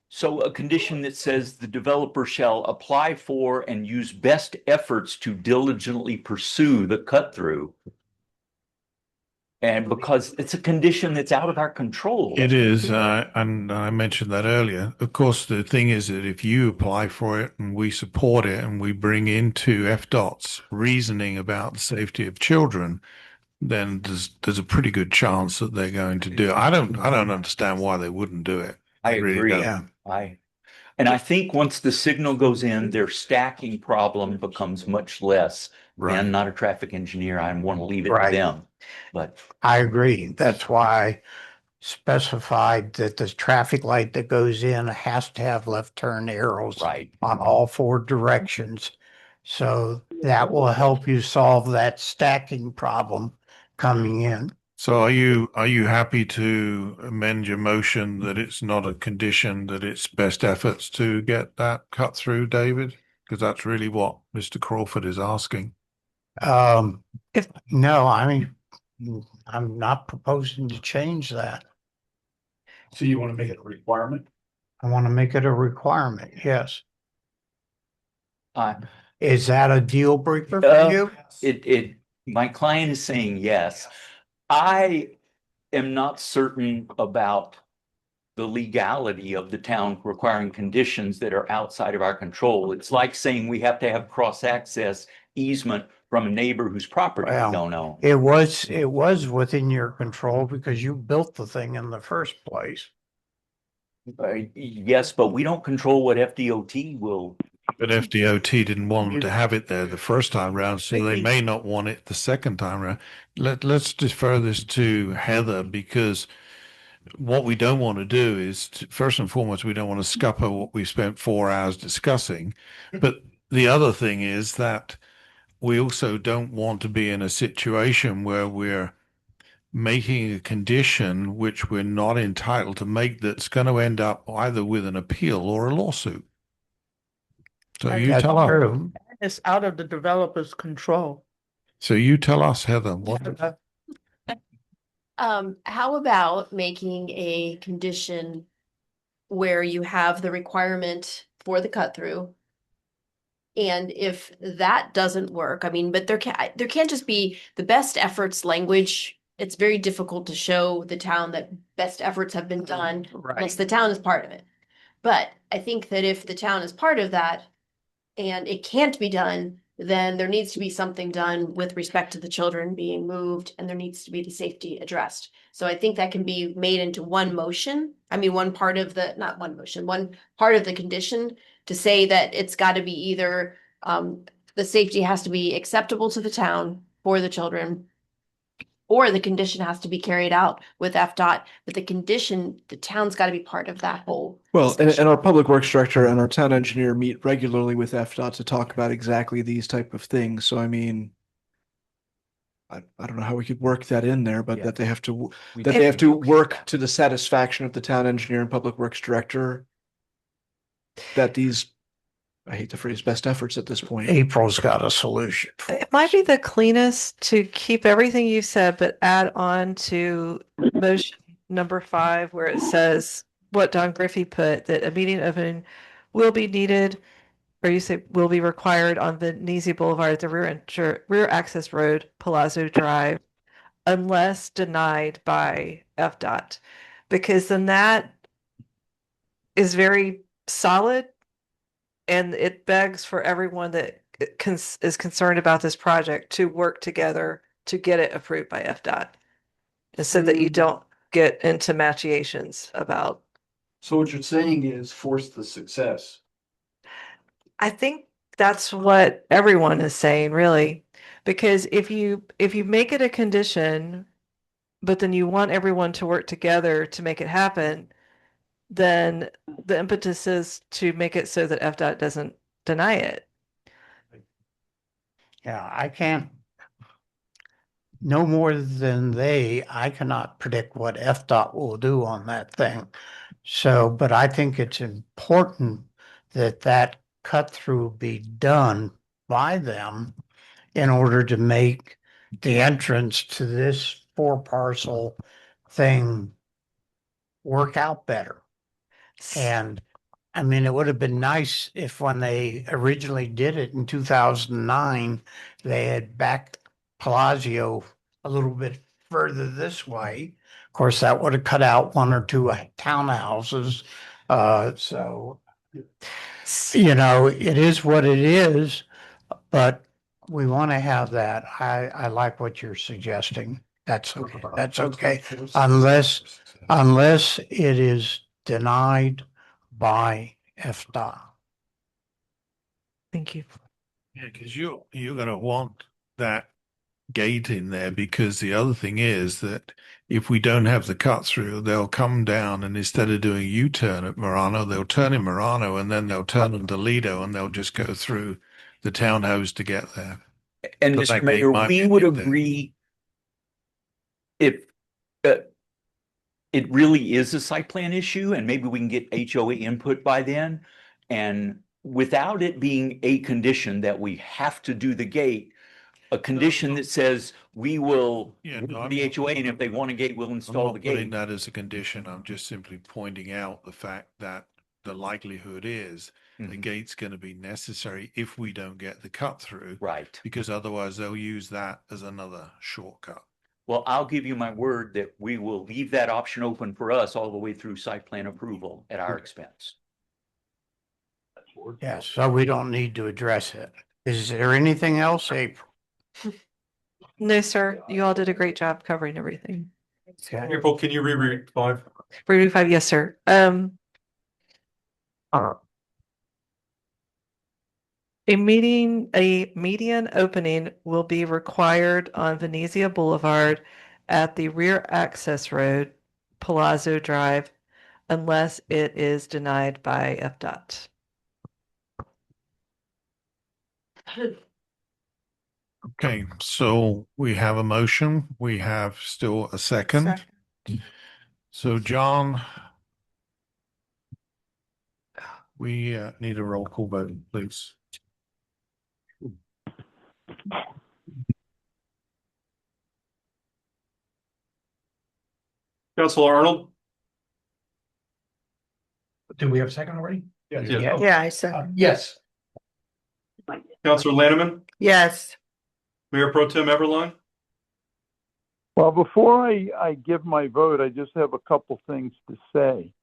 Speaker 13: So a condition that says the developer shall apply for and use best efforts to diligently pursue the cut through. And because it's a condition that's out of our control.
Speaker 2: It is, and I mentioned that earlier. Of course, the thing is that if you apply for it and we support it and we bring into FDOT's reasoning about the safety of children, then there's a pretty good chance that they're going to do it. I don't understand why they wouldn't do it.
Speaker 13: I
Speaker 2: really
Speaker 13: agree.
Speaker 2: don't.
Speaker 13: And I think once the signal goes in, their stacking problem becomes much less.
Speaker 2: Right.
Speaker 13: And not a traffic engineer. I want to leave it
Speaker 11: Right.
Speaker 13: to them. But
Speaker 11: I agree. That's why I specified that the traffic light that goes in has to have left turn arrows
Speaker 13: right.
Speaker 11: on all 4 directions. So that will help you solve that stacking problem coming in.
Speaker 2: So are you happy to amend your motion that it's not a condition, that it's best efforts to get that cut through, David? Because that's really what Mr. Crawford is asking.
Speaker 11: No, I mean, I'm not proposing to change that.
Speaker 1: So you want to make it a requirement?
Speaker 11: I want to make it a requirement, yes.
Speaker 13: Uh,
Speaker 11: Is that a deal breaker for
Speaker 13: Uh,
Speaker 11: you?
Speaker 13: my client is saying yes. I am not certain about the legality of the town requiring conditions that are outside of our control. It's like saying we have to have cross-access easement from a neighbor whose property we
Speaker 11: Well,
Speaker 13: don't own.
Speaker 11: it was within your control because you built the thing in the first place.
Speaker 13: Yes, but we don't control what FDOT will.
Speaker 2: But FDOT didn't want them to have it there the first time round, so they may not want it the second time round. Let's defer this to Heather, because what we don't want to do is, first and foremost, we don't want to scupper what we spent 4 hours discussing. But the other thing is that we also don't want to be in a situation where we're making a condition which we're not entitled to make, that's going to end up either with an appeal or a lawsuit. So you
Speaker 11: That's
Speaker 2: tell us.
Speaker 11: true.
Speaker 8: It's out of the developer's control.
Speaker 2: So you tell us, Heather, what?
Speaker 9: How about making a condition where you have the requirement for the cut through? And if that doesn't work, I mean, but there can't just be the best efforts language. It's very difficult to show the town that best efforts have been done unless the town is part of it. But I think that if the town is part of that and it can't be done, then there needs to be something done with respect to the children being moved, and there needs to be the safety addressed. So I think that can be made into one motion. I mean, one part of the, not one motion, one part of the condition to say that it's got to be either the safety has to be acceptable to the town for the children, or the condition has to be carried out with FDOT, but the condition, the town's got to be part of that whole.
Speaker 6: Well, and our public works director and our town engineer meet regularly with FDOT to talk about exactly these type of things. So I mean, I don't know how we could work that in there, but that they have to work to the satisfaction of the town engineer and public works director. That these, I hate the phrase best efforts at this point.
Speaker 11: April's got a solution.
Speaker 19: It might be the cleanest to keep everything you said, but add on to motion number 5, where it says what Don Griffey put, that a meeting opening will be needed, or you say will be required on Venezia Boulevard at the rear access road, Palazzo Drive, unless denied by FDOT, because then that is very solid. And it begs for everyone that is concerned about this project to work together to get it approved by FDOT. And so that you don't get into machinations about.
Speaker 1: So what you're saying is force the success.
Speaker 19: I think that's what everyone is saying, really. Because if you make it a condition, but then you want everyone to work together to make it happen, then the impetus is to make it so that FDOT doesn't deny it.
Speaker 11: Yeah, I can't. No more than I cannot predict what FDOT will do on that thing. So, but I think it's important that that cut through be done by them in order to make the entrance to this 4-parcel thing work out better. And I mean, it would have been nice if when they originally did it in 2009, they had backed Palazzo a little bit further this way. Of course, that would have cut out 1 or 2 townhouses. So, you know, it is what it is, but we want to have that. I like what you're suggesting. That's okay. Unless it is denied by FDOT.
Speaker 19: Thank you.
Speaker 2: Yeah, because you're going to want that gate in there, because the other thing is that if we don't have the cut through, they'll come down, and instead of doing a U-turn at Murano, they'll turn in Murano, and then they'll turn in Toledo, and they'll just go through the townhouse to get there.
Speaker 13: And
Speaker 2: But
Speaker 13: Mr.
Speaker 2: that
Speaker 13: Mayor,
Speaker 2: gate might
Speaker 13: we
Speaker 2: be
Speaker 13: would
Speaker 2: in there.
Speaker 13: agree if it really is a site plan issue, and maybe we can get HOA input by then. And without it being a condition that we have to do the gate, a condition that says we will,
Speaker 2: Yeah,
Speaker 13: with
Speaker 2: no,
Speaker 13: the HOA, and if they want a gate, we'll
Speaker 2: I'm
Speaker 13: install
Speaker 2: not
Speaker 13: the
Speaker 2: putting
Speaker 13: gate.
Speaker 2: that as a condition. I'm just simply pointing out the fact that the likelihood is the gate's going to be necessary if we don't get the cut through.
Speaker 13: Right.
Speaker 2: Because otherwise they'll use that as another shortcut.
Speaker 13: Well, I'll give you my word that we will leave that option open for us all the way through site plan approval at our expense.
Speaker 11: Yes, so we don't need to address it. Is there anything else, April?
Speaker 19: No, sir. You all did a great job covering everything.
Speaker 11: Okay.
Speaker 20: April, can you reread 5?
Speaker 19: Review 5, yes, sir. A median opening will be required on Venezia Boulevard at the rear access road, Palazzo Drive, unless it is denied by FDOT.
Speaker 2: Okay, so we have a motion. We have still a second. So John, we need a roll call vote, please.
Speaker 20: Councilor Arnold?
Speaker 1: Do we have a second already?
Speaker 20: Yes.
Speaker 8: Yeah, I said,
Speaker 1: Yes.
Speaker 20: Councilor Lanneman?
Speaker 8: yes.
Speaker 20: Mayor Pro Tem Everline?
Speaker 7: Well, before I give my vote, I just have a couple things to say.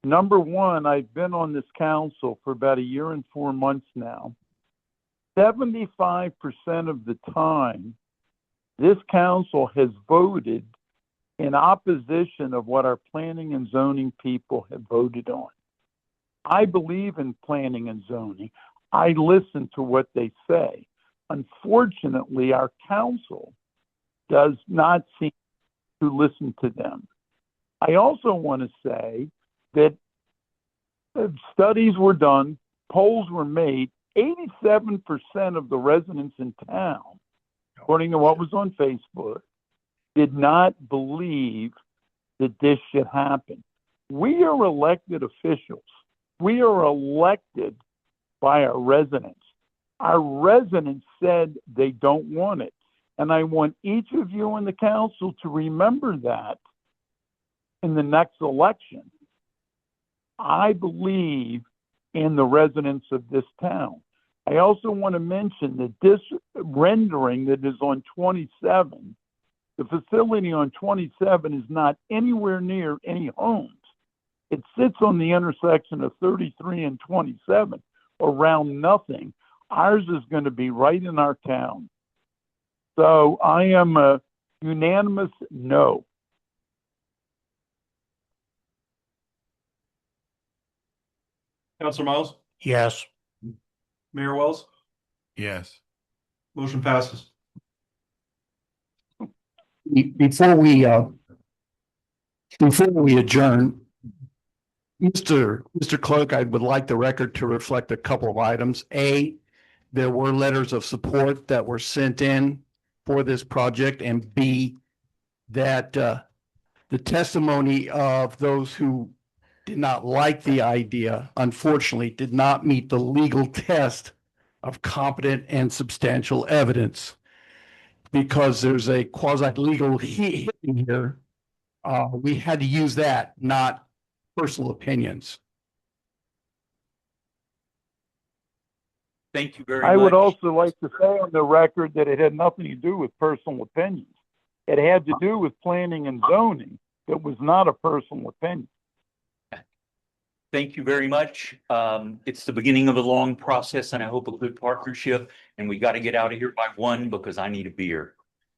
Speaker 7: Number one, I've been on this council for about 1 year and 4 months now. 75% of the time, this council has voted in opposition of what our planning and zoning people have voted on. I believe in planning and zoning. I listen to what they say. Unfortunately, our council does not seem to listen to them. I also want to say that studies were done, polls were made. 87% of the residents in town, according to what was on Facebook, did not believe that this should happen. We are elected officials. We are elected by our residents. Our residents said they don't want it. And I want each of you in the council to remember that in the next election. I believe in the residents of this town. I also want to mention that this rendering that is on 27, the facility on 27 is not anywhere near any homes. It sits on the intersection of 33 and 27, around nothing. Ours is going to be right in our town. So I am a unanimous no.
Speaker 20: Councilor Miles?
Speaker 11: Yes.
Speaker 20: Mayor Wells?
Speaker 2: Yes.
Speaker 20: Motion passes.
Speaker 1: Before we adjourn, Mr. Clerk, I would like the record to reflect a couple of items. A, there were letters of support that were sent in for this project, and B, that the testimony of those who did not like the idea, unfortunately, did not meet the legal test of competent and substantial evidence. Because there's a quasi-legal hearing here, we had to use that, not personal opinions.
Speaker 13: Thank you very
Speaker 7: I
Speaker 13: much.
Speaker 7: would also like to say on the record that it had nothing to do with personal opinions. It had to do with planning and zoning. It was not a personal opinion.
Speaker 13: Thank you very much. It's the beginning of a long process and I hope a good partnership. And we got to get out of here by 1 because I need a beer.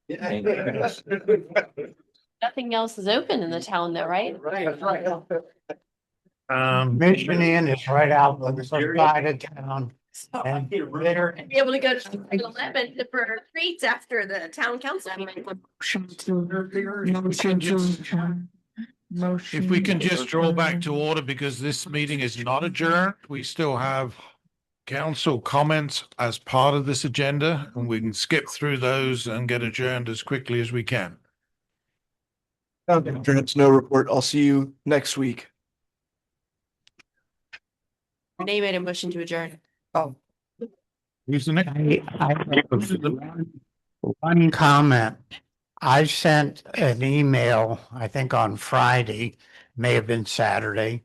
Speaker 13: Thank you.
Speaker 9: Nothing else is open in the town though, right?
Speaker 11: Mission Inn is right out on the side of town. And there,
Speaker 9: Be able to go to 11 for treats after the town council meeting.
Speaker 2: If we can just draw back to order because this meeting is not adjourned, we still have council comments as part of this agenda and we can skip through those and get adjourned as quickly as we can.
Speaker 6: It's no report. I'll see you next week.
Speaker 9: Renee made a motion to adjourn.
Speaker 11: oh,
Speaker 2: Who's the next?
Speaker 11: I One comment. I sent an email, I think on Friday, may have been Saturday,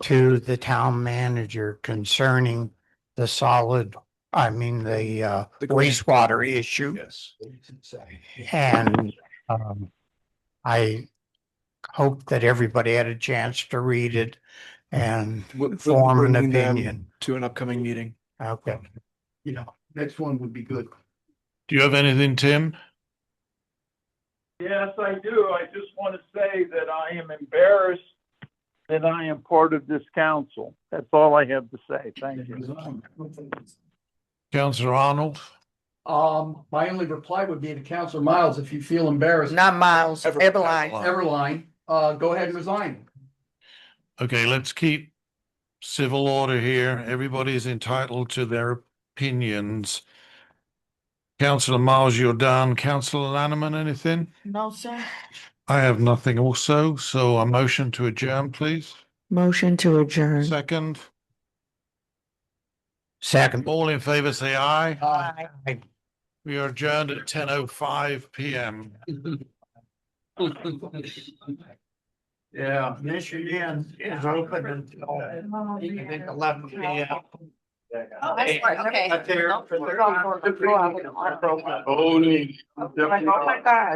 Speaker 11: to the town manager concerning the the wastewater issue.
Speaker 6: Yes.
Speaker 11: And I hope that everybody had a chance to read it and
Speaker 6: We'll be
Speaker 11: form an
Speaker 6: bringing them
Speaker 11: opinion.
Speaker 6: to an upcoming meeting.
Speaker 11: Okay.
Speaker 5: Next one would be good.
Speaker 2: Do you have anything, Tim?
Speaker 7: Yes, I do. I just want to say that I am embarrassed that I am part of this council. That's all I have to say. Thank you.
Speaker 2: Councillor Arnold?
Speaker 1: My only reply would be to Councillor Miles, if you feel embarrassed.
Speaker 8: Not Miles, Everline.
Speaker 1: Everline, go ahead and resign.
Speaker 2: Okay, let's keep civil order here. Everybody is entitled to their opinions. Councillor Miles, you're done. Councillor Lanneman, anything?
Speaker 8: No, sir.
Speaker 2: I have nothing also, so a motion to adjourn, please.
Speaker 8: Motion to adjourn.
Speaker 2: Second.
Speaker 11: Second.
Speaker 2: All in favor, say aye.
Speaker 11: Aye.
Speaker 2: We are adjourned at 10:05 PM.
Speaker 11: Yeah, Michigan is open until I think 11 p.m.
Speaker 9: Oh, that's right. Okay.
Speaker 11: There for
Speaker 8: Oh, my God.